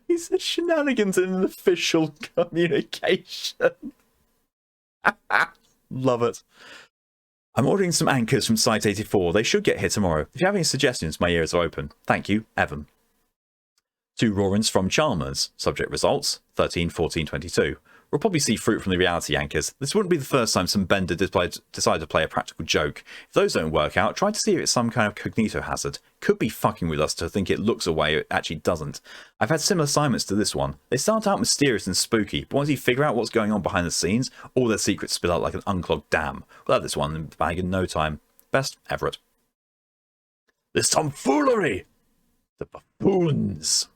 A: He said shenanigans in an official communication. Love it. I'm ordering some anchors from Site 84. They should get here tomorrow. If you have any suggestions, my ears are open. Thank you, Evan. To Rorans from Chalmers. Subject results 13/14/22. We'll probably see fruit from the reality anchors. This wouldn't be the first time some bender decided to play a practical joke. If those don't work out, try to see if it's some kind of cognito hazard. Could be fucking with us to think it looks a way it actually doesn't. I've had similar assignments to this one. They start out mysterious and spooky, but once you figure out what's going on behind the scenes, all their secrets spill out like an unclogged dam. We'll have this one in the bag in no time. Best, Everett. This tomfoolery! The buffoons!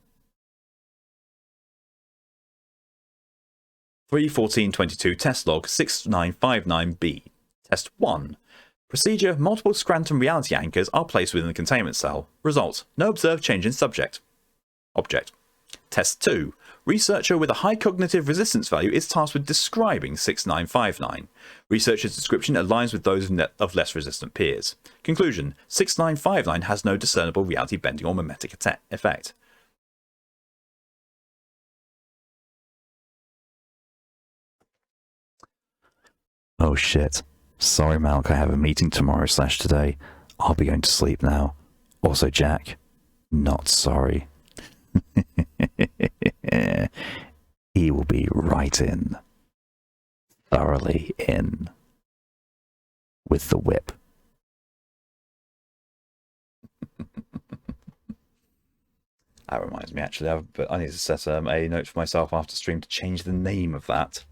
A: 3/14/22 Test Log 6959B. Test 1. Procedure. Multiple Scranton reality anchors are placed within the containment cell. Result. No observed change in subject. Object. Test 2. Researcher with a high cognitive resistance value is tasked with describing 6959. Researcher's description aligns with those of less resistant peers. Conclusion. 6959 has no discernible reality bending or mimetic effect. Oh shit. Sorry, Malk, I have a meeting tomorrow/today. I'll be going to sleep now. Also, Jack, not sorry. He will be right in. Thoroughly in. With the whip. That reminds me, actually, I need to set a note for myself after stream to change the name of that.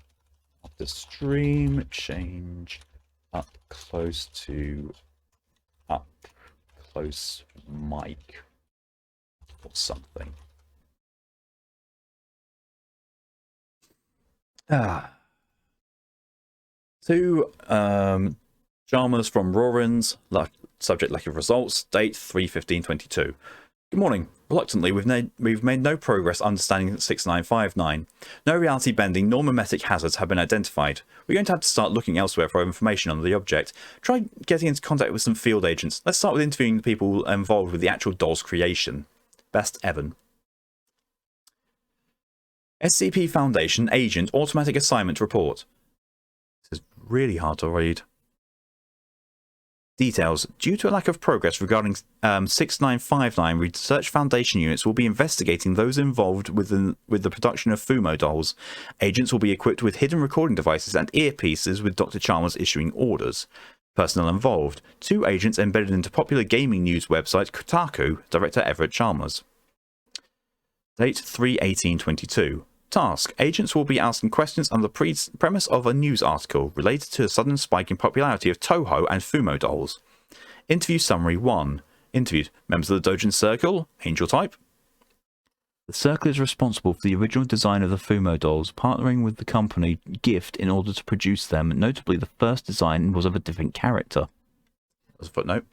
A: After stream, change up close mic or something. Two Jarmers from Rorans, subject lack of results, date 3/15/22. Good morning. Reluctantly, we've made no progress understanding 6959. No reality bending nor mimetic hazards have been identified. We're going to have to start looking elsewhere for information on the object. Try getting into contact with some field agents. Let's start with interviewing the people involved with the actual doll's creation. Best, Evan. SCP Foundation Agent Automatic Assignment Report. This is really hard to read. Details. Due to a lack of progress regarding 6959, Research Foundation units will be investigating those involved with the production of Fumo dolls. Agents will be equipped with hidden recording devices and earpieces, with Dr. Chalmers issuing orders. Personnel involved. 2 agents embedded into popular gaming news website Kotaku, Director Everett Chalmers. Date 3/18/22. Task. Agents will be asking questions on the premise of a news article related to a sudden spike in popularity of Toho and Fumo dolls. Interview Summary 1. Interviewed. Members of the Dojin Circle. Angel type. The Circle is responsible for the original design of the Fumo dolls, partnering with the company Gift in order to produce them. Notably, the first design was of a different character. That's a footnote.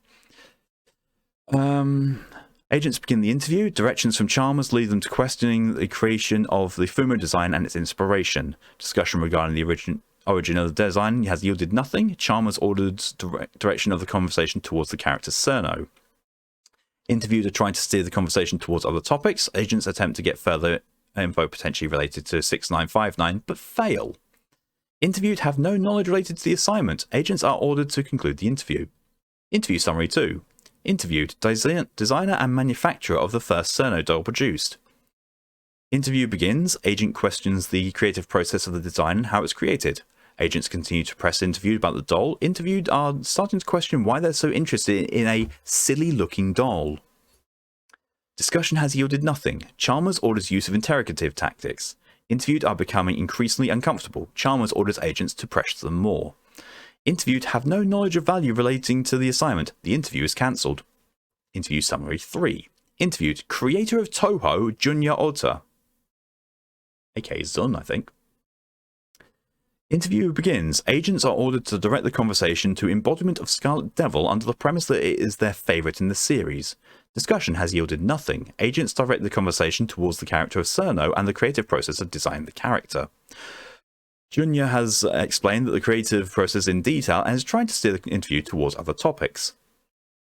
A: Agents begin the interview. Directions from Chalmers lead them to questioning the creation of the Fumo design and its inspiration. Discussion regarding the origin of the design has yielded nothing. Chalmers ordered direction of the conversation towards the character Cerno. Interviewed are trying to steer the conversation towards other topics. Agents attempt to get further info potentially related to 6959, but fail. Interviewed have no knowledge related to the assignment. Agents are ordered to conclude the interview. Interview Summary 2. Interviewed. Designer and manufacturer of the first Cerno doll produced. Interview begins. Agent questions the creative process of the design and how it's created. Agents continue to press interviewed about the doll. Interviewed are starting to question why they're so interested in a silly-looking doll. Discussion has yielded nothing. Chalmers orders use of interrogative tactics. Interviewed are becoming increasingly uncomfortable. Chalmers orders agents to pressure them more. Interviewed have no knowledge of value relating to the assignment. The interview is cancelled. Interview Summary 3. Interviewed. Creator of Toho, Junya Ota. aka Zun, I think. Interview begins. Agents are ordered to direct the conversation to Embodiment of Scarlet Devil under the premise that it is their favourite in the series. Discussion has yielded nothing. Agents direct the conversation towards the character of Cerno and the creative process of designing the character. Junya has explained that the creative process in detail and is trying to steer the interview towards other topics.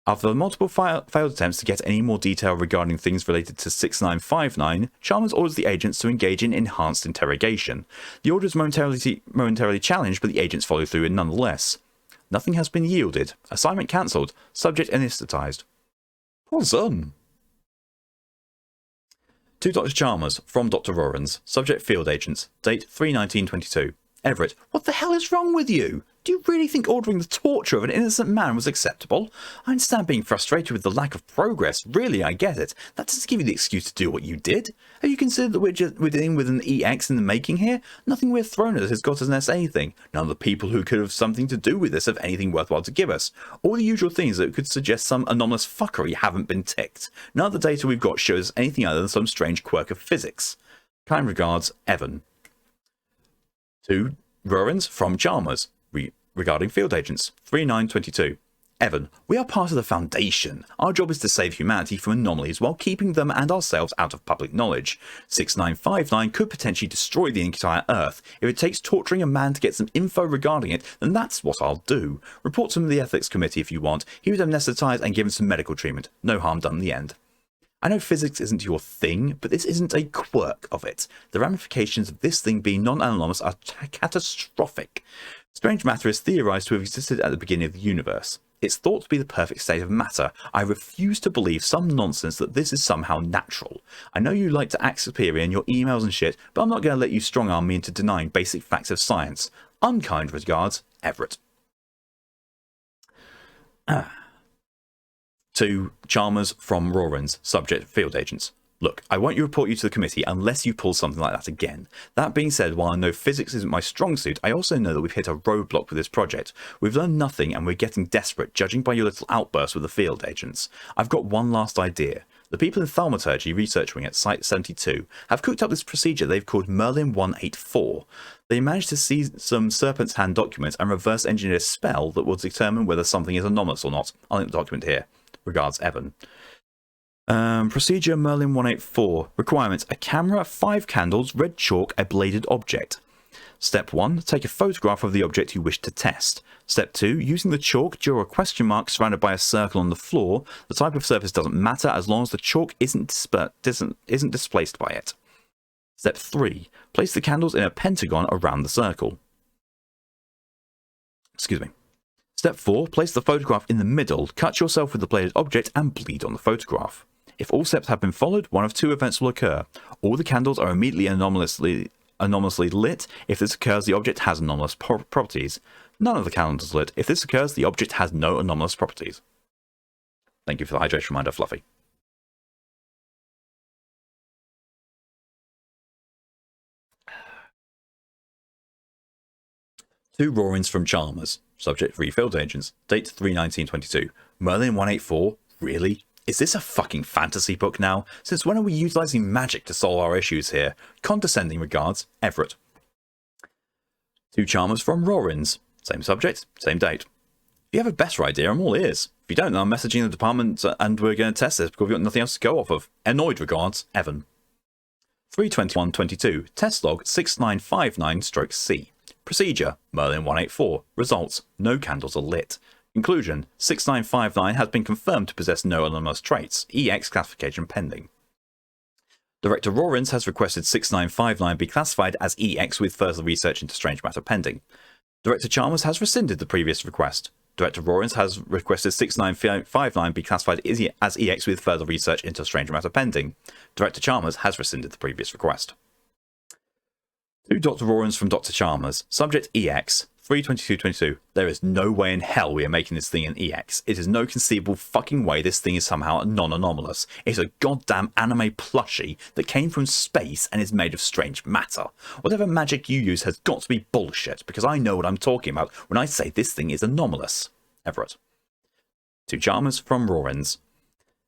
A: After multiple failed attempts to get any more detail regarding things related to 6959, Chalmers orders the agents to engage in enhanced interrogation. The order is momentarily challenged, but the agents follow through nonetheless. Nothing has been yielded. Assignment cancelled. Subject anaesthetised. Poor son. To Dr. Chalmers, from Dr. Rorans. Subject field agents. Date 3/19/22. Everett, what the hell is wrong with you? Do you really think ordering the torture of an innocent man was acceptable? I understand being frustrated with the lack of progress. Really, I get it. That doesn't give you the excuse to do what you did. Have you considered that we're dealing with an EX in the making here? Nothing we've thrown at us has got us anything. None of the people who could have something to do with this have anything worthwhile to give us. All the usual things that could suggest some anomalous fuckery haven't been ticked. None of the data we've got shows anything other than some strange quirk of physics. Kind regards, Evan. To Rorans, from Chalmers. Regarding field agents. 3/9/22. Evan, we are part of the Foundation. Our job is to save humanity from anomalies while keeping them and ourselves out of public knowledge. 6959 could potentially destroy the entire Earth. If it takes torturing a man to get some info regarding it, then that's what I'll do. Report to the Ethics Committee if you want. He was anaesthetised and given some medical treatment. No harm done in the end. I know physics isn't your thing, but this isn't a quirk of it. The ramifications of this thing being non-anomalous are catastrophic. Strange matter is theorized to have existed at the beginning of the universe. It's thought to be the perfect state of matter. I refuse to believe some nonsense that this is somehow natural. I know you like to act superior in your emails and shit, but I'm not going to let you strong-arm me into denying basic facts of science. Unkind regards, Everett. To Chalmers from Rawrins, subject field agents. Look, I won't report you to the committee unless you pull something like that again. That being said, while I know physics isn't my strong suit, I also know that we've hit a roadblock with this project. We've learned nothing and we're getting desperate, judging by your little outburst with the field agents. I've got one last idea. The people in Thaumaturgy research wing at Site 72 have cooked up this procedure they've called Merlin 184. They managed to seize some Serpent's Hand documents and reverse engineer a spell that will determine whether something is anomalous or not. I'll link the document here. Regards, Evan. Procedure Merlin 184. Requirements: a camera, 5 candles, red chalk, a bladed object. Step 1. Take a photograph of the object you wish to test. Step 2. Using the chalk, draw a question mark surrounded by a circle on the floor. The type of surface doesn't matter as long as the chalk isn't displaced by it. Step 3. Place the candles in a pentagon around the circle. Excuse me. Step 4. Place the photograph in the middle, cut yourself with the bladed object and bleed on the photograph. If all steps have been followed, one of 2 events will occur. All the candles are immediately anomalously lit. If this occurs, the object has anomalous properties. None of the candles lit. If this occurs, the object has no anomalous properties. Thank you for the hydration reminder, Fluffy. Two Rawrins from Chalmers. Subject 3 field agents. Date 3/19/22. Merlin 184? Really? Is this a fucking fantasy book now? Since when are we utilizing magic to solve our issues here? Condescending regards, Everett. Two Chalmers from Rawrins. Same subject, same date. If you have a better idea, I'm all ears. If you don't, I'm messaging the department and we're going to test this because we've got nothing else to go off of. Annoyed regards, Evan. 3/21/22. Test log 6959-C. Procedure, Merlin 184. Results, no candles are lit. Conclusion, 6959 has been confirmed to possess no anomalous traits. EX classification pending. Director Rawrins has requested 6959 be classified as EX with further research into strange matter pending. Director Chalmers has rescinded the previous request. Director Rawrins has requested 6959 be classified as EX with further research into strange matter pending. Director Chalmers has rescinded the previous request. To Dr. Rawrins from Dr. Chalmers. Subject EX. 3/22/22. There is no way in hell we are making this thing an EX. It is no conceivable fucking way this thing is somehow non-anomalous. It's a goddamn anime plushie that came from space and is made of strange matter. Whatever magic you use has got to be bullshit, because I know what I'm talking about when I say this thing is anomalous. Everett. To Chalmers from Rawrins.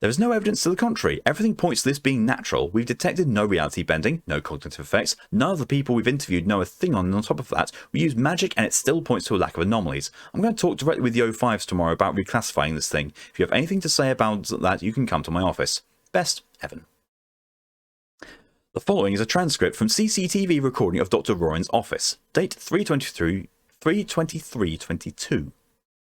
A: There is no evidence to the contrary. Everything points to this being natural. We've detected no reality bending, no cognitive effects. None of the people we've interviewed know a thing on top of that. We use magic and it still points to a lack of anomalies. I'm going to talk directly with the O5s tomorrow about reclassifying this thing. If you have anything to say about that, you can come to my office. Best, Evan. The following is a transcript from CCTV recording of Dr. Rawrins' office. Date 3/23/22.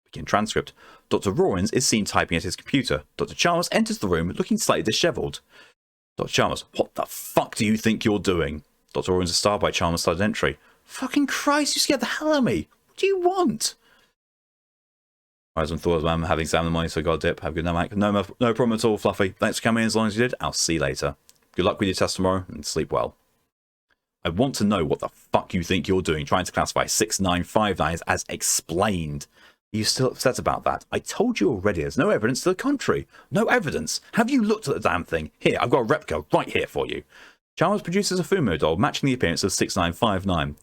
A: Begin transcript. Dr. Rawrins is seen typing at his computer. Dr. Chalmers enters the room looking slightly dishevelled. Dr. Chalmers, what the fuck do you think you're doing? Dr. Rawrins is startled by Chalmers' sudden entry. Fucking Christ, you scared the hell out of me. What do you want? Horizon thought, I'm having examined the morning, so got a dip. Have a good night, Mike. No problem at all, Fluffy. Thanks for coming in as long as you did. I'll see you later. Good luck with your test tomorrow and sleep well. I want to know what the fuck you think you're doing trying to classify 6959 as explained. Are you still upset about that? I told you already there's no evidence to the contrary. No evidence. Have you looked at the damn thing? Here, I've got a replica right here for you. Chalmers produces a Fumo doll matching the appearance of 6959.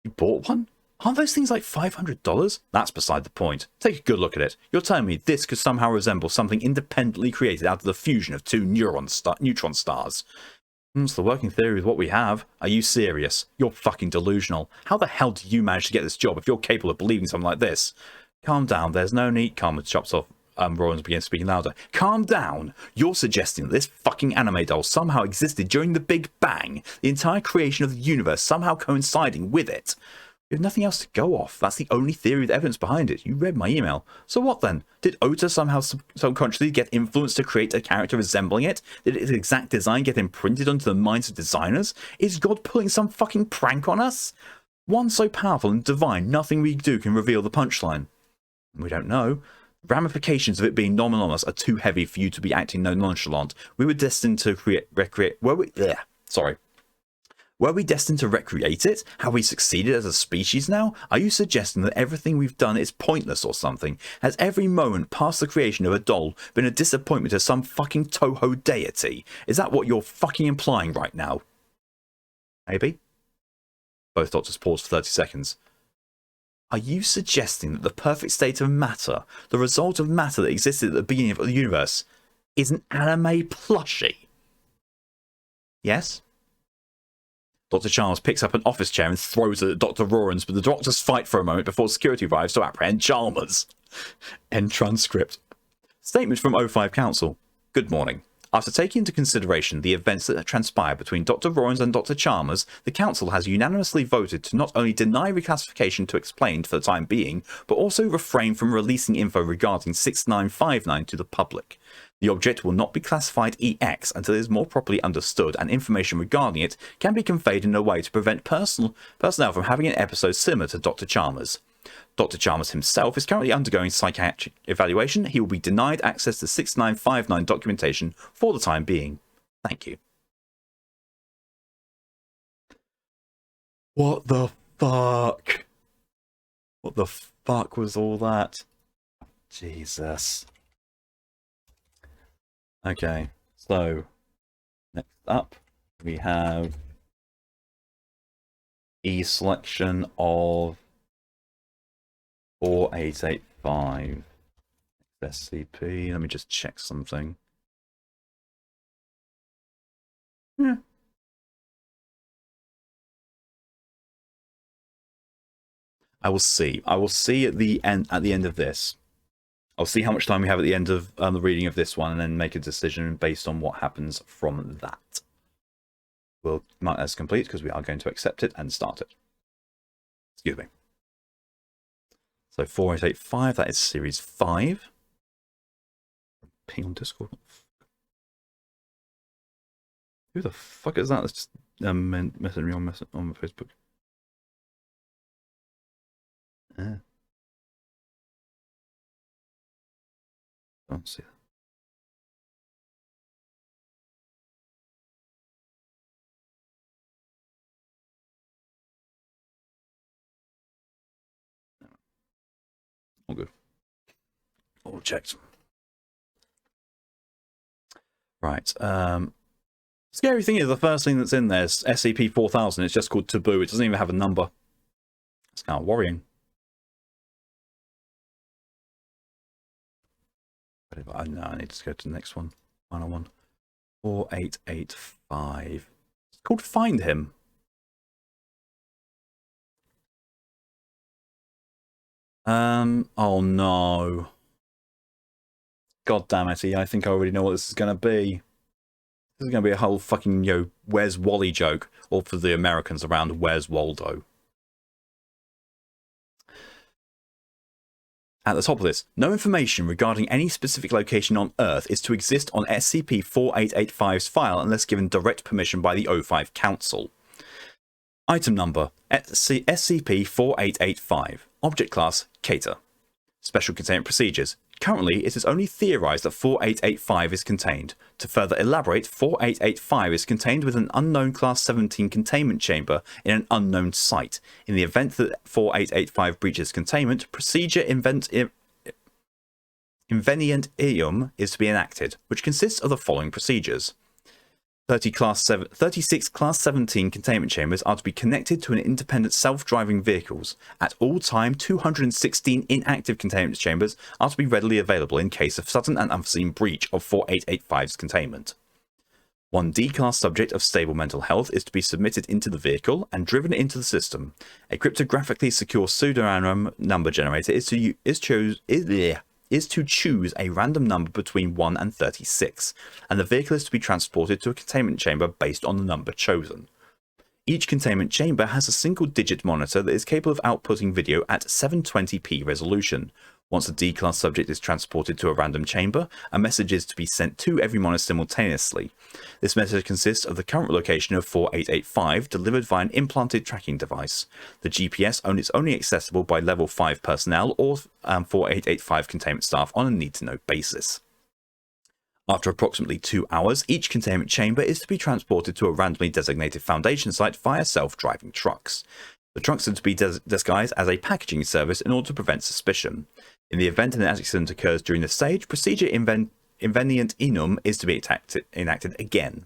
A: You bought one? Aren't those things like $500? That's beside the point. Take a good look at it. You're telling me this could somehow resemble something independently created out of the fusion of 2 neutron stars. It's the working theory with what we have. Are you serious? You're fucking delusional. How the hell did you manage to get this job if you're capable of believing something like this? Calm down. There's no need. Karma chops off. Rowan begins speaking louder. Calm down. You're suggesting that this fucking anime doll somehow existed during the Big Bang, the entire creation of the universe somehow coinciding with it. We have nothing else to go off. That's the only theory with evidence behind it. You read my email. So what then? Did Ota somehow subconsciously get influenced to create a character resembling it? Did its exact design get imprinted onto the minds of designers? Is God pulling some fucking prank on us? One so powerful and divine, nothing we do can reveal the punchline. We don't know. The ramifications of it being non-anonymous are too heavy for you to be acting nonchalant. We were destined to Were we destined to recreate it? Have we succeeded as a species now? Are you suggesting that everything we've done is pointless or something? Has every moment past the creation of a doll been a disappointment to some fucking Toho deity? Is that what you're fucking implying right now? Maybe? Both doctors paused for 30 seconds. Are you suggesting that the perfect state of matter, the result of matter that existed at the beginning of the universe, is an anime plushie? Yes? Dr. Chalmers picks up an office chair and throws it at Dr. Rawrens, but the doctors fight for a moment before security arrives to apprehend Chalmers. End transcript. Statement from O5 Council. Good morning. After taking into consideration the events that transpired between Dr. Rawrens and Dr. Chalmers, the Council has unanimously voted to not only deny reclassification to explained for the time being, but also refrain from releasing info regarding 6959 to the public. The object will not be classified EX until it is more properly understood and information regarding it can be conveyed in a way to prevent personnel from having an episode similar to Dr. Chalmers. Dr. Chalmers himself is currently undergoing psychiatric evaluation. He will be denied access to 6959 documentation for the time being. Thank you. What the fuck? What the fuck was all that? Jesus. Okay, so next up we have E-selection of 4885 SCP. Let me just check something. Yeah. I will see. I will see at the end of this. I'll see how much time we have at the end of the reading of this one and then make a decision based on what happens from that. We'll mark that as complete because we are going to accept it and start it. Excuse me. So 4885, that is series 5. Ping on Discord. Who the fuck is that? That's just messaging me on Facebook. Don't see that. All good. All checked. Right. Scary thing is the first thing that's in there is SCP-4000. It's just called Taboo. It doesn't even have a number. It's kind of worrying. But no, I need to go to the next one. Final one. 4885. It's called Find Him. Oh no. God damn it, I think I already know what this is going to be. This is going to be a whole fucking, Where's Wally joke. Or for the Americans around, Where's Waldo? At the top of this, no information regarding any specific location on Earth is to exist on SCP-4885's file unless given direct permission by the O5 Council. Item number, SCP-4885. Object class, Cater. Special containment procedures. Currently, it is only theorized that 4885 is contained. To further elaborate, 4885 is contained within an unknown Class 17 containment chamber in an unknown site. In the event that 4885 breaches containment, procedure Invenientium is to be enacted, which consists of the following procedures. 36 Class 17 containment chambers are to be connected to an independent self-driving vehicles. At all time, 216 inactive containment chambers are to be readily available in case of sudden and unforeseen breach of 4885's containment. One D-class subject of stable mental health is to be submitted into the vehicle and driven into the system. A cryptographically secure pseudo-random number generator is to choose a random number between 1 and 36, and the vehicle is to be transported to a containment chamber based on the number chosen. Each containment chamber has a single-digit monitor that is capable of outputting video at 720p resolution. Once a D-class subject is transported to a random chamber, a message is to be sent to every monitor simultaneously. This message consists of the current location of 4885 delivered via an implanted tracking device. The GPS is only accessible by level 5 personnel or 4885 containment staff on a need-to-know basis. After approximately 2 hours, each containment chamber is to be transported to a randomly designated Foundation site via self-driving trucks. The trucks are to be disguised as a packaging service in order to prevent suspicion. In the event an accident occurs during the stage, procedure invenient enum is to be enacted again.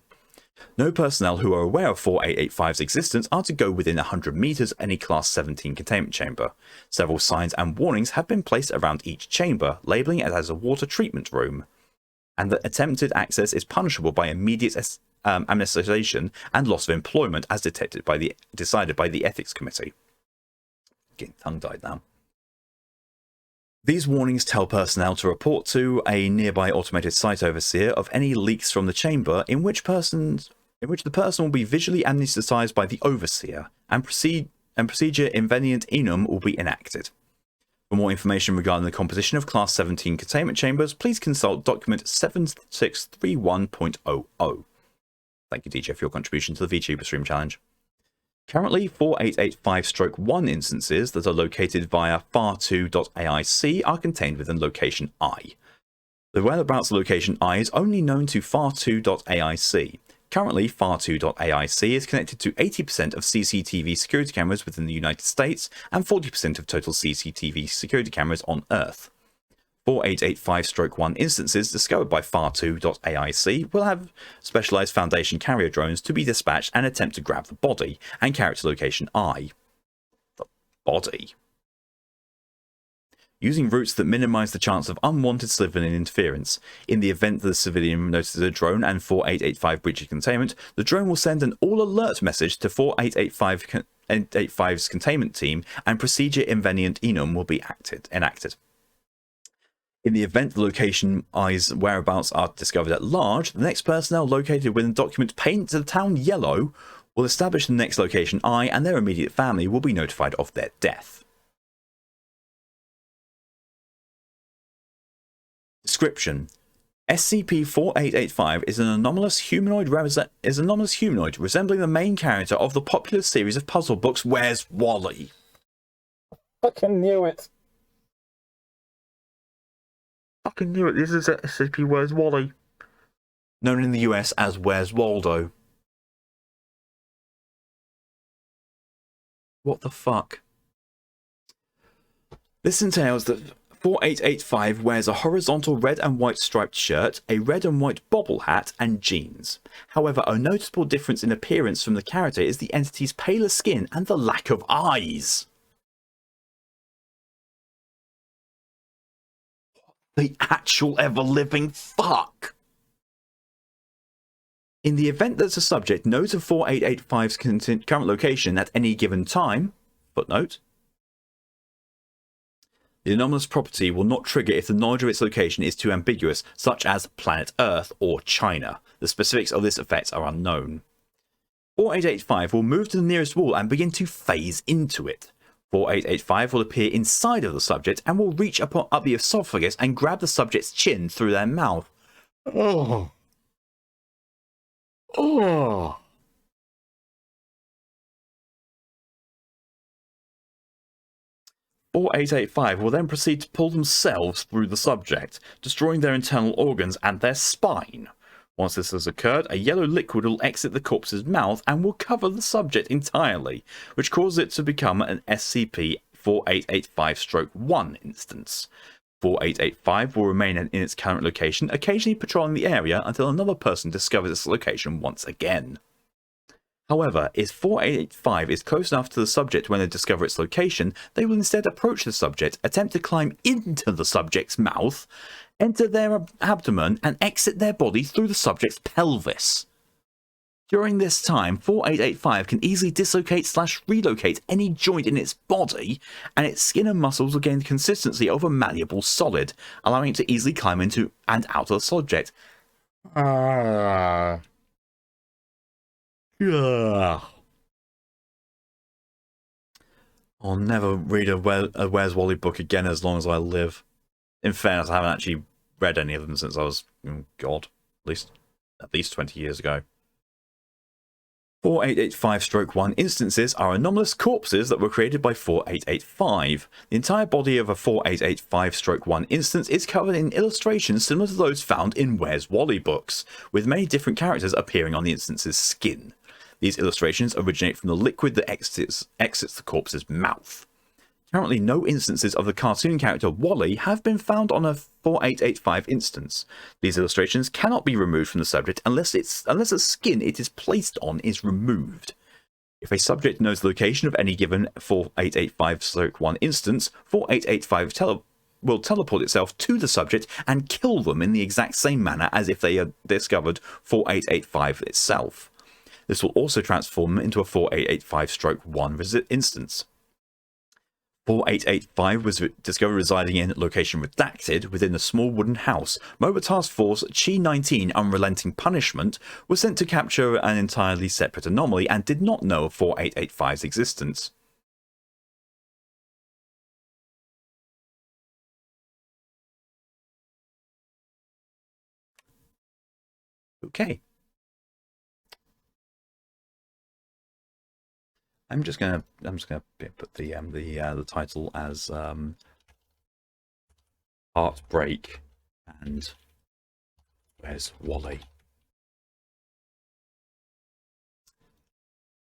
A: No personnel who are aware of 4885's existence are to go within 100 meters of any Class 17 containment chamber. Several signs and warnings have been placed around each chamber, labeling it as a water treatment room, and that attempted access is punishable by immediate amnestation and loss of employment as decided by the Ethics Committee. Getting tongue-tied now. These warnings tell personnel to report to a nearby automated site overseer of any leaks from the chamber in which the person will be visually anesthetized by the overseer, and procedure invenient enum will be enacted. For more information regarding the composition of Class 17 containment chambers, please consult document 7631.00. Thank you, DJ, for your contribution to the VTuber Stream Challenge. Currently, 4885-1 instances that are located via far2.aic are contained within location I. The whereabouts of location I is only known to far2.aic. Currently, far2.aic is connected to 80% of CCTV security cameras within the United States and 40% of total CCTV security cameras on Earth. 4885-1 instances discovered by far2.aic will have specialized Foundation carrier drones to be dispatched and attempt to grab the body and carry it to location I. The body. Using routes that minimize the chance of unwanted civilian interference. In the event that the civilian notices a drone and 4885 breaches containment, the drone will send an all-alert message to 4885's containment team, and procedure invenient enum will be enacted. In the event the location I's whereabouts are discovered at large, the next personnel located within the document painted the town yellow will establish the next location I, and their immediate family will be notified of their death. Description: SCP-4885 is an anomalous humanoid resembling the main character of the popular series of puzzle books Where's Wally?
B: Fucking knew it.
A: Fucking knew it. This is SCP Where's Wally, known in the US as Where's Waldo. What the fuck? This entails that 4885 wears a horizontal red and white striped shirt, a red and white bobble hat, and jeans. However, a noticeable difference in appearance from the character is the entity's paler skin and the lack of eyes. The actual ever-living fuck! In the event that a subject knows of 4885's current location at any given time, footnote, the anomalous property will not trigger if the knowledge of its location is too ambiguous, such as planet Earth or China. The specifics of this effect are unknown. 4885 will move to the nearest wall and begin to phase into it. 4885 will appear inside of the subject and will reach up the esophagus and grab the subject's chin through their mouth. Oh. Oh. 4885 will then proceed to pull themselves through the subject, destroying their internal organs and their spine. Once this has occurred, a yellow liquid will exit the corpse's mouth and will cover the subject entirely, which causes it to become an SCP-4885-1 instance. 4885 will remain in its current location, occasionally patrolling the area until another person discovers its location once again. However, if 4885 is close enough to the subject when they discover its location, they will instead approach the subject, attempt to climb into the subject's mouth, enter their abdomen, and exit their body through the subject's pelvis. During this time, 4885 can easily dislocate/relocate any joint in its body, and its skin and muscles will gain the consistency of a malleable solid, allowing it to easily climb into and out of the subject. Yeah. I'll never read a Where's Wally book again as long as I live. In fairness, I haven't actually read any of them since I was, God, at least 20 years ago. 4885-1 instances are anomalous corpses that were created by 4885. The entire body of a 4885-1 instance is covered in illustrations similar to those found in Where's Wally books, with many different characters appearing on the instance's skin. These illustrations originate from the liquid that exits the corpse's mouth. Currently, no instances of the cartoon character Wally have been found on a 4885 instance. These illustrations cannot be removed from the subject unless the skin it is placed on is removed. If a subject knows the location of any given 4885-1 instance, 4885 will teleport itself to the subject and kill them in the exact same manner as if they had discovered 4885 itself. This will also transform them into a 4885-1 instance. 4885 was discovered residing in location redacted within a small wooden house. Mobile Task Force Chi 19 Unrelenting Punishment was sent to capture an entirely separate anomaly and did not know of 4885's existence. Okay. I'm just gonna put the title as Heartbreak and Where's Wally.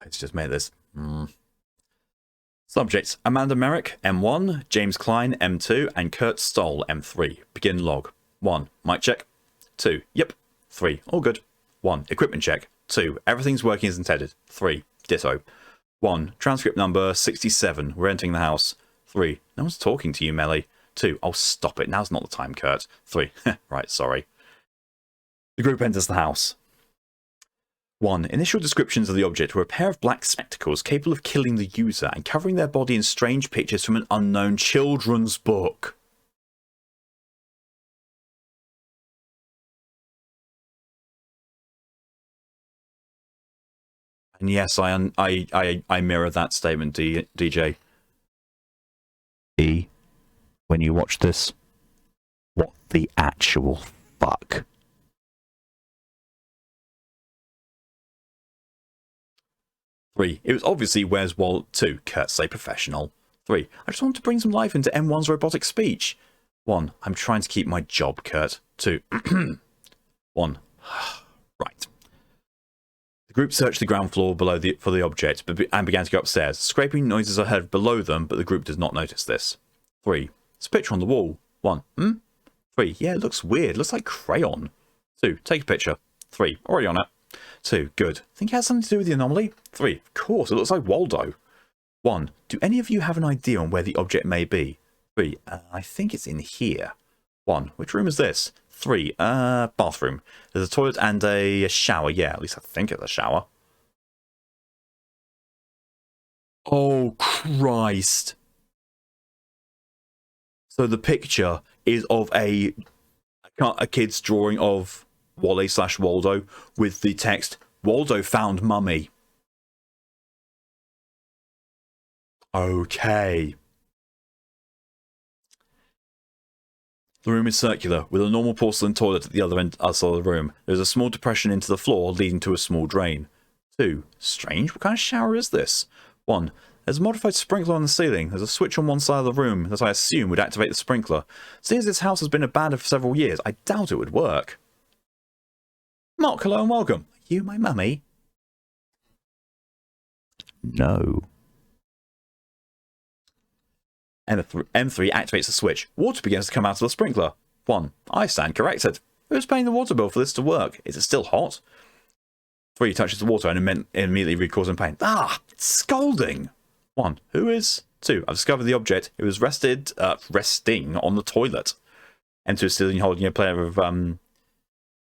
A: Let's just make this. Subjects: Amanda Merrick, M1, James Klein, M2, and Kurt Stoll, M3. Begin log. 1. Mic check. 2. Yep. 3. All good. 1. Equipment check. 2. Everything's working as intended. 3. Ditto. 1. Transcript number 67. We're entering the house. 3. No one's talking to you, Melly. 2. Oh, stop it. Now's not the time, Kurt. 3. Right, sorry. The group enters the house. 1. Initial descriptions of the object were a pair of black spectacles capable of killing the user and covering their body in strange pictures from an unknown children's book. And yes, I mirror that statement, DJ. When you watch this, what the actual fuck? Three. It was obviously Where's Wally 2. Kurt, say professional. 3. I just want to bring some life into M1's robotic speech. 1. I'm trying to keep my job, Kurt. 2. 1. Right. The group searched the ground floor below for the object and began to go upstairs. Scraping noises are heard below them, but the group does not notice this. 3. There's a picture on the wall. 1. 3. Yeah, it looks weird. It looks like crayon. 2. Take a picture. 3. Already on it. 2. Good. Think it has something to do with the anomaly? 3. Of course, it looks like Waldo. 1. Do any of you have an idea on where the object may be? 3. I think it's in here. 1. Which room is this? 3. Bathroom. There's a toilet and a shower. Yeah, at least I think it's a shower. Oh, Christ. So the picture is of a kid's drawing of Wally/Waldo with the text, Waldo found mummy. Okay. The room is circular, with a normal porcelain toilet at the other end of the room. There's a small depression into the floor, leading to a small drain. 2. Strange. What kind of shower is this? 1. There's a modified sprinkler on the ceiling. There's a switch on one side of the room that I assume would activate the sprinkler. Seeing as this house has been abandoned for several years, I doubt it would work. Mark, hello and welcome. Are you my mummy? No. M3 activates the switch. Water begins to come out of the sprinkler. 1. I stand corrected. Who's paying the water bill for this to work? Is it still hot? 3 touches the water and immediately recalls pain. Ah, it's scalding. 1. Who is? 2. I've discovered the object. It was resting on the toilet. M2 is still holding a pair of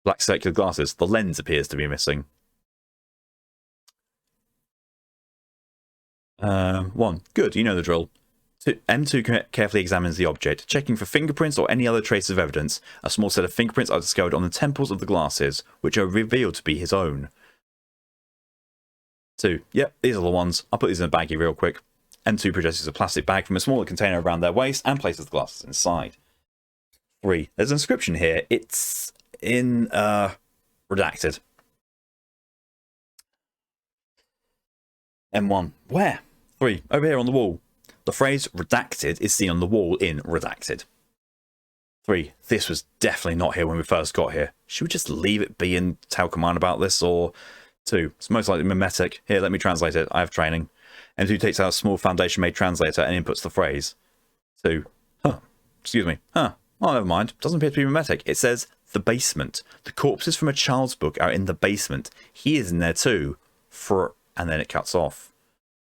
A: black circular glasses. The lens appears to be missing. 1. Good, you know the drill. M2 carefully examines the object, checking for fingerprints or any other traces of evidence. A small set of fingerprints are discovered on the temples of the glasses, which are revealed to be his own. 2. Yep, these are the ones. I'll put these in a baggie real quick. M2 produces a plastic bag from a smaller container around their waist and places the glasses inside. 3. There's an inscription here. It's in, redacted. M1. Where? 3. Over here on the wall. The phrase redacted is seen on the wall in redacted. 3. This was definitely not here when we first got here. Should we just leave it be and tell command about this? Or 2. It's most likely mimetic. Here, let me translate it. I have training. M2 takes out a small foundation-made translator and inputs the phrase. 2. Excuse me. Oh, never mind. Doesn't appear to be mimetic. It says the basement. The corpses from a child's book are in the basement. He is in there too. And then it cuts off.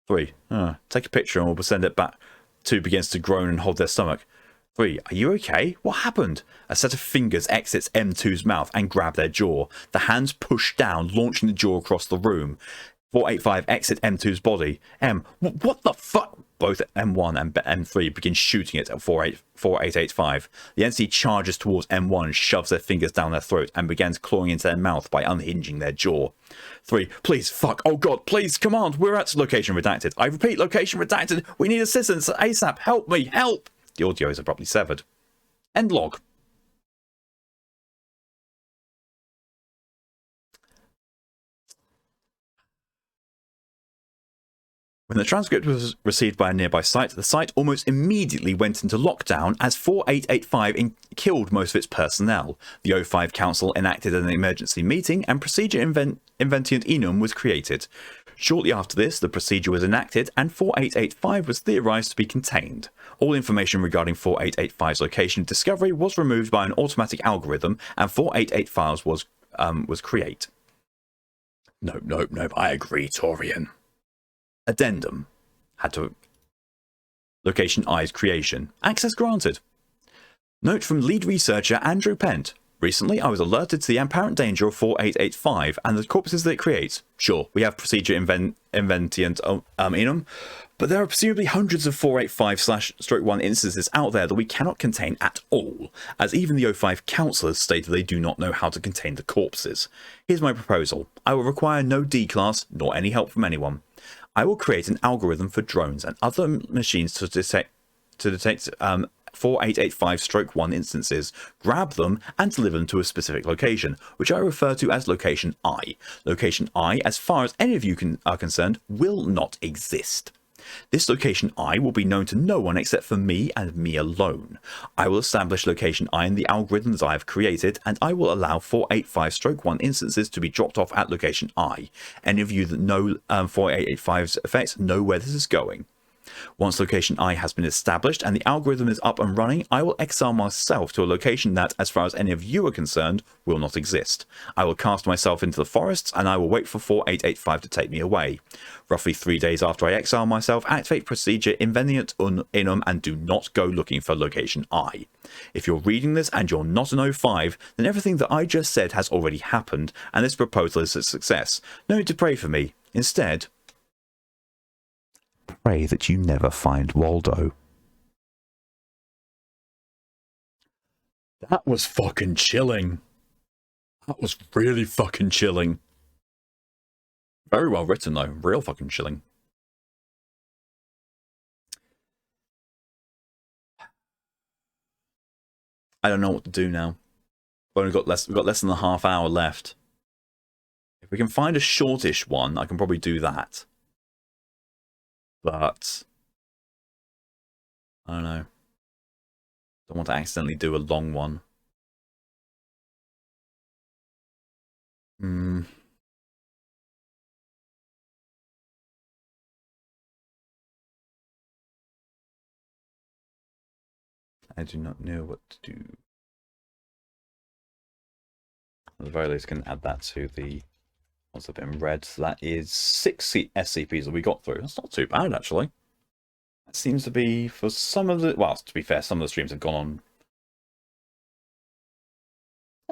A: 3. Take a picture and we'll send it back. 2 begins to groan and hold their stomach. 3. Are you okay? What happened? A set of fingers exits M2's mouth and grab their jaw. The hands push down, launching the jaw across the room. 485 exit M2's body. What the fuck? Both M1 and M3 begin shooting it at 4885. The entity charges towards M1 and shoves their fingers down their throat and begins clawing into their mouth by unhinging their jaw. 3. Please, fuck, oh god, please, command, we're at location redacted. I repeat, location redacted. We need assistance ASAP. Help me, help. The audio is abruptly severed. End log. When the transcript was received by a nearby site, the site almost immediately went into lockdown as 4885 killed most of its personnel. The O5 Council enacted an emergency meeting and procedure Inventient Enum was created. Shortly after this, the procedure was enacted and 4885 was theorized to be contained. All information regarding 4885's location of discovery was removed by an automatic algorithm and 4885 was create. Nope, I agree, Torian. Addendum. Location I's creation. Access granted. Note from lead researcher Andrew Pent. Recently, I was alerted to the apparent danger of 4885 and the corpses that it creates. Sure, we have procedure Inventient Enum, but there are presumably hundreds of 485/1 instances out there that we cannot contain at all, as even the O5 councillors stated they do not know how to contain the corpses. Here's my proposal. I will require no D-class, nor any help from anyone. I will create an algorithm for drones and other machines to detect 4885/1 instances, grab them, and deliver them to a specific location, which I refer to as Location I. Location I, as far as any of you are concerned, will not exist. This Location I will be known to no one except for me and me alone. I will establish Location I in the algorithm that I have created, and I will allow 485/1 instances to be dropped off at Location I. Any of you that know 4885's effects know where this is going. Once Location I has been established and the algorithm is up and running, I will exile myself to a location that, as far as any of you are concerned, will not exist. I will cast myself into the forests and I will wait for 4885 to take me away. Roughly 3 days after I exile myself, activate procedure Inventient Enum and do not go looking for Location I. If you're reading this and you're not an O5, then everything that I just said has already happened and this proposal is a success. No need to pray for me. Instead, pray that you never find Waldo. That was fucking chilling. That was really fucking chilling. Very well written though. Real fucking chilling. I don't know what to do now. We've got less than a half hour left. If we can find a shortish one, I can probably do that. But I don't know. Don't want to accidentally do a long one. I do not know what to do. At the very least, I can add that to the ones that have been read. So that is 6 SCPs that we got through. That's not too bad, actually. That seems to be for some of the... Well, to be fair, some of the streams have gone on...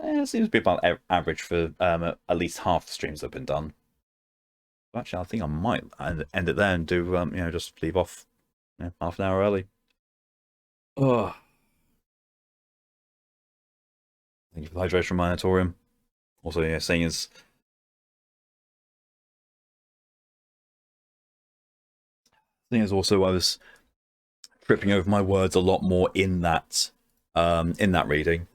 A: it seems to be about average for at least half the streams that have been done. Actually, I think I might end it there and do, just leave off half an hour early. Oh, thank you for the hydration monitorium. Also, yeah, seeing as also I was tripping over my words a lot more in that reading.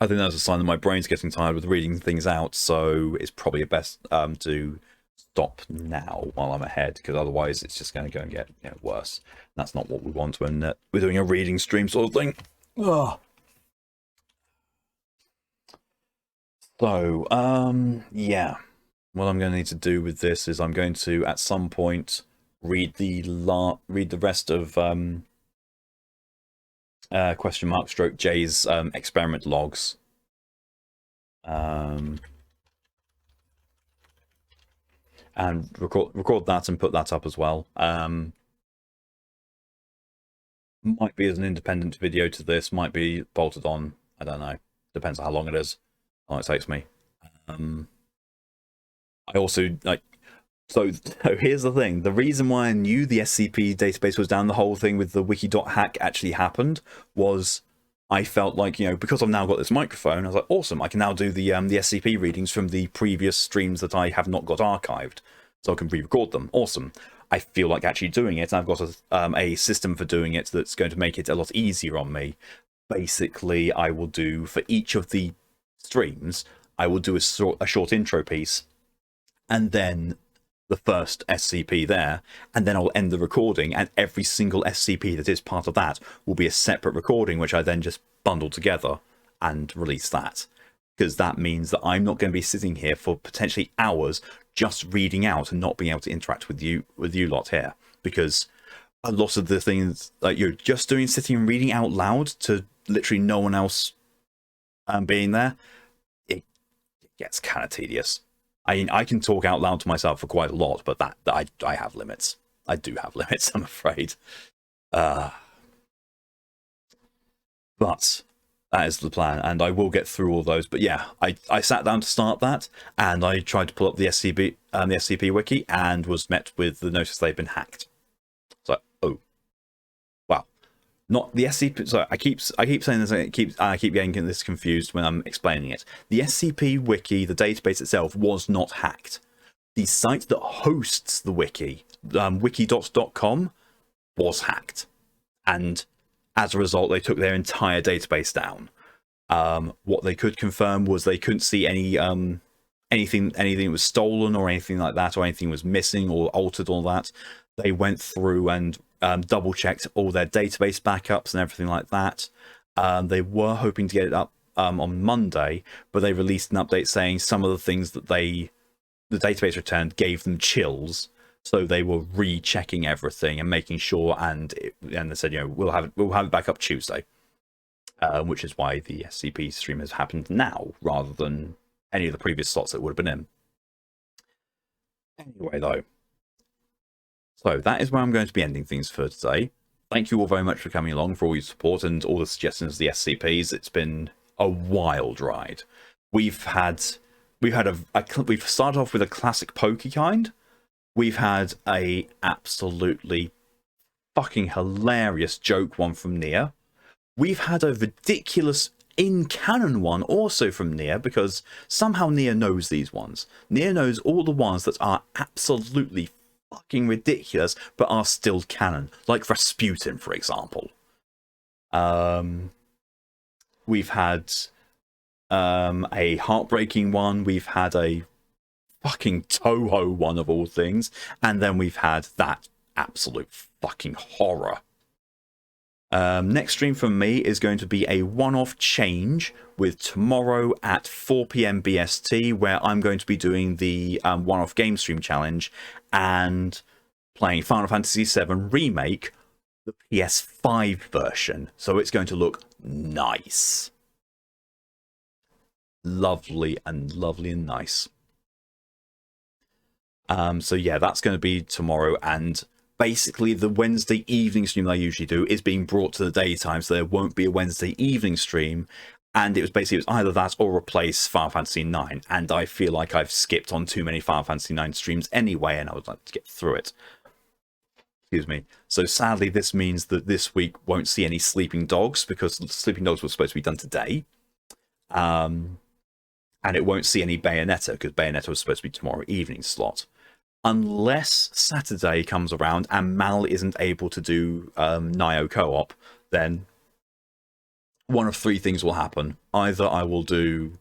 A: I think that's a sign that my brain's getting tired with reading things out, so it's probably best to stop now while I'm ahead, because otherwise it's just going to go and get worse. That's not what we want when we're doing a reading stream sort of thing. Ugh. So, yeah. What I'm going to need to do with this is I'm going to, at some point, read the rest of question mark stroke J's experiment logs. And record that and put that up as well. Might be as an independent video to this, might be bolted on. I don't know. Depends on how long it is, how long it takes me. I also So here's the thing. The reason why I knew the SCP database was down, the whole thing with the wiki.hack actually happened, was I felt like, because I've now got this microphone, I was like, awesome, I can now do the SCP readings from the previous streams that I have not got archived, so I can re-record them. Awesome. I feel like actually doing it, and I've got a system for doing it that's going to make it a lot easier on me. Basically, I will do, for each of the streams, I will do a short intro piece, and then the first SCP there, and then I'll end the recording, and every single SCP that is part of that will be a separate recording, which I then just bundle together and release that. Because that means that I'm not going to be sitting here for potentially hours just reading out and not being able to interact with you lot here. Because a lot of the things that you're just doing, sitting and reading out loud to literally no one else being there, it gets kind of tedious. I mean, I can talk out loud to myself for quite a lot, but that I have limits. I do have limits, I'm afraid. But that is the plan, and I will get through all those. But yeah, I sat down to start that, and I tried to pull up the SCP wiki, and was met with the notice they've been hacked. So, oh, wow, not the SCP. So I keep saying this. I keep getting this confused when I'm explaining it. The SCP wiki, the database itself, was not hacked. The site that hosts the wiki, wiki.com, was hacked, and as a result, they took their entire database down. What they could confirm was they couldn't see any anything was stolen or anything like that, or anything was missing or altered, all that. They went through and double checked all their database backups and everything like that. They were hoping to get it up on Monday, but they released an update saying some of the things that the database returned gave them chills. So they were rechecking everything and making sure, and they said, we'll have it back up Tuesday, which is why the SCP stream has happened now rather than any of the previous slots that would have been in. Anyway, though, so that is where I'm going to be ending things for today. Thank you all very much for coming along, for all your support and all the suggestions of the SCPs. It's been a wild ride. We've started off with a classic pokey kind. We've had a absolutely fucking hilarious joke one from Nia. We've had a ridiculous in-canon one also from Nia, because somehow Nia knows these ones. Nia knows all the ones that are absolutely fucking ridiculous, but are still canon. Like Rasputin, for example. We've had a heartbreaking one. We've had a fucking Toho one of all things, and then we've had that absolute fucking horror. Next stream from me is going to be a one-off change with tomorrow at 4 PM BST, where I'm going to be doing the one-off game stream challenge and playing Final Fantasy VII Remake, the PS5 version. So it's going to look nice. Lovely and nice. So yeah, that's going to be tomorrow, and basically the Wednesday evening stream that I usually do is being brought to the daytime, so there won't be a Wednesday evening stream, And it was either that or replace Final Fantasy IX. And I feel like I've skipped on too many Final Fantasy IX streams anyway, and I would like to get through it. Excuse me. So sadly, this means that this week won't see any Sleeping Dogs, because Sleeping Dogs was supposed to be done today. And it won't see any Bayonetta, because Bayonetta was supposed to be tomorrow evening slot. Unless Saturday comes around and Mal isn't able to do Nioh co-op, then one of three things will happen. Either I will do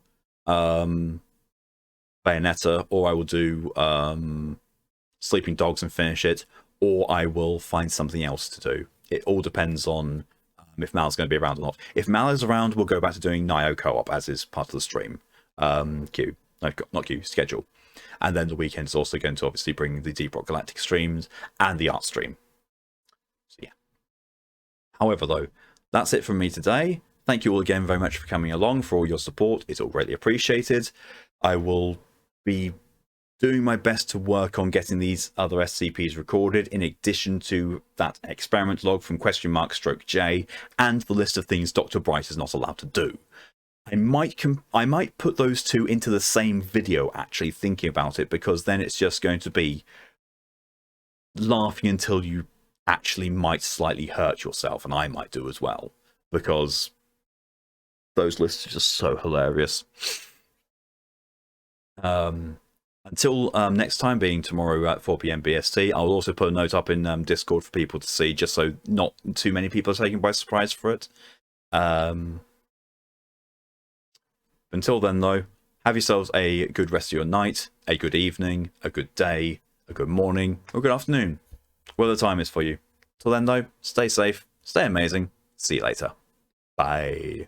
A: Bayonetta, or I will do Sleeping Dogs and finish it, or I will find something else to do. It all depends on if Mal's going to be around or not. If Mal is around, we'll go back to doing Nioh co-op, as is part of the stream. Queue. No, not queue, schedule. And then the weekend is also going to obviously bring the Deep Rock Galactic streams and the art stream. So yeah. However, though, that's it from me today. Thank you all again very much for coming along, for all your support. It's all greatly appreciated. I will be doing my best to work on getting these other SCPs recorded, in addition to that experiment log from !J and the list of things Dr. Bright is not allowed to do. I might put those two into the same video, actually, thinking about it, because then it's just going to be laughing until you actually might slightly hurt yourself, and I might do as well, because those lists are just so hilarious. Until next time, being tomorrow at 4 PM BST, I'll also put a note up in Discord for people to see, just so not too many people are taken by surprise for it. Until then, though, have yourselves a good rest of your night, a good evening, a good day, a good morning, or good afternoon, whatever the time is for you. Till then, though, stay safe, stay amazing. See you later. Bye.